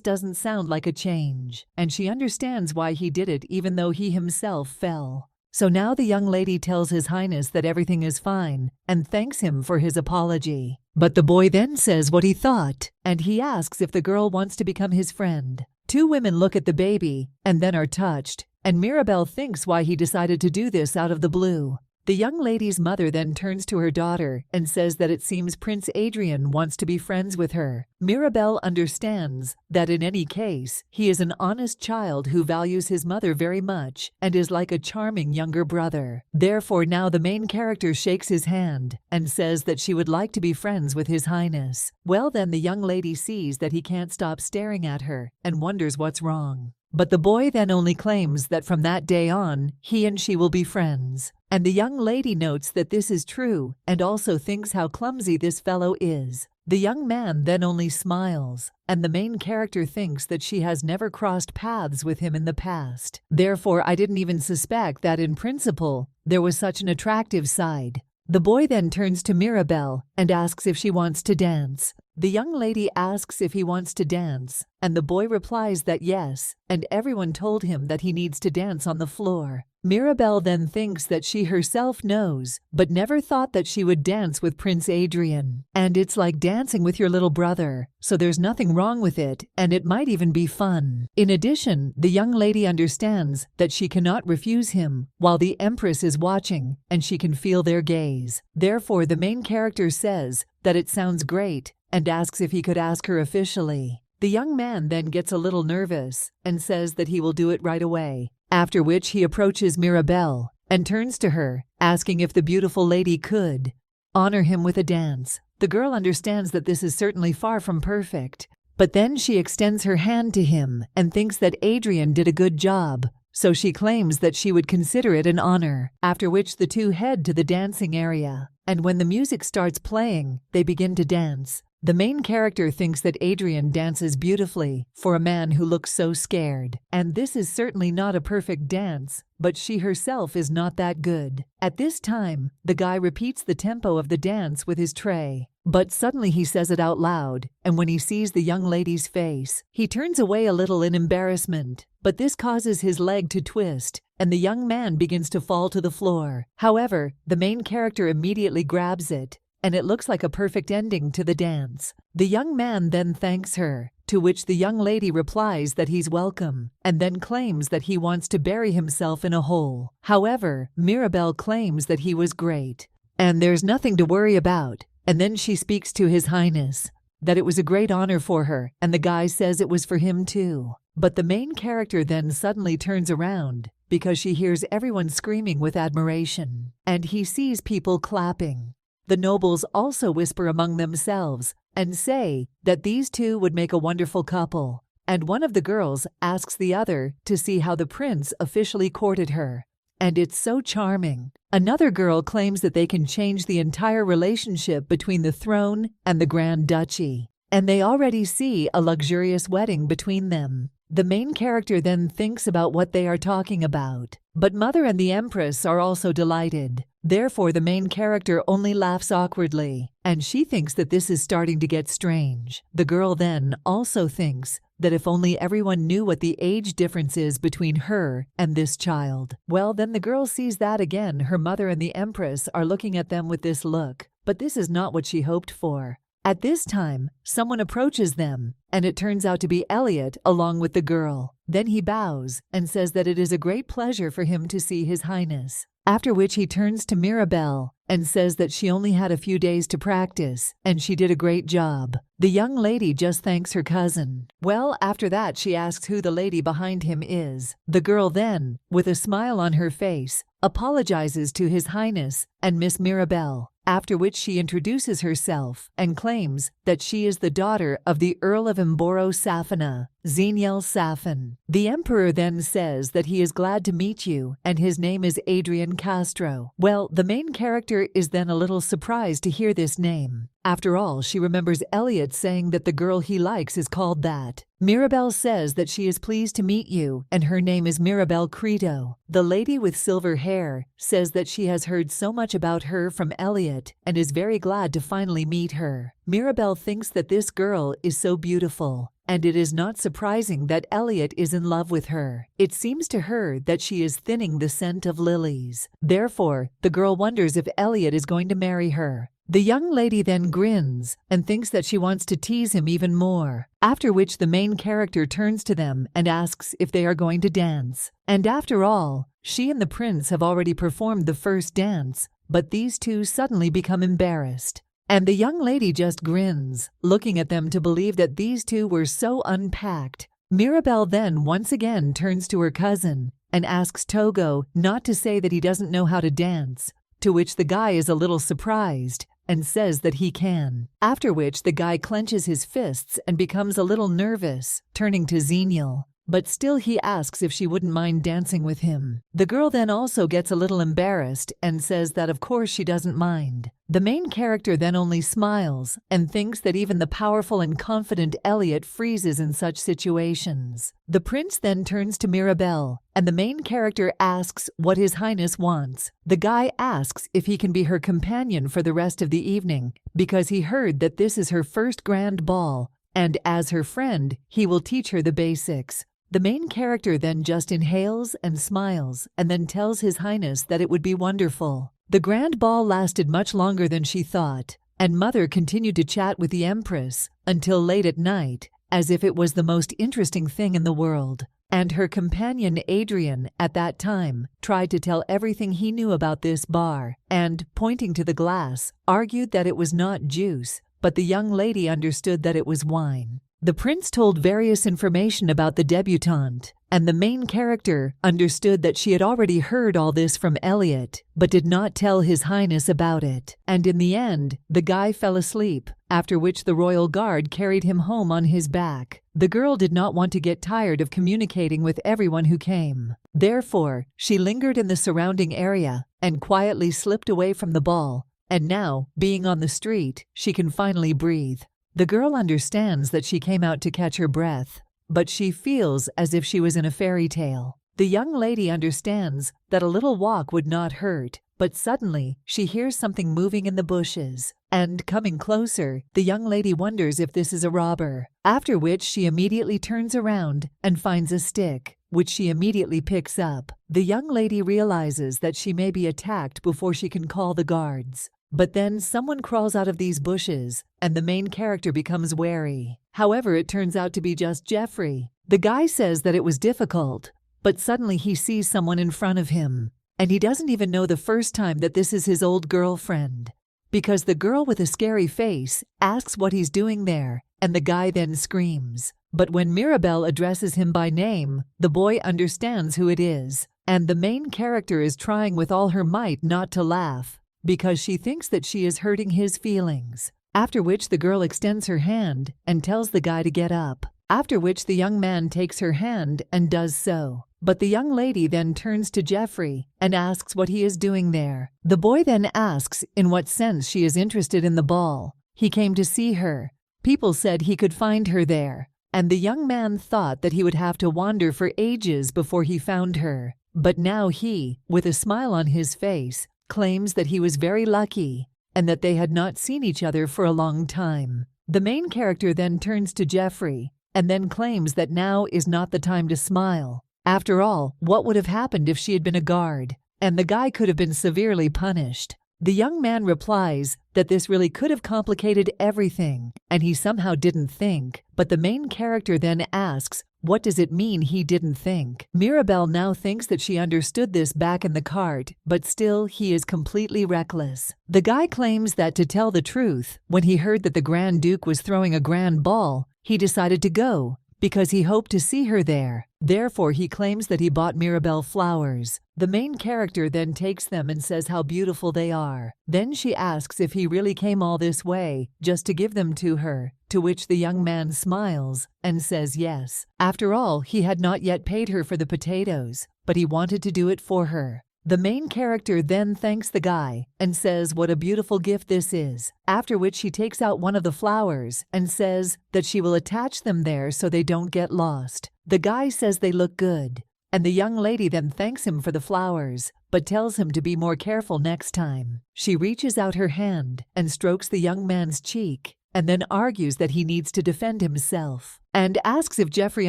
doesn't sound like a change. And she understands why he did it even though he himself fell. So now the young lady tells His Highness that everything is fine and thanks him for his apology. But the boy then says what he thought, and he asks if the girl wants to become his friend. Two women look at the baby and then are touched, and Mirabelle thinks why he decided to do this out of the blue. The young lady's mother then turns to her daughter and says that it seems Prince Adrian wants to be friends with her. Mirabelle understands that in any case, he is an honest child who values his mother very much and is like a charming younger brother. Therefore, now the main character shakes his hand and says that she would like to be friends with His Highness. Well, then the young lady sees that he can't stop staring at her and wonders what's wrong. But the boy then only claims that from that day on, he and she will be friends. And the young lady notes that this is true and also thinks how clumsy this fellow is. The young man then only smiles, and the main character thinks that she has never crossed paths with him in the past. Therefore, I didn't even suspect that in principle, there was such an attractive side. The boy then turns to Mirabelle and asks if she wants to dance. The young lady asks if he wants to dance, and the boy replies that yes, and everyone told him that he needs to dance on the floor. Mirabelle then thinks that she herself knows, but never thought that she would dance with Prince Adrian. And it's like dancing with your little brother, so there's nothing wrong with it, and it might even be fun. In addition, the young lady understands that she cannot refuse him while the Empress is watching, and she can feel their gaze. Therefore, the main character says that it sounds great and asks if he could ask her officially. The young man then gets a little nervous and says that he will do it right away, after which he approaches Mirabelle and turns to her, asking if the beautiful lady could honor him with a dance. The girl understands that this is certainly far from perfect, but then she extends her hand to him and thinks that Adrian did a good job, so she claims that she would consider it an honor, after which the two head to the dancing area. And when the music starts playing, they begin to dance. The main character thinks that Adrian dances beautifully for a man who looks so scared. And this is certainly not a perfect dance, but she herself is not that good. At this time, the guy repeats the tempo of the dance with his tray. But suddenly he says it out loud, and when he sees the young lady's face, he turns away a little in embarrassment. But this causes his leg to twist, and the young man begins to fall to the floor. However, the main character immediately grabs it, and it looks like a perfect ending to the dance. The young man then thanks her, to which the young lady replies that he's welcome, and then claims that he wants to bury himself in a hole. However, Mirabelle claims that he was great, and there's nothing to worry about. And then she speaks to His Highness, that it was a great honor for her, and the guy says it was for him too. But the main character then suddenly turns around, because she hears everyone screaming with admiration, and he sees people clapping. The nobles also whisper among themselves and say that these two would make a wonderful couple, and one of the girls asks the other to see how the prince officially courted her. And it's so charming. Another girl claims that they can change the entire relationship between the throne and the Grand Duchy, and they already see a luxurious wedding between them. The main character then thinks about what they are talking about, but Mother and the Empress are also delighted. Therefore, the main character only laughs awkwardly, and she thinks that this is starting to get strange. The girl then also thinks that if only everyone knew what the age difference is between her and this child. Well, then the girl sees that again her mother and the Empress are looking at them with this look, but this is not what she hoped for. At this time, someone approaches them, and it turns out to be Elliot along with the girl. Then he bows and says that it is a great pleasure for him to see His Highness, after which he turns to Mirabelle and says that she only had a few days to practice, and she did a great job. The young lady just thanks her cousin. Well, after that she asks who the lady behind him is. The girl then, with a smile on her face, apologizes to His Highness and Miss Mirabelle, after which she introduces herself and claims that she is the daughter of the Earl of Emboro Safina, Zeniel Safin. The Emperor then says that he is glad to meet you and his name is Adrian Castro. Well, the main character is then a little surprised to hear this name. After all, she remembers Elliot saying that the girl he likes is called that. Mirabelle says that she is pleased to meet you and her name is Mirabelle Creto. The lady with silver hair says that she has heard so much about her from Elliot and is very glad to finally meet her. Mirabelle thinks that this girl is so beautiful, and it is not surprising that Elliot is in love with her. It seems to her that she is thinning the scent of lilies. Therefore, the girl wonders if Elliot is going to marry her. The young lady then grins and thinks that she wants to tease him even more, after which the main character turns to them and asks if they are going to dance. And after all, she and the prince have already performed the first dance, but these two suddenly become embarrassed. And the young lady just grins, looking at them to believe that these two were so unpacked. Mirabelle then once again turns to her cousin and asks Togo not to say that he doesn't know how to dance, to which the guy is a little surprised and says that he can. After which the guy clenches his fists and becomes a little nervous, turning to Xenial. But still he asks if she wouldn't mind dancing with him. The girl then also gets a little embarrassed and says that of course she doesn't mind. The main character then only smiles and thinks that even the powerful and confident Elliot freezes in such situations. The prince then turns to Mirabelle, and the main character asks what His Highness wants. The guy asks if he can be her companion for the rest of the evening, because he heard that this is her first grand ball, and as her friend, he will teach her the basics. The main character then just inhales and smiles and then tells His Highness that it would be wonderful. The grand ball lasted much longer than she thought, and Mother continued to chat with the Empress until late at night, as if it was the most interesting thing in the world. And her companion Adrian, at that time, tried to tell everything he knew about this bar, and, pointing to the glass, argued that it was not juice, but the young lady understood that it was wine. The prince told various information about the debutante, and the main character understood that she had already heard all this from Elliot, but did not tell His Highness about it. And in the end, the guy fell asleep, after which the royal guard carried him home on his back. The girl did not want to get tired of communicating with everyone who came. Therefore, she lingered in the surrounding area and quietly slipped away from the ball. And now, being on the street, she can finally breathe. The girl understands that she came out to catch her breath, but she feels as if she was in a fairy tale. The young lady understands that a little walk would not hurt, but suddenly she hears something moving in the bushes, and coming closer, the young lady wonders if this is a robber, after which she immediately turns around and finds a stick, which she immediately picks up. The young lady realizes that she may be attacked before she can call the guards. But then someone crawls out of these bushes, and the main character becomes wary. However, it turns out to be just Jeffrey. The guy says that it was difficult, but suddenly he sees someone in front of him, and he doesn't even know the first time that this is his old girlfriend, because the girl with a scary face asks what he's doing there, and the guy then screams. But when Mirabelle addresses him by name, the boy understands who it is, and the main character is trying with all her might not to laugh, because she thinks that she is hurting his feelings. After which the girl extends her hand and tells the guy to get up, after which the young man takes her hand and does so. But the young lady then turns to Jeffrey and asks what he is doing there. The boy then asks in what sense she is interested in the ball. He came to see her. People said he could find her there, and the young man thought that he would have to wander for ages before he found her. But now he, with a smile on his face, claims that he was very lucky and that they had not seen each other for a long time. The main character then turns to Jeffrey and then claims that now is not the time to smile. After all, what would have happened if she had been a guard? And the guy could have been severely punished. The young man replies that this really could have complicated everything, and he somehow didn't think. But the main character then asks, what does it mean he didn't think? Mirabelle now thinks that she understood this back in the cart, but still he is completely reckless. The guy claims that to tell the truth, when he heard that the Grand Duke was throwing a grand ball, he decided to go, because he hoped to see her there. Therefore, he claims that he bought Mirabelle flowers. The main character then takes them and says how beautiful they are. Then she asks if he really came all this way just to give them to her, to which the young man smiles and says yes. After all, he had not yet paid her for the potatoes, but he wanted to do it for her. The main character then thanks the guy and says what a beautiful gift this is, after which she takes out one of the flowers and says that she will attach them there so they don't get lost. The guy says they look good, and the young lady then thanks him for the flowers, but tells him to be more careful next time. She reaches out her hand and strokes the young man's cheek, and then argues that he needs to defend himself, and asks if Jeffrey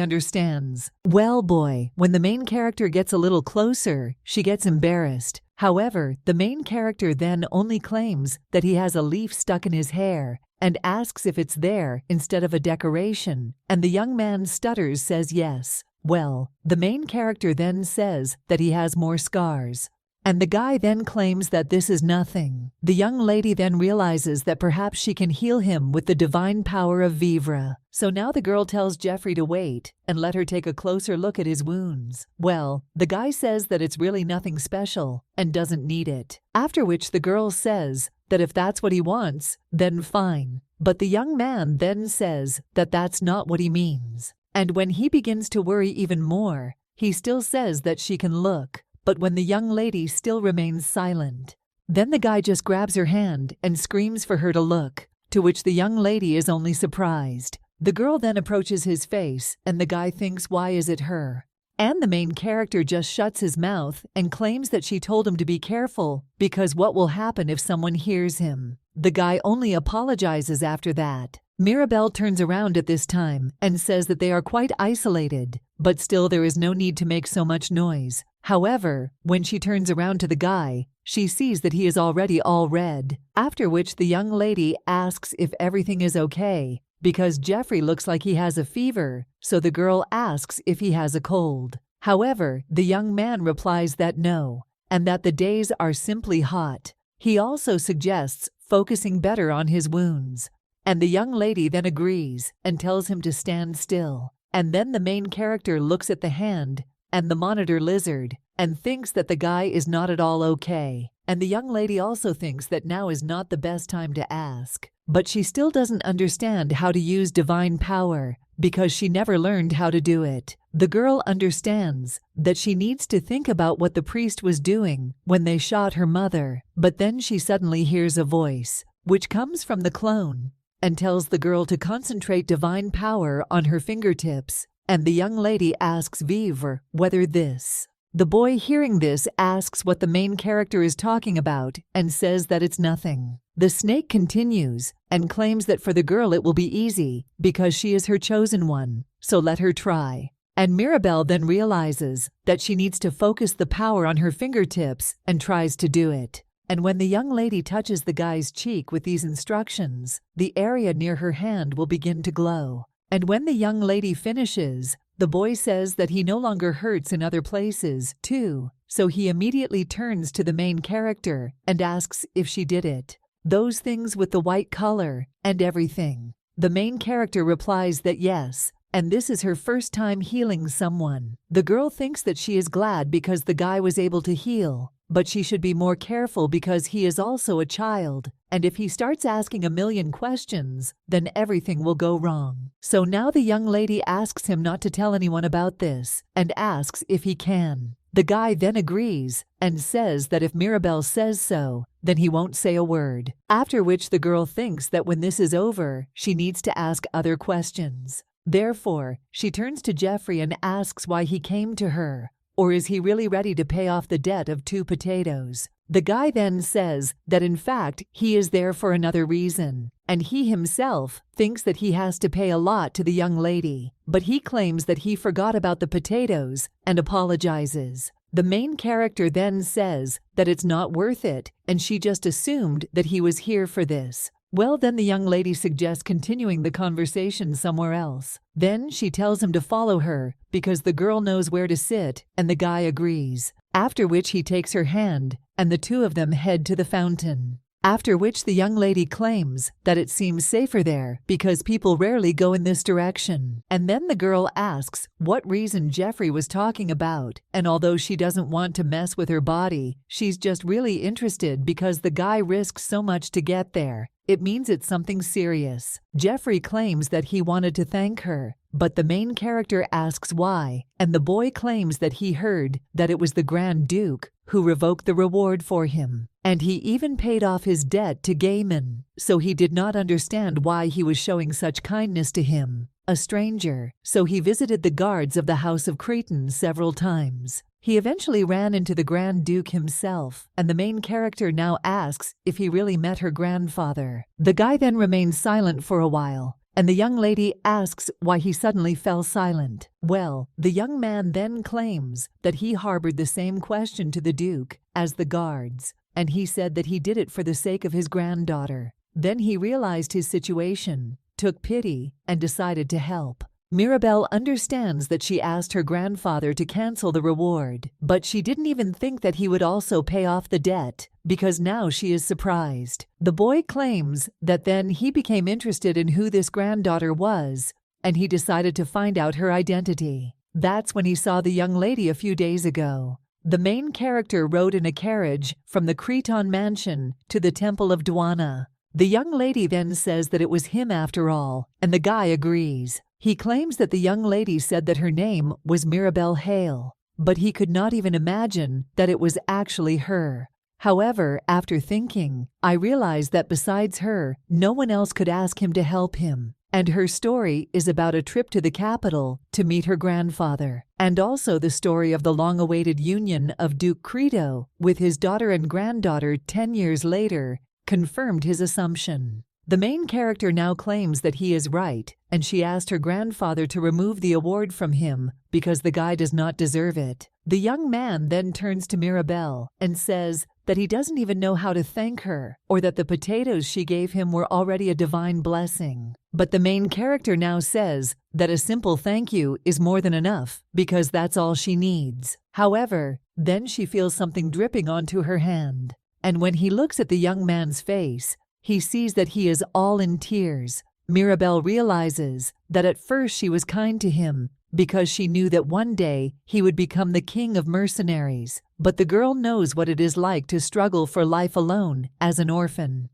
understands. Well, boy, when the main character gets a little closer, she gets embarrassed, However, the main character then only claims that he has a leaf stuck in his hair and asks if it's there instead of a decoration, and the young man stutters, says yes. Well, the main character then says that he has more scars. And the guy then claims that this is nothing. The young lady then realizes that perhaps she can heal him with the divine power of vivre. So now the girl tells Jeffrey to wait and let her take a closer look at his wounds. Well, the guy says that it's really nothing special and doesn't need it. After which the girl says that if that's what he wants, then fine. But the young man then says that that's not what he means. And when he begins to worry even more, he still says that she can look. But when the young lady still remains silent, then the guy just grabs her hand and screams for her to look, to which the young lady is only surprised. The girl then approaches his face, and the guy thinks, why is it her? And the main character just shuts his mouth and claims that she told him to be careful because what will happen if someone hears him? The guy only apologizes after that. Mirabelle turns around at this time and says that they are quite isolated, but still there is no need to make so much noise. However, when she turns around to the guy, she sees that he is already all red, after which the young lady asks if everything is okay, because Jeffrey looks like he has a fever, so the girl asks if he has a cold. However, the young man replies that no, and that the days are simply hot. He also suggests focusing better on his wounds. And the young lady then agrees and tells him to stand still. And then the main character looks at the hand and the monitor lizard and thinks that the guy is not at all okay. And the young lady also thinks that now is not the best time to ask. But she still doesn't understand how to use divine power because she never learned how to do it. The girl understands that she needs to think about what the priest was doing when they shot her mother. But then she suddenly hears a voice, which comes from the clone, and tells the girl to concentrate divine power on her fingertips, and the young lady asks Vivre whether this. The boy hearing this asks what the main character is talking about and says that it's nothing. The snake continues and claims that for the girl it will be easy because she is her chosen one, so let her try. And Mirabelle then realizes that she needs to focus the power on her fingertips and tries to do it. And when the young lady touches the guy's cheek with these instructions, the area near her hand will begin to glow. And when the young lady finishes, the boy says that he no longer hurts in other places, too, so he immediately turns to the main character and asks if she did it. Those things with the white color and everything. The main character replies that yes, and this is her first time healing someone. The girl thinks that she is glad because the guy was able to heal, but she should be more careful because he is also a child, and if he starts asking a million questions, then everything will go wrong. So now the young lady asks him not to tell anyone about this, and asks if he can. The guy then agrees, and says that if Mirabelle says so, then he won't say a word. After which the girl thinks that when this is over, she needs to ask other questions. Therefore, she turns to Jeffrey and asks why he came to her. Or is he really ready to pay off the debt of 2 potatoes? The guy then says that in fact he is there for another reason, and he himself thinks that he has to pay a lot to the young lady, but he claims that he forgot about the potatoes and apologizes. The main character then says that it's not worth it, and she just assumed that he was here for this. Well, then the young lady suggests continuing the conversation somewhere else. Then she tells him to follow her because the girl knows where to sit, and the guy agrees. After which he takes her hand, and the two of them head to the fountain. After which the young lady claims that it seems safer there because people rarely go in this direction. And then the girl asks what reason Jeffrey was talking about, and although she doesn't want to mess with her body, she's just really interested because the guy risks so much to get there. It means it's something serious. Jeffrey claims that he wanted to thank her, but the main character asks why, and the boy claims that he heard that it was the Grand Duke who revoked the reward for him, and he even paid off his debt to Gaiman, so he did not understand why he was showing such kindness to him, a stranger, so he visited the guards of the House of Cretan several times. He eventually ran into the Grand Duke himself, and the main character now asks if he really met her grandfather. The guy then remains silent for a while, and the young lady asks why he suddenly fell silent. Well, the young man then claims that he harbored the same question to the Duke as the guards, and he said that he did it for the sake of his granddaughter. Then he realized his situation, took pity, and decided to help. Mirabelle understands that she asked her grandfather to cancel the reward, but she didn't even think that he would also pay off the debt, because now she is surprised. The boy claims that then he became interested in who this granddaughter was, and he decided to find out her identity. That's when he saw the young lady a few days ago. The main character rode in a carriage from the Cretan mansion to the Temple of Dwana. The young lady then says that it was him after all, and the guy agrees. He claims that the young lady said that her name was Mirabelle Hale, but he could not even imagine that it was actually her. However, after thinking, I realized that besides her, no one else could ask him to help him. And her story is about a trip to the capital to meet her grandfather, and also the story of the long-awaited union of Duke Creto with his daughter and granddaughter 10 years later confirmed his assumption. The main character now claims that he is right, and she asked her grandfather to remove the award from him because the guy does not deserve it. The young man then turns to Mirabelle and says that he doesn't even know how to thank her, or that the potatoes she gave him were already a divine blessing. But the main character now says that a simple thank you is more than enough because that's all she needs. However, then she feels something dripping onto her hand, and when he looks at the young man's face, he sees that he is all in tears. Mirabelle realizes that at first she was kind to him because she knew that one day he would become the king of mercenaries, but the girl knows what it is like to struggle for life alone as an orphan.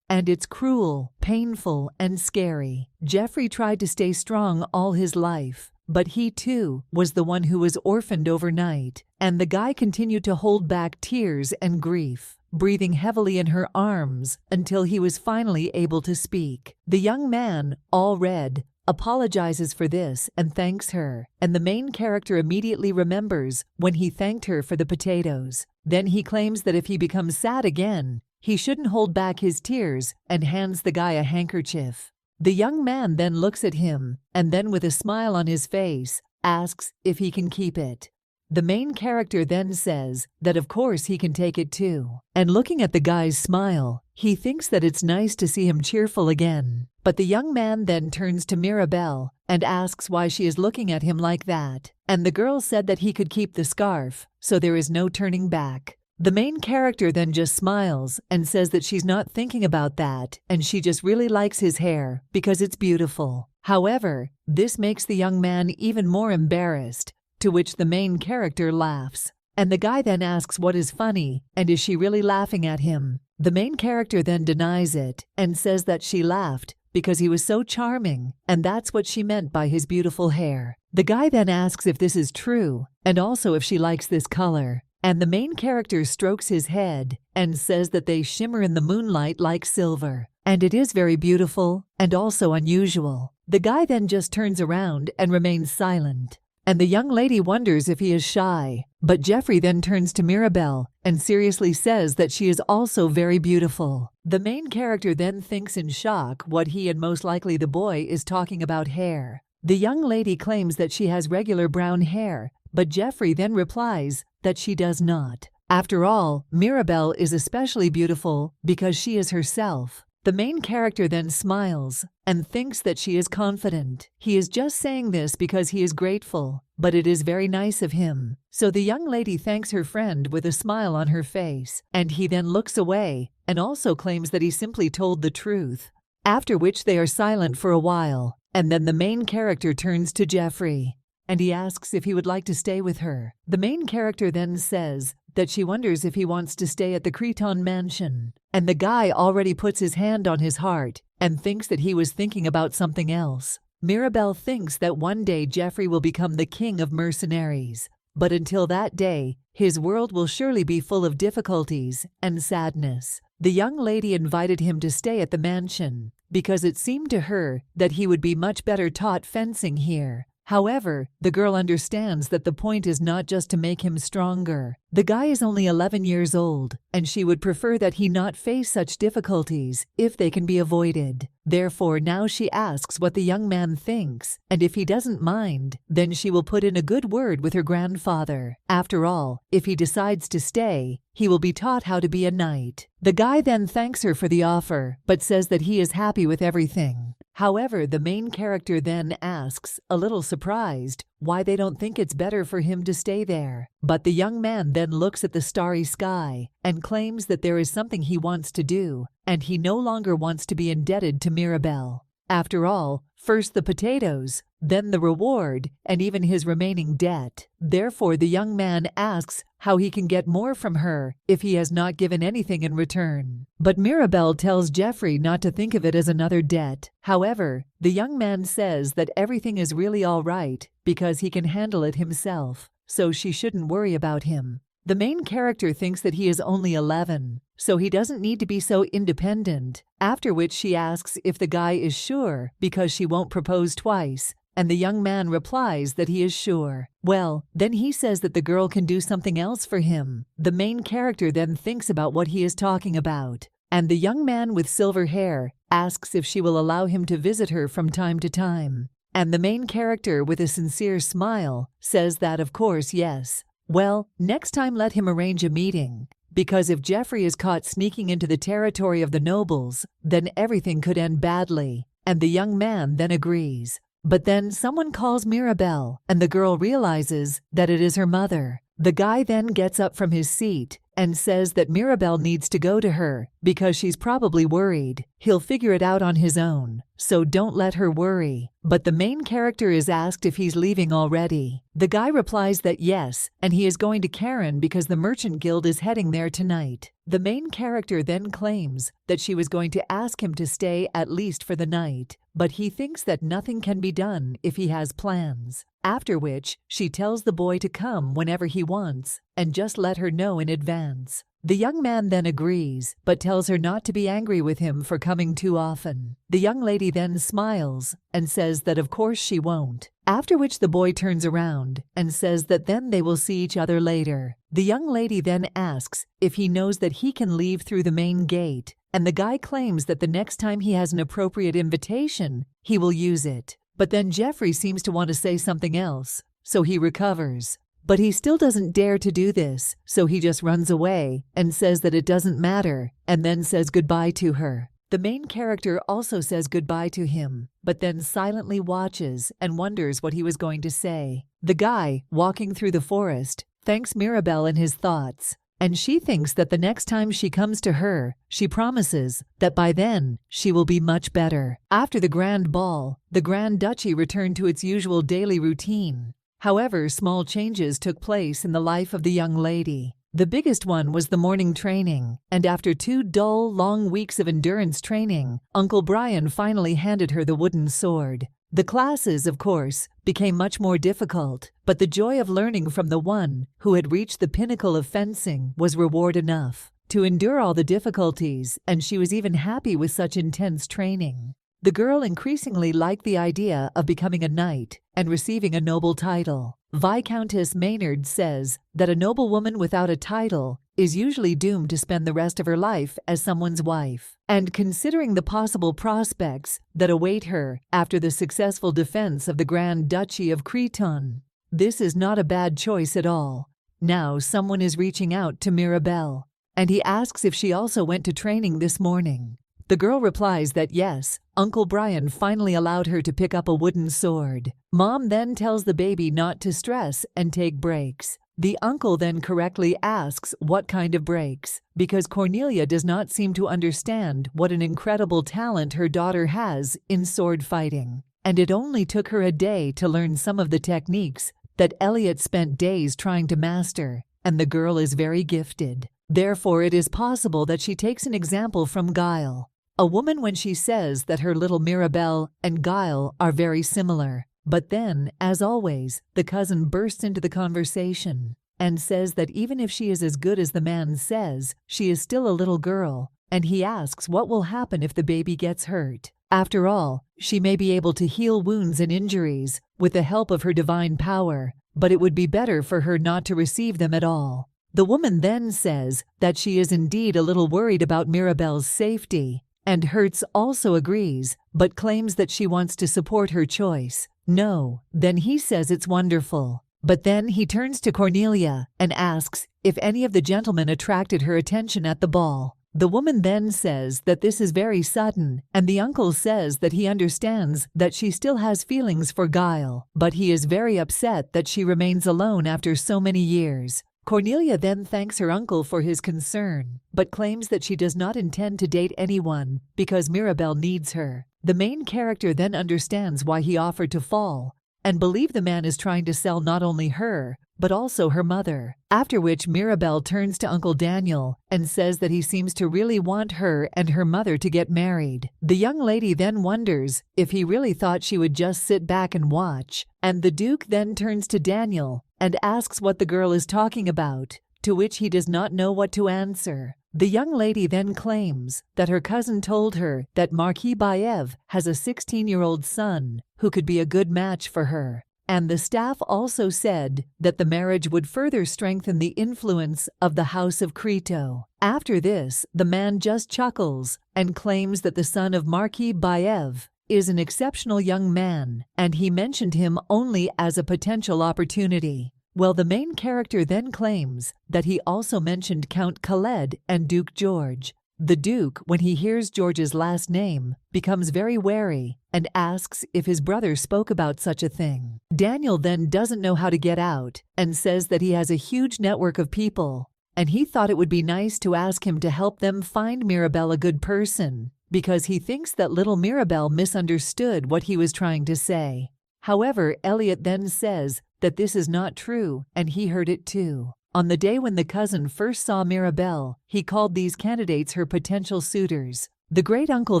And it's cruel, painful, and scary. Jeffrey tried to stay strong all his life, but he too was the one who was orphaned overnight, and the guy continued to hold back tears and grief, breathing heavily in her arms until he was finally able to speak. The young man, all red, apologizes for this and thanks her, and the main character immediately remembers when he thanked her for the potatoes. Then he claims that if he becomes sad again, he shouldn't hold back his tears and hands the guy a handkerchief. The young man then looks at him and then with a smile on his face asks if he can keep it. The main character then says that of course he can take it too. And looking at the guy's smile, he thinks that it's nice to see him cheerful again. But the young man then turns to Mirabelle and asks why she is looking at him like that. And the girl said that he could keep the scarf, so there is no turning back. The main character then just smiles and says that she's not thinking about that and she just really likes his hair because it's beautiful. However, this makes the young man even more embarrassed, to which the main character laughs. And the guy then asks what is funny and is she really laughing at him. The main character then denies it and says that she laughed because he was so charming and that's what she meant by his beautiful hair. The guy then asks if this is true and also if she likes this color. And the main character strokes his head and says that they shimmer in the moonlight like silver. And it is very beautiful and also unusual. The guy then just turns around and remains silent. And the young lady wonders if he is shy. But Jeffrey then turns to Mirabelle and seriously says that she is also very beautiful. The main character then thinks in shock what he and most likely the boy is talking about hair. The young lady claims that she has regular brown hair, but Jeffrey then replies that she does not. After all, Mirabelle is especially beautiful because she is herself. The main character then smiles and thinks that she is confident. He is just saying this because he is grateful, but it is very nice of him. So the young lady thanks her friend with a smile on her face, and he then looks away and also claims that he simply told the truth. After which they are silent for a while, and then the main character turns to Jeffrey, and he asks if he would like to stay with her. The main character then says that she wonders if he wants to stay at the Cretan mansion. And the guy already puts his hand on his heart and thinks that he was thinking about something else. Mirabelle thinks that one day Jeffrey will become the king of mercenaries. But until that day, his world will surely be full of difficulties and sadness. The young lady invited him to stay at the mansion because it seemed to her that he would be much better taught fencing here. However, the girl understands that the point is not just to make him stronger. The guy is only 11 years old, and she would prefer that he not face such difficulties if they can be avoided. Therefore, now she asks what the young man thinks, and if he doesn't mind, then she will put in a good word with her grandfather. After all, if he decides to stay, he will be taught how to be a knight. The guy then thanks her for the offer, but says that he is happy with everything. However, the main character then asks, a little surprised, why they don't think it's better for him to stay there. But the young man then looks at the starry sky and claims that there is something he wants to do, and he no longer wants to be indebted to Mirabelle. After all, first the potatoes, then the reward, and even his remaining debt. Therefore, the young man asks how he can get more from her if he has not given anything in return. But Mirabelle tells Jeffrey not to think of it as another debt. However, the young man says that everything is really all right because he can handle it himself, so she shouldn't worry about him. The main character thinks that he is only 11, so he doesn't need to be so independent, after which she asks if the guy is sure because she won't propose twice, and the young man replies that he is sure. Well, then he says that the girl can do something else for him. The main character then thinks about what he is talking about, and the young man with silver hair asks if she will allow him to visit her from time to time. And the main character with a sincere smile says that of course yes. Well, next time let him arrange a meeting, because if Jeffrey is caught sneaking into the territory of the nobles, then everything could end badly, and the young man then agrees. But then someone calls Mirabelle, and the girl realizes that it is her mother. The guy then gets up from his seat and says that Mirabelle needs to go to her because she's probably worried. He'll figure it out on his own, so don't let her worry. But the main character is asked if he's leaving already. The guy replies that yes, and he is going to Karen because the Merchant Guild is heading there tonight. The main character then claims that she was going to ask him to stay at least for the night, but he thinks that nothing can be done if he has plans. After which, she tells the boy to come whenever he wants and just let her know in advance. The young man then agrees, but tells her not to be angry with him for coming too often. The young lady then smiles and says that of course she won't, after which the boy turns around and says that then they will see each other later. The young lady then asks if he knows that he can leave through the main gate, and the guy claims that the next time he has an appropriate invitation, he will use it. But then Jeffrey seems to want to say something else, so he recovers. But he still doesn't dare to do this, so he just runs away and says that it doesn't matter, and then says goodbye to her. The main character also says goodbye to him, but then silently watches and wonders what he was going to say. The guy, walking through the forest, thanks Mirabelle in his thoughts, and she thinks that the next time she comes to her, she promises that by then she will be much better. After the grand ball, the Grand Duchy returned to its usual daily routine. However, small changes took place in the life of the young lady. The biggest one was the morning training, and after 2 dull, long weeks of endurance training, Uncle Brian finally handed her the wooden sword. The classes, of course, became much more difficult, but the joy of learning from the one who had reached the pinnacle of fencing was reward enough to endure all the difficulties, and she was even happy with such intense training. The girl increasingly liked the idea of becoming a knight and receiving a noble title. Viscountess Maynard says that a noblewoman without a title is usually doomed to spend the rest of her life as someone's wife. And considering the possible prospects that await her after the successful defense of the Grand Duchy of Creton, this is not a bad choice at all. Now someone is reaching out to Mirabelle, and he asks if she also went to training this morning. The girl replies that yes, Uncle Brian finally allowed her to pick up a wooden sword. Mom then tells the baby not to stress and take breaks. The uncle then correctly asks what kind of breaks, because Cornelia does not seem to understand what an incredible talent her daughter has in sword fighting. And it only took her a day to learn some of the techniques that Elliot spent days trying to master, and the girl is very gifted. Therefore, it is possible that she takes an example from Guile. A woman when she says that her little Mirabelle and Guile are very similar. But then, as always, the cousin bursts into the conversation and says that even if she is as good as the man says, she is still a little girl, and he asks what will happen if the baby gets hurt. After all, she may be able to heal wounds and injuries with the help of her divine power, but it would be better for her not to receive them at all. The woman then says that she is indeed a little worried about Mirabelle's safety, and Hertz also agrees, but claims that she wants to support her choice. No, then he says it's wonderful. But then he turns to Cornelia and asks if any of the gentlemen attracted her attention at the ball. The woman then says that this is very sudden, and the uncle says that he understands that she still has feelings for Guile, but he is very upset that she remains alone after so many years. Cornelia then thanks her uncle for his concern, but claims that she does not intend to date anyone because Mirabelle needs her. The main character then understands why he offered to fall, and believe the man is trying to sell not only her, but also her mother. After which Mirabelle turns to Uncle Daniel and says that he seems to really want her and her mother to get married. The young lady then wonders if he really thought she would just sit back and watch, and the Duke then turns to Daniel and asks what the girl is talking about, to which he does not know what to answer. The young lady then claims that her cousin told her that Marquis Bayev has a 16-year-old son who could be a good match for her. And the staff also said that the marriage would further strengthen the influence of the House of Crito. After this, the man just chuckles and claims that the son of Marquis Bayev is an exceptional young man, and he mentioned him only as a potential opportunity. Well, the main character then claims that he also mentioned Count Khaled and Duke George. The Duke, when he hears George's last name, becomes very wary and asks if his brother spoke about such a thing. Daniel then doesn't know how to get out and says that he has a huge network of people, and he thought it would be nice to ask him to help them find Mirabelle a good person, because he thinks that little Mirabelle misunderstood what he was trying to say. However, Elliot then says that this is not true, and he heard it too. On the day when the cousin first saw Mirabelle, he called these candidates her potential suitors. The great-uncle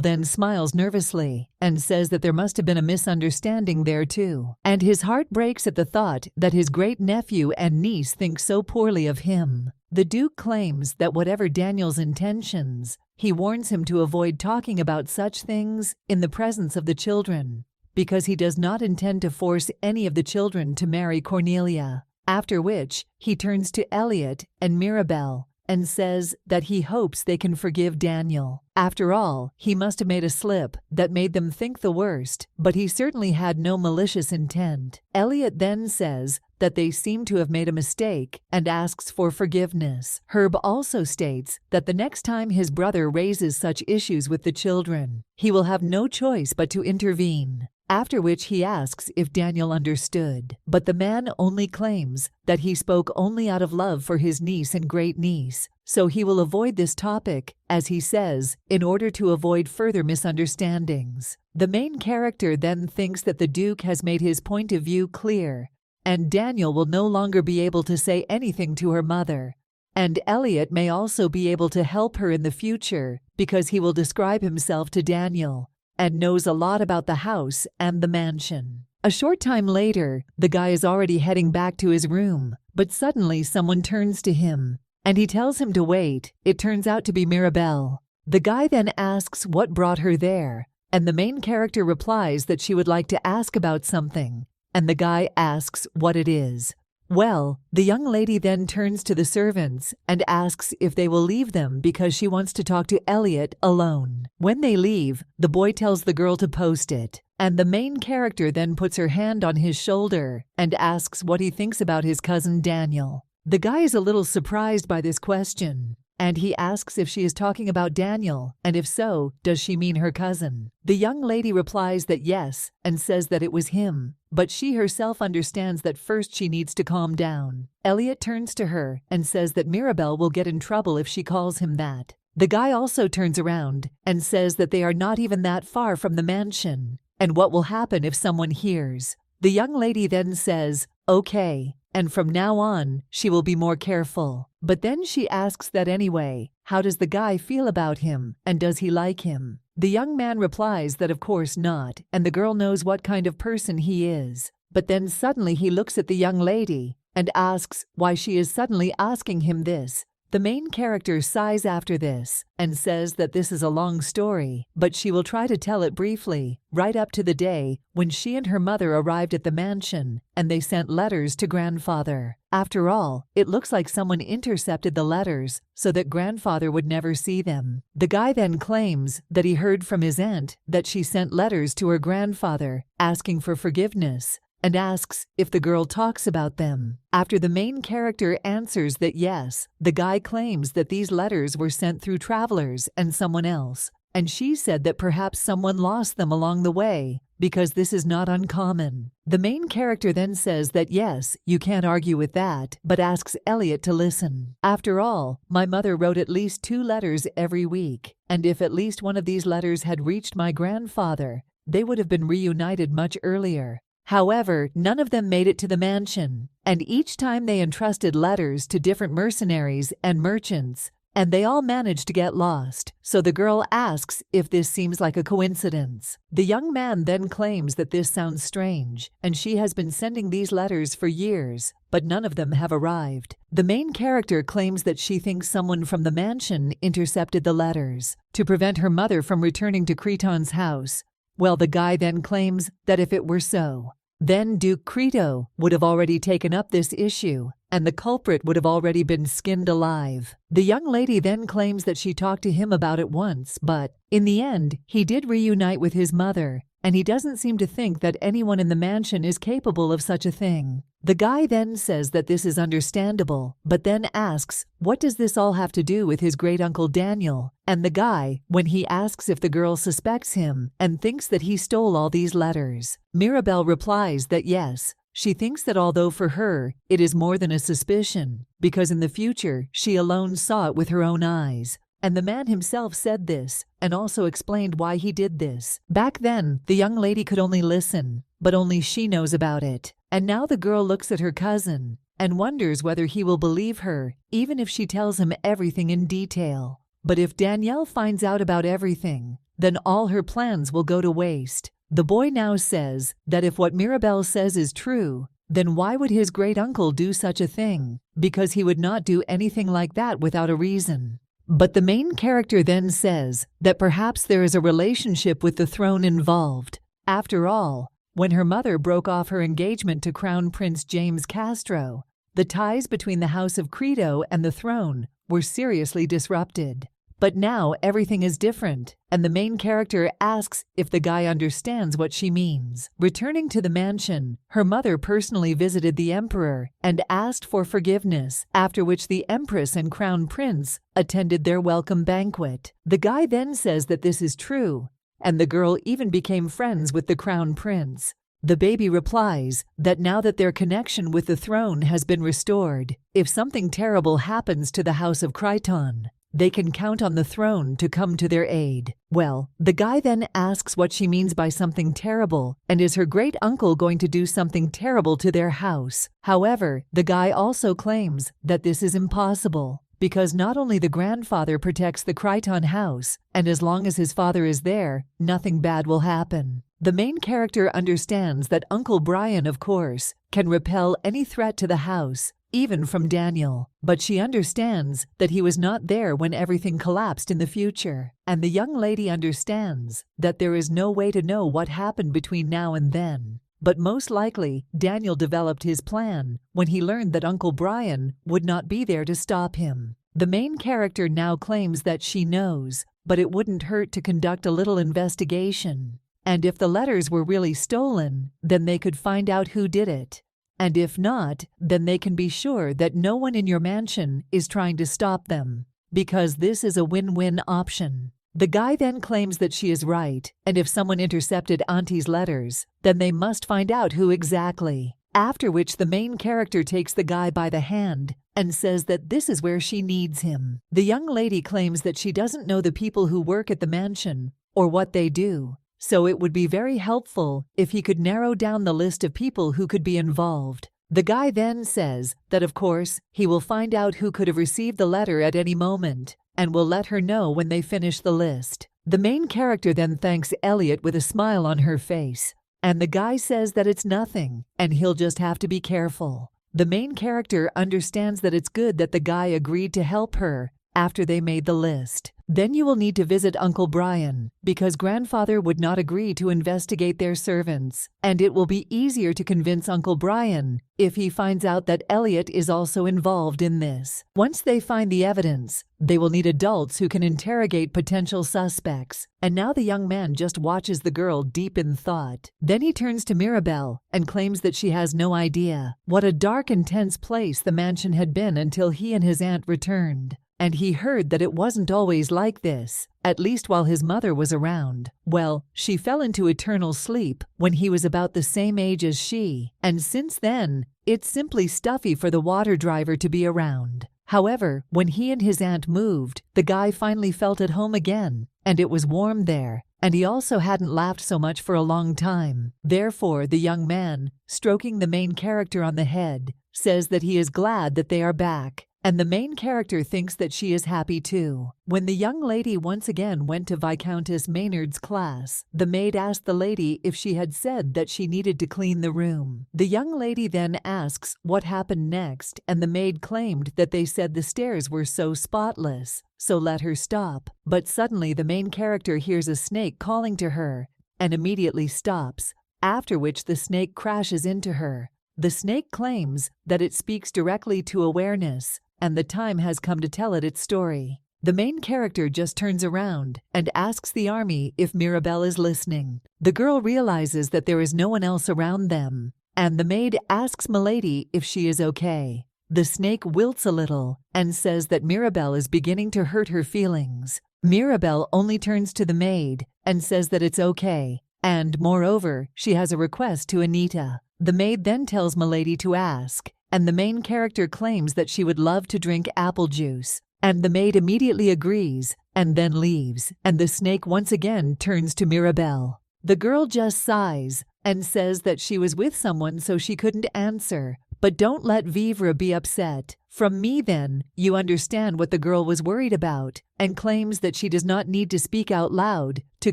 then smiles nervously and says that there must have been a misunderstanding there too, and his heart breaks at the thought that his great-nephew and niece think so poorly of him. The Duke claims that whatever Daniel's intentions, he warns him to avoid talking about such things in the presence of the children, because he does not intend to force any of the children to marry Cornelia. After which, he turns to Elliot and Mirabelle and says that he hopes they can forgive Daniel. After all, he must have made a slip that made them think the worst, but he certainly had no malicious intent. Elliot then says that they seem to have made a mistake and asks for forgiveness. Herb also states that the next time his brother raises such issues with the children, he will have no choice but to intervene. After which he asks if Daniel understood, but the man only claims that he spoke only out of love for his niece and great-niece, so he will avoid this topic, as he says, in order to avoid further misunderstandings. The main character then thinks that the Duke has made his point of view clear, and Daniel will no longer be able to say anything to her mother. And Elliot may also be able to help her in the future, because he will describe himself to Daniel and knows a lot about the house and the mansion. A short time later, the guy is already heading back to his room, but suddenly someone turns to him, and he tells him to wait. It turns out to be Mirabelle. The guy then asks what brought her there, and the main character replies that she would like to ask about something, and the guy asks what it is. Well, the young lady then turns to the servants and asks if they will leave them because she wants to talk to Elliot alone. When they leave, the boy tells the girl to post it, and the main character then puts her hand on his shoulder and asks what he thinks about his cousin Daniel. The guy is a little surprised by this question, and he asks if she is talking about Daniel, and if so, does she mean her cousin? The young lady replies that yes, and says that it was him, but she herself understands that first she needs to calm down. Elliot turns to her and says that Mirabelle will get in trouble if she calls him that. The guy also turns around and says that they are not even that far from the mansion, and what will happen if someone hears. The young lady then says, okay, and from now on, she will be more careful. But then she asks that anyway, how does the guy feel about him, and does he like him? The young man replies that of course not, and the girl knows what kind of person he is. But then suddenly he looks at the young lady and asks why she is suddenly asking him this, The main character sighs after this and says that this is a long story, but she will try to tell it briefly, right up to the day when she and her mother arrived at the mansion and they sent letters to grandfather. After all, it looks like someone intercepted the letters so that grandfather would never see them. The guy then claims that he heard from his aunt that she sent letters to her grandfather asking for forgiveness, and asks if the girl talks about them. After the main character answers that yes, the guy claims that these letters were sent through travelers and someone else, and she said that perhaps someone lost them along the way, because this is not uncommon. The main character then says that yes, you can't argue with that, but asks Elliot to listen. After all, my mother wrote at least 2 letters every week, and if at least one of these letters had reached my grandfather, they would have been reunited much earlier. However, none of them made it to the mansion, and each time they entrusted letters to different mercenaries and merchants, and they all managed to get lost. So the girl asks if this seems like a coincidence. The young man then claims that this sounds strange, and she has been sending these letters for years, but none of them have arrived. The main character claims that she thinks someone from the mansion intercepted the letters to prevent her mother from returning to Creton's house. Well, the guy then claims that if it were so, then Duke Crito would have already taken up this issue, and the culprit would have already been skinned alive. The young lady then claims that she talked to him about it once, but in the end, he did reunite with his mother, and he doesn't seem to think that anyone in the mansion is capable of such a thing. The guy then says that this is understandable, but then asks, what does this all have to do with his great-uncle Daniel? And the guy, when he asks if the girl suspects him and thinks that he stole all these letters, Mirabelle replies that yes, she thinks that although for her, it is more than a suspicion, because in the future, she alone saw it with her own eyes. And the man himself said this, and also explained why he did this. Back then, the young lady could only listen, but only she knows about it. And now the girl looks at her cousin and wonders whether he will believe her, even if she tells him everything in detail. But if Danielle finds out about everything, then all her plans will go to waste. The boy now says that if what Mirabelle says is true, then why would his great-uncle do such a thing? Because he would not do anything like that without a reason. But the main character then says that perhaps there is a relationship with the throne involved. After all, when her mother broke off her engagement to Crown Prince James Castro, the ties between the House of Crito and the throne were seriously disrupted. But now everything is different, and the main character asks if the guy understands what she means. Returning to the mansion, her mother personally visited the emperor and asked for forgiveness, after which the empress and crown prince attended their welcome banquet. The guy then says that this is true, and the girl even became friends with the crown prince. The baby replies that now that their connection with the throne has been restored, if something terrible happens to the House of Criton, they can count on the throne to come to their aid. Well, the guy then asks what she means by something terrible, and is her great-uncle going to do something terrible to their house? However, the guy also claims that this is impossible, because not only the grandfather protects the Criton house, and as long as his father is there, nothing bad will happen. The main character understands that Uncle Brian, of course, can repel any threat to the house, even from Daniel, but she understands that he was not there when everything collapsed in the future, and the young lady understands that there is no way to know what happened between now and then. But most likely, Daniel developed his plan when he learned that Uncle Brian would not be there to stop him. The main character now claims that she knows, but it wouldn't hurt to conduct a little investigation. And if the letters were really stolen, then they could find out who did it. And if not, then they can be sure that no one in your mansion is trying to stop them, because this is a win-win option. The guy then claims that she is right, and if someone intercepted Auntie's letters, then they must find out who exactly. After which the main character takes the guy by the hand and says that this is where she needs him. The young lady claims that she doesn't know the people who work at the mansion or what they do, so it would be very helpful if he could narrow down the list of people who could be involved. The guy then says that of course he will find out who could have received the letter at any moment and will let her know when they finish the list. The main character then thanks Elliot with a smile on her face, and the guy says that it's nothing and he'll just have to be careful. The main character understands that it's good that the guy agreed to help her after they made the list. Then you will need to visit Uncle Brian, because grandfather would not agree to investigate their servants, and it will be easier to convince Uncle Brian if he finds out that Elliot is also involved in this. Once they find the evidence, they will need adults who can interrogate potential suspects. And now the young man just watches the girl deep in thought. Then he turns to Mirabelle and claims that she has no idea what a dark and tense place the mansion had been until he and his aunt returned. And he heard that it wasn't always like this, at least while his mother was around. Well, she fell into eternal sleep when he was about the same age as she, and since then, it's simply stuffy for the water driver to be around. However, when he and his aunt moved, the guy finally felt at home again, and it was warm there, and he also hadn't laughed so much for a long time. Therefore, the young man, stroking the main character on the head, says that he is glad that they are back. And the main character thinks that she is happy too. When the young lady once again went to Viscountess Maynard's class, the maid asked the lady if she had said that she needed to clean the room. The young lady then asks what happened next, and the maid claimed that they said the stairs were so spotless, so let her stop. But suddenly the main character hears a snake calling to her, and immediately stops, after which the snake crashes into her. The snake claims that it speaks directly to awareness, and the time has come to tell it its story. The main character just turns around and asks the army if Mirabelle is listening. The girl realizes that there is no one else around them, and the maid asks Milady if she is okay. The snake wilts a little and says that Mirabelle is beginning to hurt her feelings. Mirabelle only turns to the maid and says that it's okay, and moreover, she has a request to Anita. The maid then tells Milady to ask, and the main character claims that she would love to drink apple juice, and the maid immediately agrees and then leaves, and the snake once again turns to Mirabelle. The girl just sighs and says that she was with someone so she couldn't answer, but don't let Vivre be upset. From me then, you understand what the girl was worried about, and claims that she does not need to speak out loud to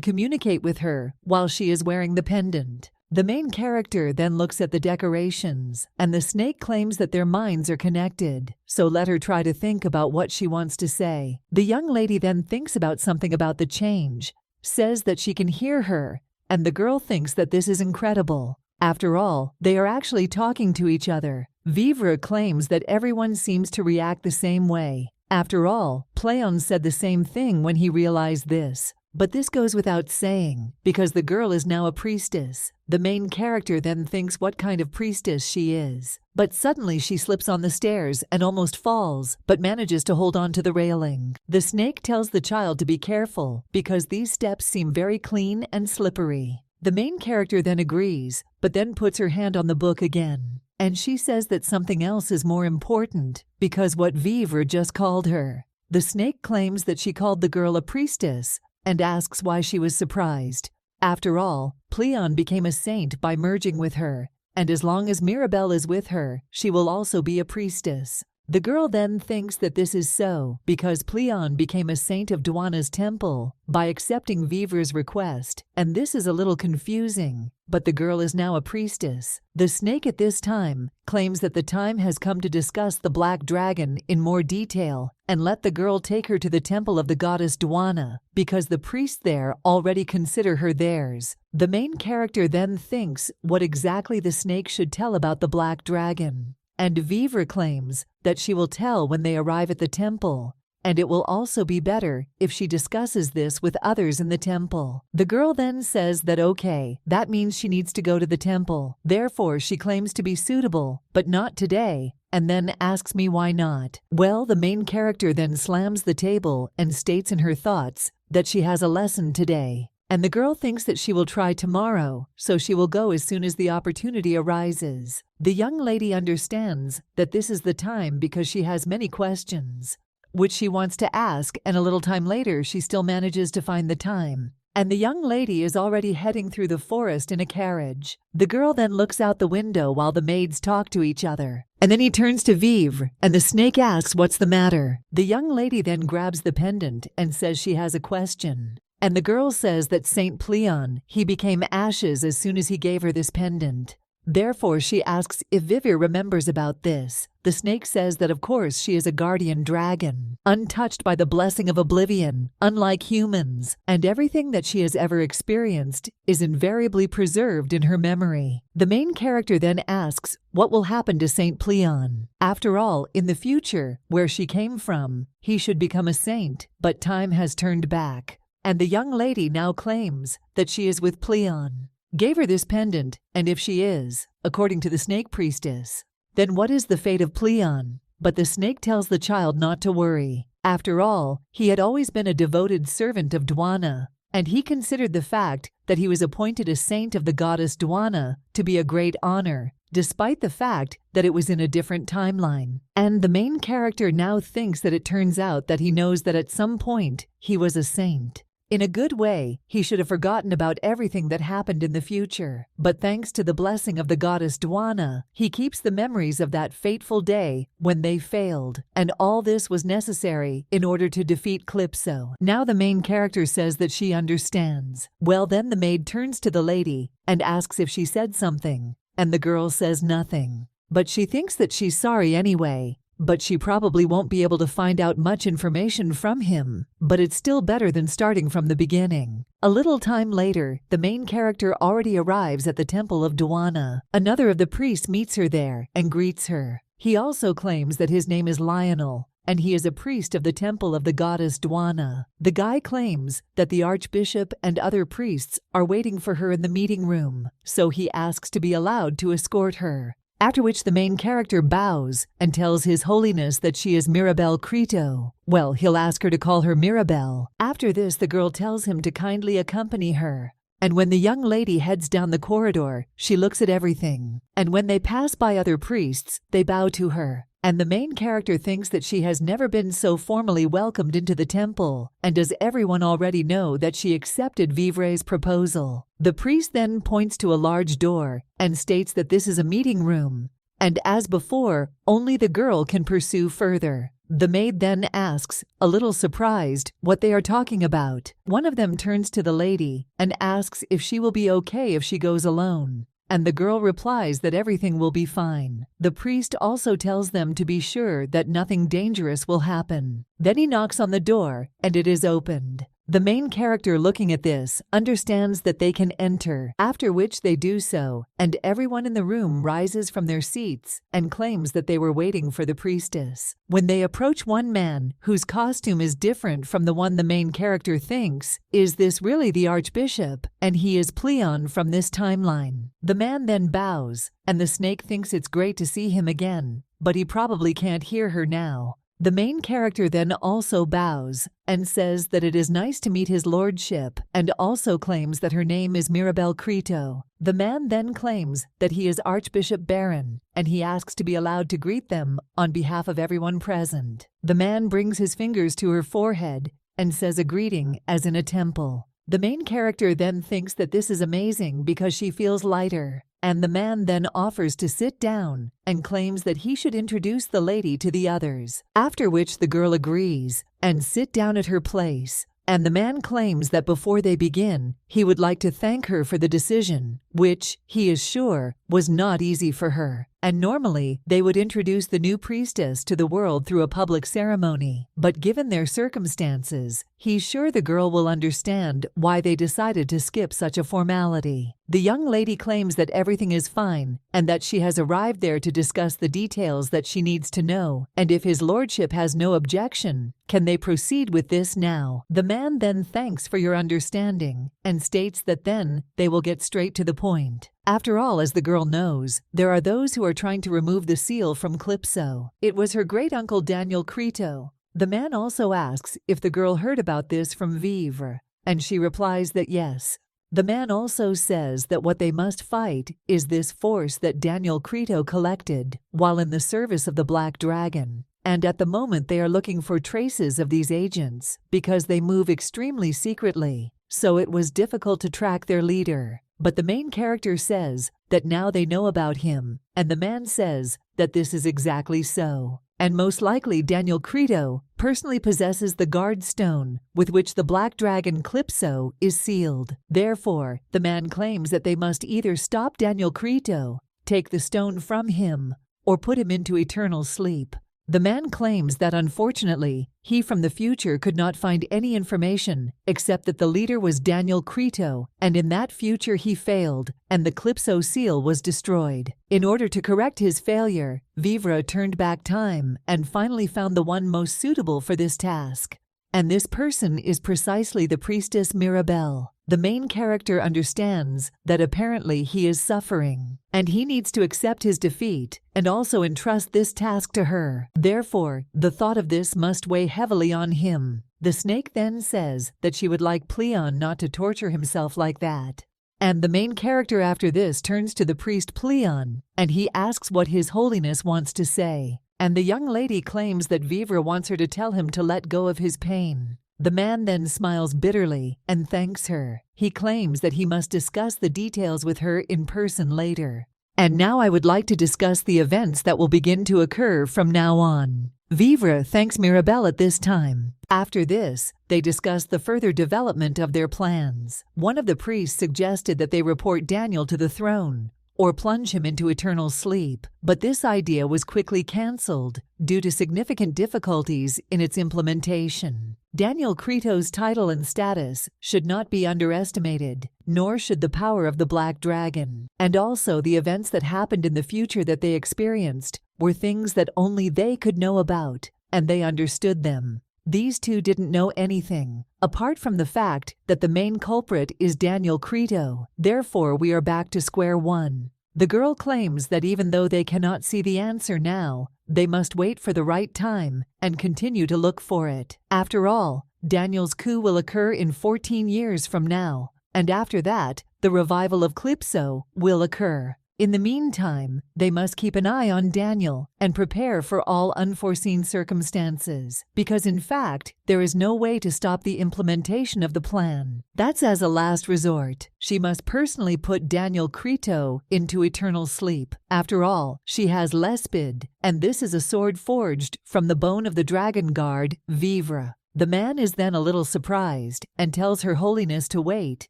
communicate with her while she is wearing the pendant. The main character then looks at the decorations, and the snake claims that their minds are connected, so let her try to think about what she wants to say. The young lady then thinks about something about the change, says that she can hear her, and the girl thinks that this is incredible. After all, they are actually talking to each other. Vivre claims that everyone seems to react the same way. After all, Pléon said the same thing when he realized this. But this goes without saying, because the girl is now a priestess. The main character then thinks what kind of priestess she is. But suddenly she slips on the stairs and almost falls, but manages to hold on to the railing. The snake tells the child to be careful, because these steps seem very clean and slippery. The main character then agrees, but then puts her hand on the book again. And she says that something else is more important, because what Vivre just called her. The snake claims that she called the girl a priestess, and asks why she was surprised. After all, Pléon became a saint by merging with her, and as long as Mirabelle is with her, she will also be a priestess. The girl then thinks that this is so because Pléon became a saint of Douana's temple by accepting Vivre's request, and this is a little confusing, but the girl is now a priestess. The snake at this time claims that the time has come to discuss the black dragon in more detail and let the girl take her to the temple of the goddess Douana, because the priests there already consider her theirs. The main character then thinks what exactly the snake should tell about the black dragon. And Vivre claims that she will tell when they arrive at the temple, and it will also be better if she discusses this with others in the temple. The girl then says that okay, that means she needs to go to the temple. Therefore, she claims to be suitable, but not today, and then asks me why not. Well, the main character then slams the table and states in her thoughts that she has a lesson today. And the girl thinks that she will try tomorrow, so she will go as soon as the opportunity arises. The young lady understands that this is the time because she has many questions, which she wants to ask, and a little time later she still manages to find the time. And the young lady is already heading through the forest in a carriage. The girl then looks out the window while the maids talk to each other. And then he turns to Vivre, and the snake asks what's the matter. The young lady then grabs the pendant and says she has a question. And the girl says that Saint Pléon, he became ashes as soon as he gave her this pendant. Therefore she asks if Vivir remembers about this. The snake says that of course she is a guardian dragon, untouched by the blessing of oblivion, unlike humans, and everything that she has ever experienced is invariably preserved in her memory. The main character then asks what will happen to Saint Pleon. After all, in the future, where she came from, he should become a saint, but time has turned back, and the young lady now claims that she is with Pleon. Gave her this pendant, and if she is, according to the snake priestess, then what is the fate of Pleon? But the snake tells the child not to worry. After all, he had always been a devoted servant of Dwana, and he considered the fact that he was appointed a saint of the goddess Dwana to be a great honor, despite the fact that it was in a different timeline. And the main character now thinks that it turns out that he knows that at some point he was a saint. In a good way, he should have forgotten about everything that happened in the future. But thanks to the blessing of the goddess Dwana, he keeps the memories of that fateful day when they failed. And all this was necessary in order to defeat Calypso. Now the main character says that she understands. Well, then the maid turns to the lady and asks if she said something. And the girl says nothing. But she thinks that she's sorry anyway. But she probably won't be able to find out much information from him. But it's still better than starting from the beginning. A little time later, the main character already arrives at the temple of Dwana. Another of the priests meets her there and greets her. He also claims that his name is Lionel, and he is a priest of the temple of the goddess Dwana. The guy claims that the archbishop and other priests are waiting for her in the meeting room, so he asks to be allowed to escort her. After which the main character bows and tells His Holiness that she is Mirabelle Crito. Well, he'll ask her to call her Mirabelle. After this, the girl tells him to kindly accompany her. And when the young lady heads down the corridor, she looks at everything. And when they pass by other priests, they bow to her. And the main character thinks that she has never been so formally welcomed into the temple. And does everyone already know that she accepted Vivre's proposal? The priest then points to a large door and states that this is a meeting room. And as before, only the girl can pursue further. The maid then asks, a little surprised, what they are talking about. One of them turns to the lady and asks if she will be okay if she goes alone. And the girl replies that everything will be fine. The priest also tells them to be sure that nothing dangerous will happen. Then he knocks on the door, and it is opened. The main character looking at this understands that they can enter, after which they do so, and everyone in the room rises from their seats and claims that they were waiting for the priestess. When they approach one man, whose costume is different from the one the main character thinks, is this really the archbishop? And he is Pleon from this timeline. The man then bows, and the snake thinks it's great to see him again, but he probably can't hear her now. The main character then also bows and says that it is nice to meet his lordship, and also claims that her name is Mirabelle Crito. The man then claims that he is Archbishop Baron, and he asks to be allowed to greet them on behalf of everyone present. The man brings his fingers to her forehead and says a greeting as in a temple. The main character then thinks that this is amazing because she feels lighter. And the man then offers to sit down and claims that he should introduce the lady to the others, after which the girl agrees and sit down at her place. And the man claims that before they begin, he would like to thank her for the decision, which, he is sure, was not easy for her. And normally, they would introduce the new priestess to the world through a public ceremony. But given their circumstances, he's sure the girl will understand why they decided to skip such a formality. The young lady claims that everything is fine and that she has arrived there to discuss the details that she needs to know, and if his lordship has no objection, can they proceed with this now? The man then thanks for your understanding and states that then they will get straight to the point. After all, as the girl knows, there are those who are trying to remove the seal from Calypso. It was her great-uncle Daniel Crito. The man also asks if the girl heard about this from Vivre, and she replies that yes. The man also says that what they must fight is this force that Daniel Crito collected while in the service of the Black Dragon. And at the moment they are looking for traces of these agents because they move extremely secretly, so it was difficult to track their leader. But the main character says that now they know about him, and the man says that this is exactly so. And most likely Daniel Crito personally possesses the guard stone with which the Black Dragon Calypso is sealed. Therefore, the man claims that they must either stop Daniel Crito take the stone from him, or put him into eternal sleep. The man claims that unfortunately, he from the future could not find any information except that the leader was Daniel Crito, and in that future he failed, and the Calypso seal was destroyed. In order to correct his failure, Vivre turned back time and finally found the one most suitable for this task. And this person is precisely the priestess Mirabelle. The main character understands that apparently he is suffering, and he needs to accept his defeat and also entrust this task to her. Therefore, the thought of this must weigh heavily on him. The snake then says that she would like Pleon not to torture himself like that. And the main character after this turns to the priest Pleon, and he asks what His Holiness wants to say. And the young lady claims that Vivre wants her to tell him to let go of his pain. The man then smiles bitterly and thanks her. He claims that he must discuss the details with her in person later. And now I would like to discuss the events that will begin to occur from now on. Vivre thanks Mirabelle at this time. After this, they discuss the further development of their plans. One of the priests suggested that they report Daniel to the throne, or plunge him into eternal sleep, but this idea was quickly cancelled due to significant difficulties in its implementation. Daniel Crito's title and status should not be underestimated, nor should the power of the Black Dragon. And also the events that happened in the future that they experienced were things that only they could know about, and they understood them. These two didn't know anything, apart from the fact that the main culprit is Daniel Crito. Therefore, we are back to square one. The girl claims that even though they cannot see the answer now, they must wait for the right time and continue to look for it. After all, Daniel's coup will occur in 14 years from now, and after that, the revival of Calypso will occur. In the meantime, they must keep an eye on Daniel and prepare for all unforeseen circumstances, because in fact, there is no way to stop the implementation of the plan. That's as a last resort. She must personally put Daniel Crito into eternal sleep. After all, she has Lespid, and this is a sword forged from the bone of the dragon guard, Vivre. The man is then a little surprised and tells Her Holiness to wait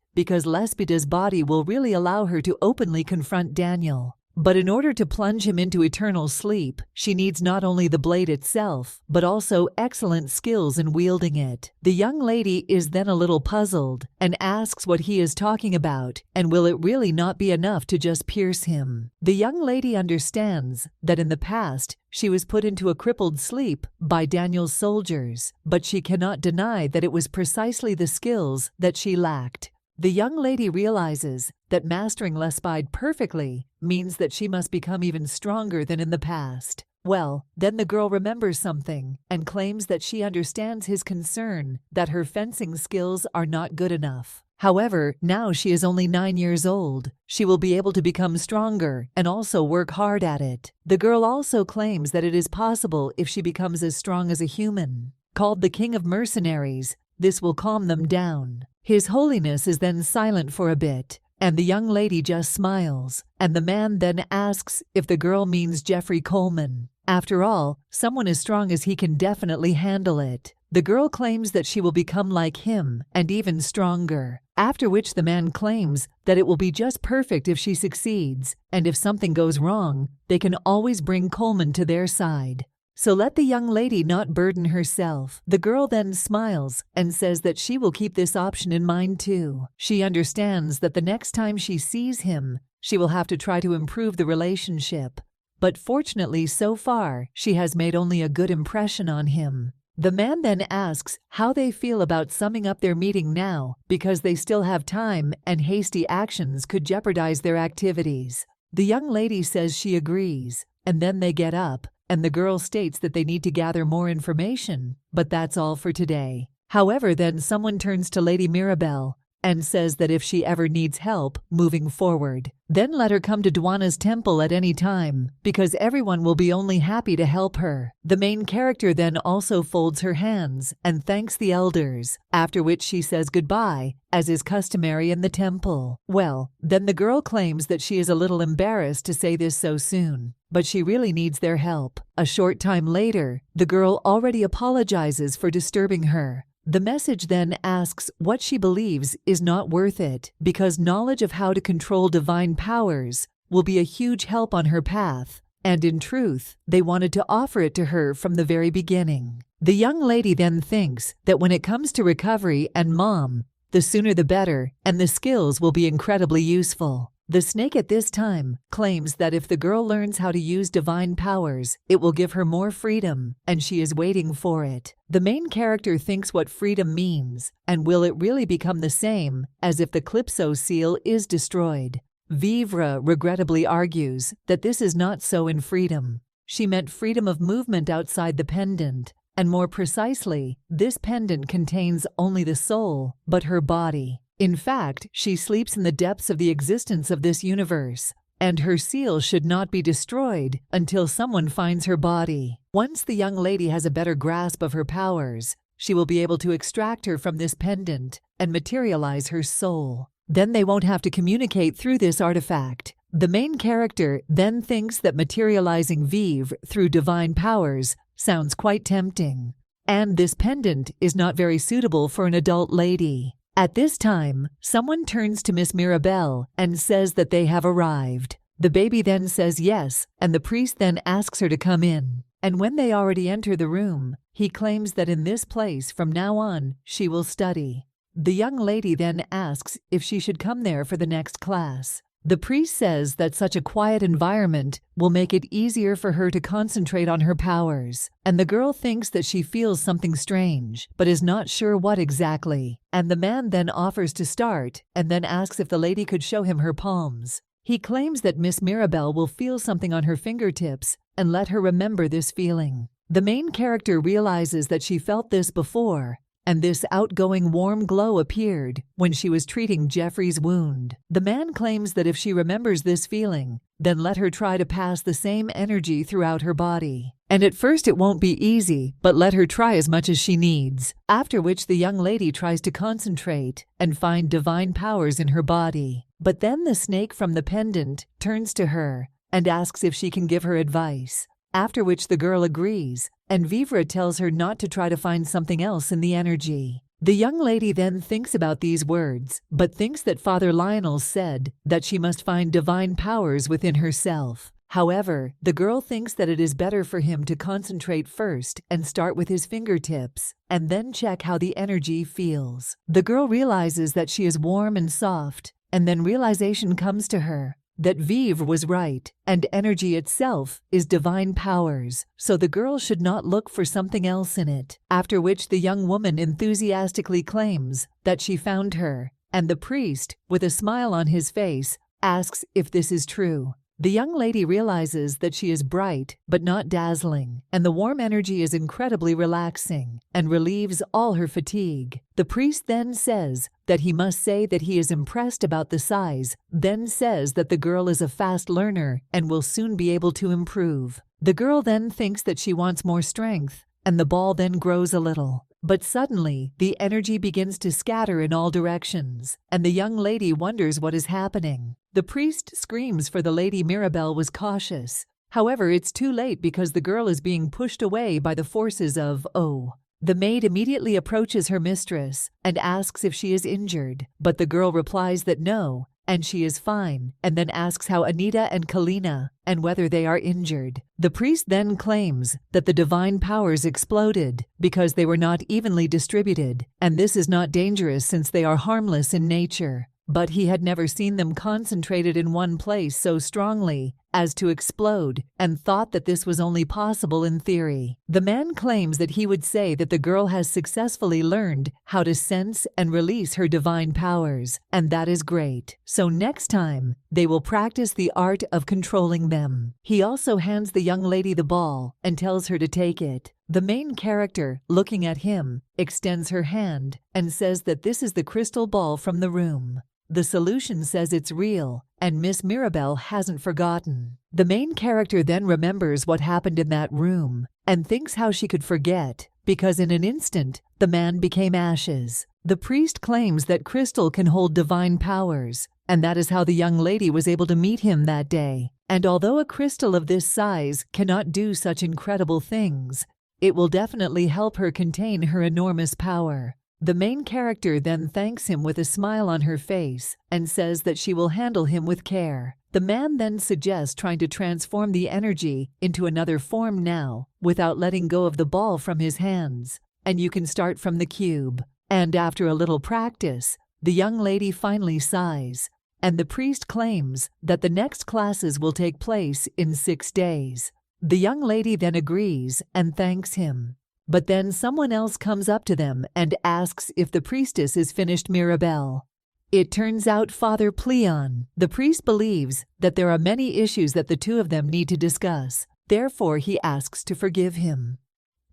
because Lespida's body will really allow her to openly confront Daniel. But in order to plunge him into eternal sleep, she needs not only the blade itself, but also excellent skills in wielding it. The young lady is then a little puzzled and asks what he is talking about, and will it really not be enough to just pierce him? The young lady understands that in the past, she was put into a crippled sleep by Daniel's soldiers, but she cannot deny that it was precisely the skills that she lacked. The young lady realizes that mastering Lespide perfectly means that she must become even stronger than in the past. Well, then the girl remembers something and claims that she understands his concern that her fencing skills are not good enough. However, now she is only 9 years old. She will be able to become stronger and also work hard at it. The girl also claims that it is possible if she becomes as strong as a human. Called the King of Mercenaries, this will calm them down. His Holiness is then silent for a bit, and the young lady just smiles, and the man then asks if the girl means Jeffrey Coleman. After all, someone as strong as he can definitely handle it. The girl claims that she will become like him and even stronger, after which the man claims that it will be just perfect if she succeeds, and if something goes wrong, they can always bring Coleman to their side. So let the young lady not burden herself. The girl then smiles and says that she will keep this option in mind too. She understands that the next time she sees him, she will have to try to improve the relationship. But fortunately, so far, she has made only a good impression on him. The man then asks how they feel about summing up their meeting now because they still have time and hasty actions could jeopardize their activities. The young lady says she agrees, and then they get up. And the girl states that they need to gather more information, but that's all for today. However, then someone turns to Lady Mirabelle and says that if she ever needs help moving forward, then let her come to Dwana's temple at any time, because everyone will be only happy to help her. The main character then also folds her hands and thanks the elders, after which she says goodbye, as is customary in the temple. Well, then the girl claims that she is a little embarrassed to say this so soon, but she really needs their help. A short time later, the girl already apologizes for disturbing her. The message then asks what she believes is not worth it, because knowledge of how to control divine powers will be a huge help on her path, and in truth, they wanted to offer it to her from the very beginning. The young lady then thinks that when it comes to recovery and mom, the sooner the better, and the skills will be incredibly useful. The snake at this time claims that if the girl learns how to use divine powers, it will give her more freedom, and she is waiting for it. The main character thinks what freedom means, and will it really become the same as if the Calypso seal is destroyed? Vivre regrettably argues that this is not so in freedom. She meant freedom of movement outside the pendant, and more precisely, this pendant contains only the soul, but her body. In fact, she sleeps in the depths of the existence of this universe, and her seal should not be destroyed until someone finds her body. Once the young lady has a better grasp of her powers, she will be able to extract her from this pendant and materialize her soul. Then they won't have to communicate through this artifact. The main character then thinks that materializing Vive through divine powers sounds quite tempting, and this pendant is not very suitable for an adult lady. At this time, someone turns to Miss Mirabelle and says that they have arrived. The baby then says yes, and the priest then asks her to come in. And when they already enter the room, he claims that in this place from now on she will study. The young lady then asks if she should come there for the next class. The priest says that such a quiet environment will make it easier for her to concentrate on her powers, and the girl thinks that she feels something strange, but is not sure what exactly. And the man then offers to start, and then asks if the lady could show him her palms. He claims that Miss Mirabelle will feel something on her fingertips and let her remember this feeling. The main character realizes that she felt this before, and this outgoing warm glow appeared when she was treating Jeffrey's wound. The man claims that if she remembers this feeling, then let her try to pass the same energy throughout her body. And at first it won't be easy, but let her try as much as she needs, after which the young lady tries to concentrate and find divine powers in her body. But then the snake from the pendant turns to her and asks if she can give her advice, after which the girl agrees, and Vivre tells her not to try to find something else in the energy. The young lady then thinks about these words, but thinks that Father Lionel said that she must find divine powers within herself. However, the girl thinks that it is better for him to concentrate first and start with his fingertips, and then check how the energy feels. The girl realizes that she is warm and soft, and then realization comes to her that Vive was right, and energy itself is divine powers, so the girl should not look for something else in it. After which the young woman enthusiastically claims that she found her, and the priest, with a smile on his face, asks if this is true. The young lady realizes that she is bright but not dazzling, and the warm energy is incredibly relaxing and relieves all her fatigue. The priest then says that he must say that he is impressed about the size, then says that the girl is a fast learner and will soon be able to improve. The girl then thinks that she wants more strength, and the ball then grows a little. But suddenly, the energy begins to scatter in all directions, and the young lady wonders what is happening. The priest screams for the Lady Mirabelle was cautious. However, it's too late because the girl is being pushed away by the forces of O. The maid immediately approaches her mistress and asks if she is injured, but the girl replies that no, and she is fine, and then asks how Anita and Kalina and whether they are injured. The priest then claims that the divine powers exploded because they were not evenly distributed, and this is not dangerous since they are harmless in nature. But he had never seen them concentrated in one place so strongly as to explode, and thought that this was only possible in theory. The man claims that he would say that the girl has successfully learned how to sense and release her divine powers, and that is great. So next time, they will practice the art of controlling them. He also hands the young lady the ball and tells her to take it. The main character, looking at him, extends her hand and says that this is the crystal ball from the room. The solution says it's real, and Miss Mirabelle hasn't forgotten. The main character then remembers what happened in that room and thinks how she could forget, because in an instant, the man became ashes. The priest claims that crystal can hold divine powers, and that is how the young lady was able to meet him that day. And although a crystal of this size cannot do such incredible things, it will definitely help her contain her enormous power. The main character then thanks him with a smile on her face and says that she will handle him with care. The man then suggests trying to transform the energy into another form now without letting go of the ball from his hands, and you can start from the cube. And after a little practice, the young lady finally sighs, and the priest claims that the next classes will take place in 6 days. The young lady then agrees and thanks him. But then someone else comes up to them and asks if the priestess is finished Mirabelle. It turns out Father Pleon. The priest believes that there are many issues that the two of them need to discuss. Therefore, he asks to forgive him.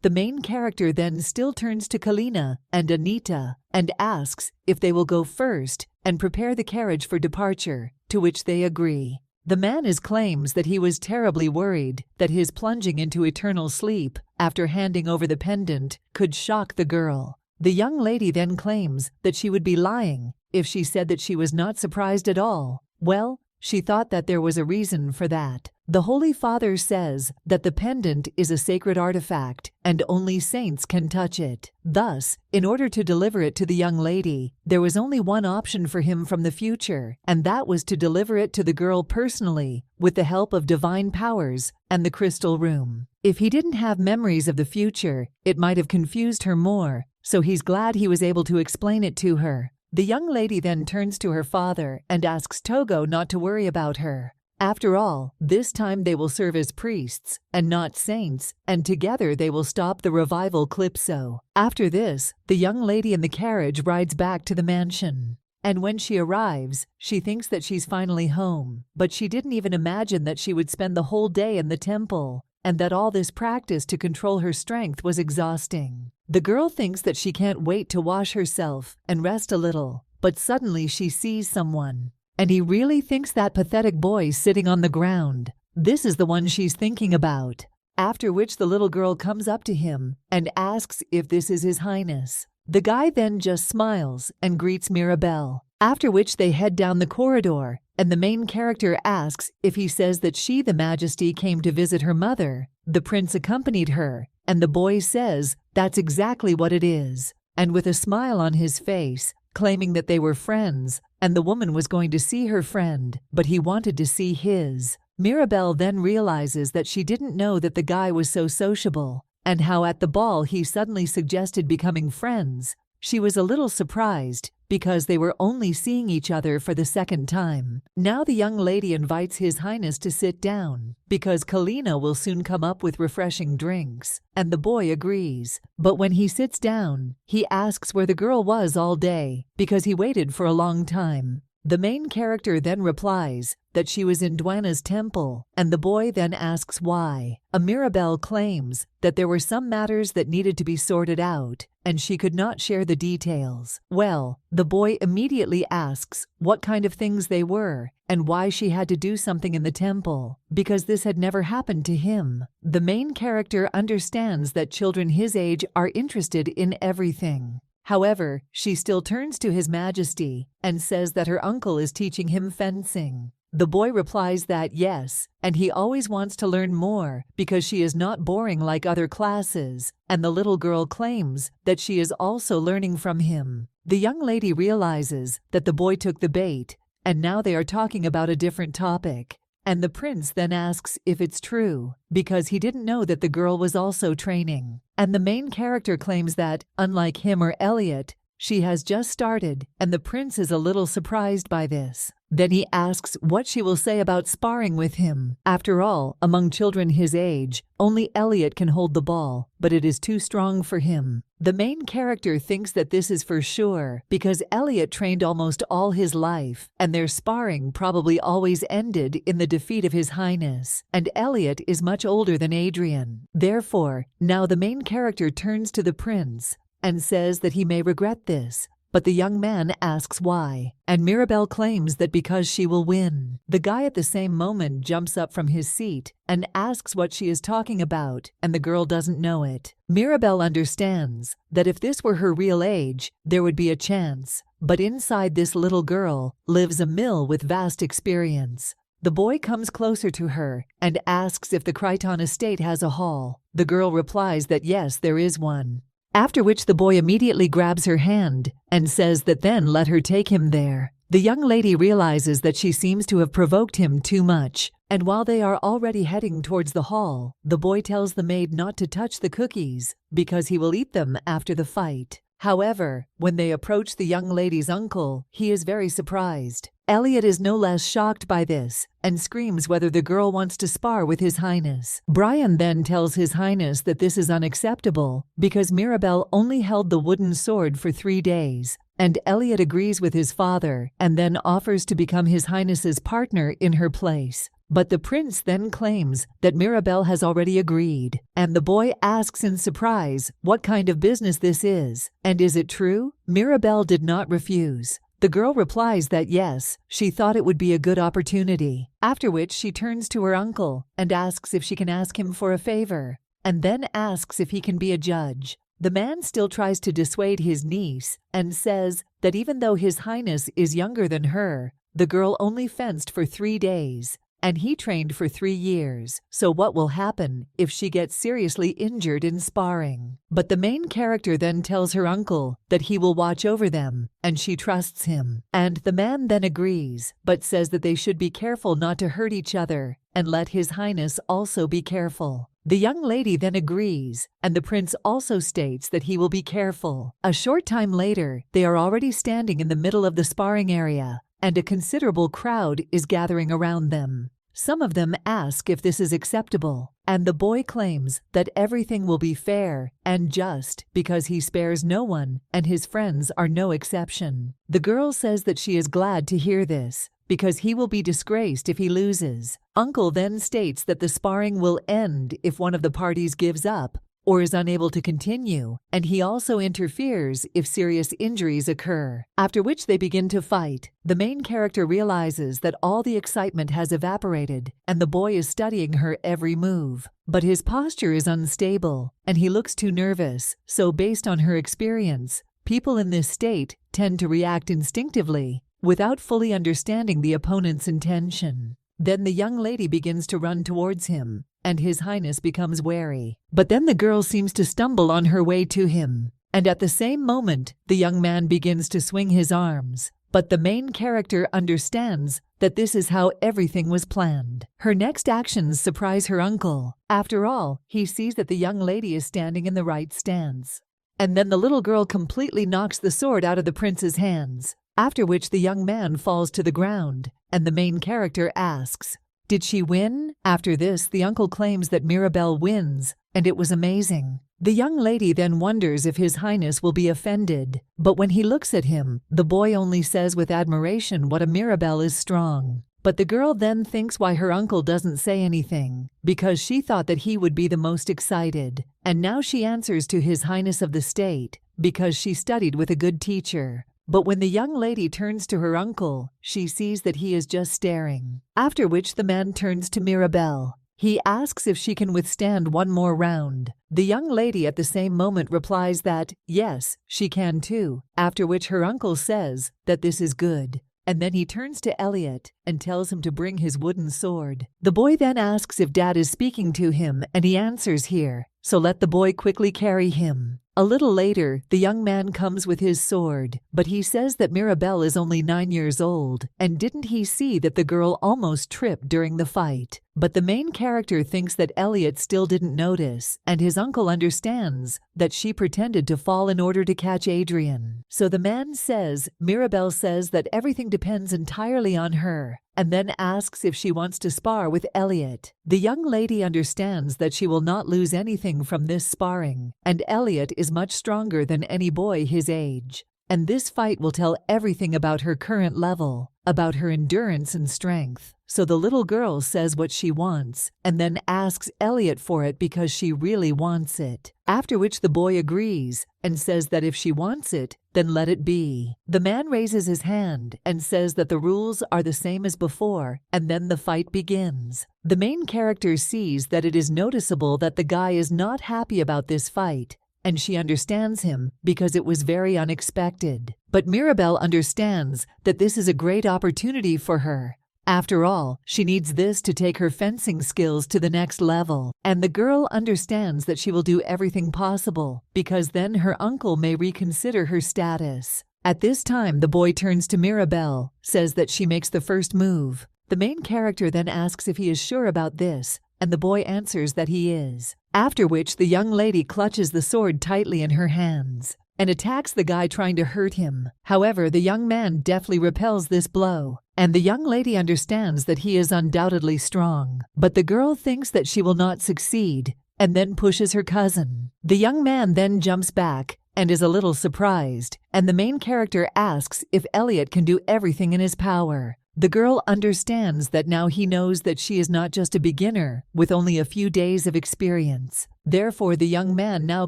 The main character then still turns to Kalina and Anita and asks if they will go first and prepare the carriage for departure, to which they agree. The man claims that he was terribly worried that his plunging into eternal sleep after handing over the pendant could shock the girl. The young lady then claims that she would be lying if she said that she was not surprised at all. Well, she thought that there was a reason for that. The Holy Father says that the pendant is a sacred artifact and only saints can touch it. Thus, in order to deliver it to the young lady, there was only one option for him from the future, and that was to deliver it to the girl personally with the help of divine powers and the crystal room. If he didn't have memories of the future, it might have confused her more, so he's glad he was able to explain it to her. The young lady then turns to her father and asks Togo not to worry about her. After all, this time they will serve as priests and not saints, and together they will stop the revival Calypso. After this, the young lady in the carriage rides back to the mansion. And when she arrives, she thinks that she's finally home, but she didn't even imagine that she would spend the whole day in the temple, and that all this practice to control her strength was exhausting. The girl thinks that she can't wait to wash herself and rest a little, but suddenly she sees someone. And he really thinks that pathetic boy sitting on the ground. This is the one she's thinking about. After which the little girl comes up to him and asks if this is His Highness. The guy then just smiles and greets Mirabelle. After which they head down the corridor, and the main character asks if he says that she, the Majesty, came to visit her mother. The prince accompanied her, and the boy says that's exactly what it is. And with a smile on his face, claiming that they were friends, and the woman was going to see her friend, but he wanted to see his. Mirabelle then realizes that she didn't know that the guy was so sociable, and how at the ball he suddenly suggested becoming friends. She was a little surprised, because they were only seeing each other for the second time. Now the young lady invites His Highness to sit down, because Kalina will soon come up with refreshing drinks, and the boy agrees. But when he sits down, he asks where the girl was all day, because he waited for a long time. The main character then replies that she was in Duana's temple, and the boy then asks why. Mirabelle claims that there were some matters that needed to be sorted out, and she could not share the details. Well, the boy immediately asks what kind of things they were, and why she had to do something in the temple, because this had never happened to him. The main character understands that children his age are interested in everything. However, she still turns to His Majesty and says that her uncle is teaching him fencing. The boy replies that yes, and he always wants to learn more because she is not boring like other classes, and the little girl claims that she is also learning from him. The young lady realizes that the boy took the bait, and now they are talking about a different topic. And the prince then asks if it's true, because he didn't know that the girl was also training. And the main character claims that, unlike him or Elliot, she has just started, and the prince is a little surprised by this. Then he asks what she will say about sparring with him. After all, among children his age, only Elliot can hold the ball, but it is too strong for him. The main character thinks that this is for sure, because Elliot trained almost all his life, and their sparring probably always ended in the defeat of His Highness, and Elliot is much older than Adrian. Therefore, now the main character turns to the prince and says that he may regret this, but the young man asks why, and Mirabelle claims that because she will win. The guy at the same moment jumps up from his seat and asks what she is talking about, and the girl doesn't know it. Mirabelle understands that if this were her real age, there would be a chance, but inside this little girl lives a mill with vast experience. The boy comes closer to her and asks if the Crichton estate has a hall. The girl replies that yes, there is one. After which the boy immediately grabs her hand and says that then let her take him there. The young lady realizes that she seems to have provoked him too much, and while they are already heading towards the hall, the boy tells the maid not to touch the cookies because he will eat them after the fight. However, when they approach the young lady's uncle, he is very surprised. Elliot is no less shocked by this and screams whether the girl wants to spar with His Highness. Brian then tells His Highness that this is unacceptable because Mirabelle only held the wooden sword for 3 days, and Elliot agrees with his father and then offers to become His Highness's partner in her place. But the prince then claims that Mirabelle has already agreed, and the boy asks in surprise what kind of business this is, and is it true? Mirabelle did not refuse. The girl replies that yes, she thought it would be a good opportunity, after which she turns to her uncle and asks if she can ask him for a favor, and then asks if he can be a judge. The man still tries to dissuade his niece and says that even though His Highness is younger than her, the girl only fenced for 3 days, and he trained for 3 years, so what will happen if she gets seriously injured in sparring? But the main character then tells her uncle that he will watch over them, and she trusts him. And the man then agrees, but says that they should be careful not to hurt each other, and let His Highness also be careful. The young lady then agrees, and the prince also states that he will be careful. A short time later, they are already standing in the middle of the sparring area, and a considerable crowd is gathering around them. Some of them ask if this is acceptable, and the boy claims that everything will be fair and just because he spares no one and his friends are no exception. The girl says that she is glad to hear this because he will be disgraced if he loses. Uncle then states that the sparring will end if one of the parties gives up or is unable to continue, and he also interferes if serious injuries occur, after which they begin to fight. The main character realizes that all the excitement has evaporated, and the boy is studying her every move. But his posture is unstable, and he looks too nervous, so based on her experience, people in this state tend to react instinctively, without fully understanding the opponent's intention. Then the young lady begins to run towards him, and His Highness becomes wary. But then the girl seems to stumble on her way to him, and at the same moment, the young man begins to swing his arms. But the main character understands that this is how everything was planned. Her next actions surprise her uncle. After all, he sees that the young lady is standing in the right stance. And then the little girl completely knocks the sword out of the prince's hands, after which the young man falls to the ground, and the main character asks, "Did she win?" After this, the uncle claims that Mirabelle wins, and it was amazing. The young lady then wonders if His Highness will be offended, but when he looks at him, the boy only says with admiration what a Mirabelle is strong. But the girl then thinks why her uncle doesn't say anything, because she thought that he would be the most excited, and now she answers to His Highness of the state, because she studied with a good teacher. But when the young lady turns to her uncle, she sees that he is just staring. After which the man turns to Mirabelle. He asks if she can withstand one more round. The young lady at the same moment replies that, yes, she can too, after which her uncle says that this is good. And then he turns to Elliot and tells him to bring his wooden sword. The boy then asks if Dad is speaking to him, and he answers here, so let the boy quickly carry him. A little later, the young man comes with his sword, but he says that Mirabelle is only 9 years old, and didn't he see that the girl almost tripped during the fight? But the main character thinks that Elliot still didn't notice, and his uncle understands that she pretended to fall in order to catch Adrian. So the man says, Mirabelle says that everything depends entirely on her, and then asks if she wants to spar with Elliot. The young lady understands that she will not lose anything from this sparring, and Elliot is much stronger than any boy his age. And this fight will tell everything about her current level, about her endurance and strength. So the little girl says what she wants, and then asks Elliot for it because she really wants it. After which the boy agrees, and says that if she wants it, then let it be. The man raises his hand and says that the rules are the same as before, and then the fight begins. The main character sees that it is noticeable that the guy is not happy about this fight, and she understands him because it was very unexpected. But Mirabelle understands that this is a great opportunity for her, After all, she needs this to take her fencing skills to the next level, and the girl understands that she will do everything possible, because then her uncle may reconsider her status. At this time, the boy turns to Mirabelle, says that she makes the first move. The main character then asks if he is sure about this, and the boy answers that he is. After which, the young lady clutches the sword tightly in her hands and attacks the guy trying to hurt him. However, the young man deftly repels this blow, and the young lady understands that he is undoubtedly strong. But the girl thinks that she will not succeed, and then pushes her cousin. The young man then jumps back and is a little surprised, and the main character asks if Elliot can do everything in his power. The girl understands that now he knows that she is not just a beginner with only a few days of experience. Therefore, the young man now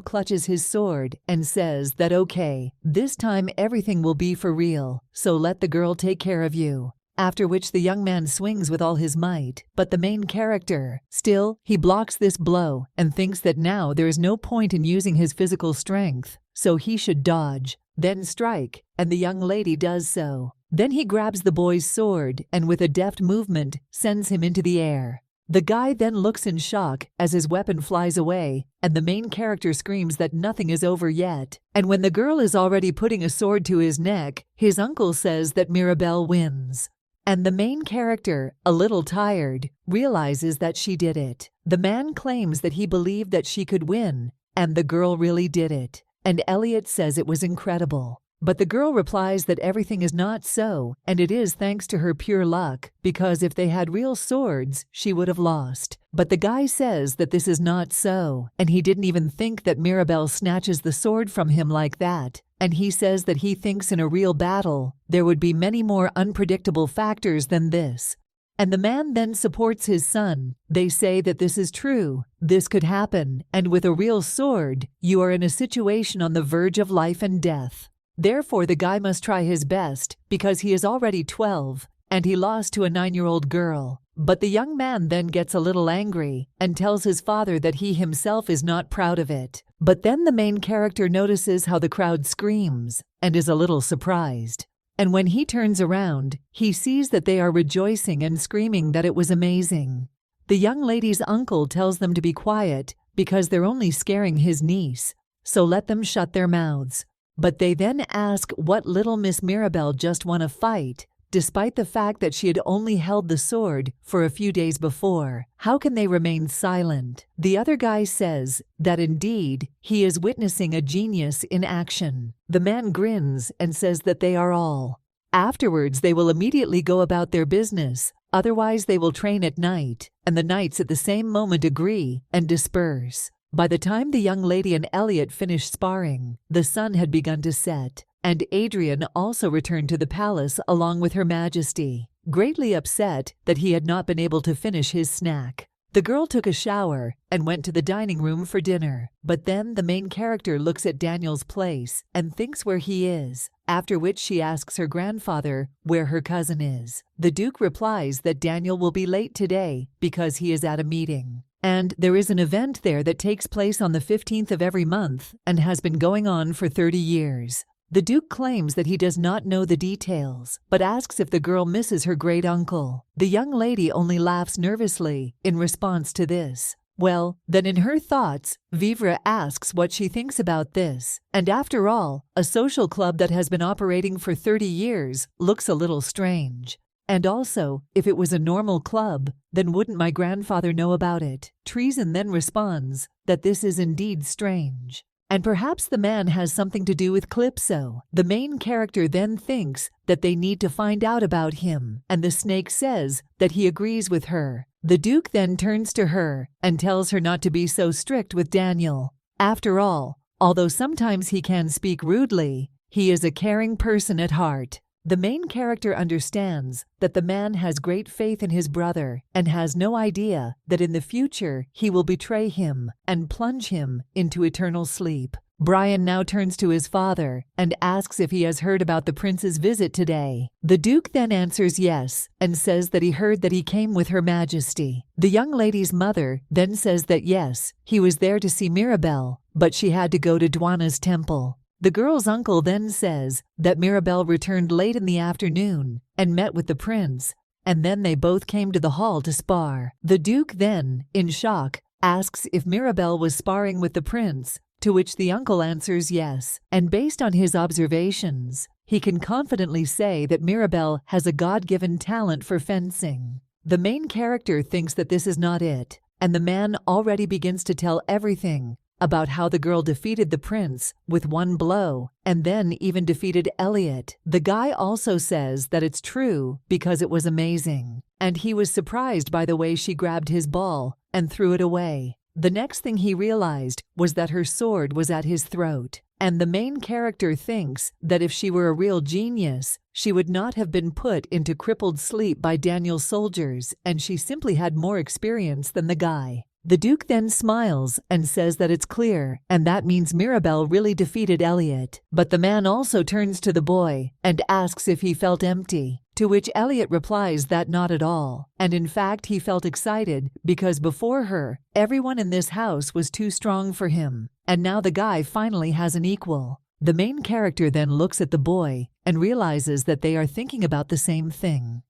clutches his sword and says that okay, this time everything will be for real, so let the girl take care of you. After which the young man swings with all his might, but the main character, still, he blocks this blow and thinks that now there is no point in using his physical strength, so he should dodge, then strike, and the young lady does so. Then he grabs the boy's sword and with a deft movement sends him into the air. The guy then looks in shock as his weapon flies away, and the main character screams that nothing is over yet. And when the girl is already putting a sword to his neck, his uncle says that Mirabelle wins. And the main character, a little tired, realizes that she did it. The man claims that he believed that she could win, and the girl really did it. And Elliot says it was incredible. But the girl replies that everything is not so, and it is thanks to her pure luck, because if they had real swords, she would have lost. But the guy says that this is not so, and he didn't even think that Mirabelle snatches the sword from him like that. And he says that he thinks in a real battle, there would be many more unpredictable factors than this. And the man then supports his son. They say that this is true, this could happen, and with a real sword, you are in a situation on the verge of life and death. Therefore, the guy must try his best, because he is already 12, and he lost to a 9-year-old girl. But the young man then gets a little angry, and tells his father that he himself is not proud of it. But then the main character notices how the crowd screams, and is a little surprised. And when he turns around, he sees that they are rejoicing and screaming that it was amazing. The young lady's uncle tells them to be quiet, because they're only scaring his niece, so let them shut their mouths. But they then ask what little Miss Mirabelle just won a fight, despite the fact that she had only held the sword for a few days before. How can they remain silent? The other guy says that indeed he is witnessing a genius in action. The man grins and says that they are all. Afterwards, they will immediately go about their business, otherwise they will train at night, and the knights at the same moment agree and disperse. By the time the young lady and Elliot finished sparring, the sun had begun to set, and Adrian also returned to the palace along with Her Majesty, greatly upset that he had not been able to finish his snack. The girl took a shower and went to the dining room for dinner, but then the main character looks at Daniel's place and thinks where he is, after which she asks her grandfather where her cousin is. The Duke replies that Daniel will be late today because he is at a meeting. And there is an event there that takes place on the 15th of every month and has been going on for 30 years. The Duke claims that he does not know the details, but asks if the girl misses her great uncle. The young lady only laughs nervously in response to this. Well, then in her thoughts, Vivre asks what she thinks about this. And after all, a social club that has been operating for 30 years looks a little strange. And also, if it was a normal club, then wouldn't my grandfather know about it? Treason then responds that this is indeed strange. And perhaps the man has something to do with Calypso. The main character then thinks that they need to find out about him, and the snake says that he agrees with her. The Duke then turns to her and tells her not to be so strict with Daniel. After all, although sometimes he can speak rudely, he is a caring person at heart. The main character understands that the man has great faith in his brother and has no idea that in the future he will betray him and plunge him into eternal sleep. Brian now turns to his father and asks if he has heard about the prince's visit today. The Duke then answers yes and says that he heard that he came with Her Majesty. The young lady's mother then says that yes, he was there to see Mirabelle, but she had to go to Dwana's temple. The girl's uncle then says that Mirabelle returned late in the afternoon and met with the prince, and then they both came to the hall to spar. The Duke then, in shock, asks if Mirabelle was sparring with the prince, to which the uncle answers yes, and based on his observations, he can confidently say that Mirabelle has a God-given talent for fencing. The main character thinks that this is not it, and the man already begins to tell everything about how the girl defeated the prince with one blow and then even defeated Elliot. The guy also says that it's true because it was amazing, and he was surprised by the way she grabbed his ball and threw it away. The next thing he realized was that her sword was at his throat, and the main character thinks that if she were a real genius, she would not have been put into crippled sleep by Daniel's soldiers, and she simply had more experience than the guy. The Duke then smiles and says that it's clear, and that means Mirabelle really defeated Elliot. But the man also turns to the boy and asks if he felt empty, to which Elliot replies that not at all, and in fact he felt excited because before her, everyone in this house was too strong for him, and now the guy finally has an equal. The main character then looks at the boy and realizes that they are thinking about the same thing.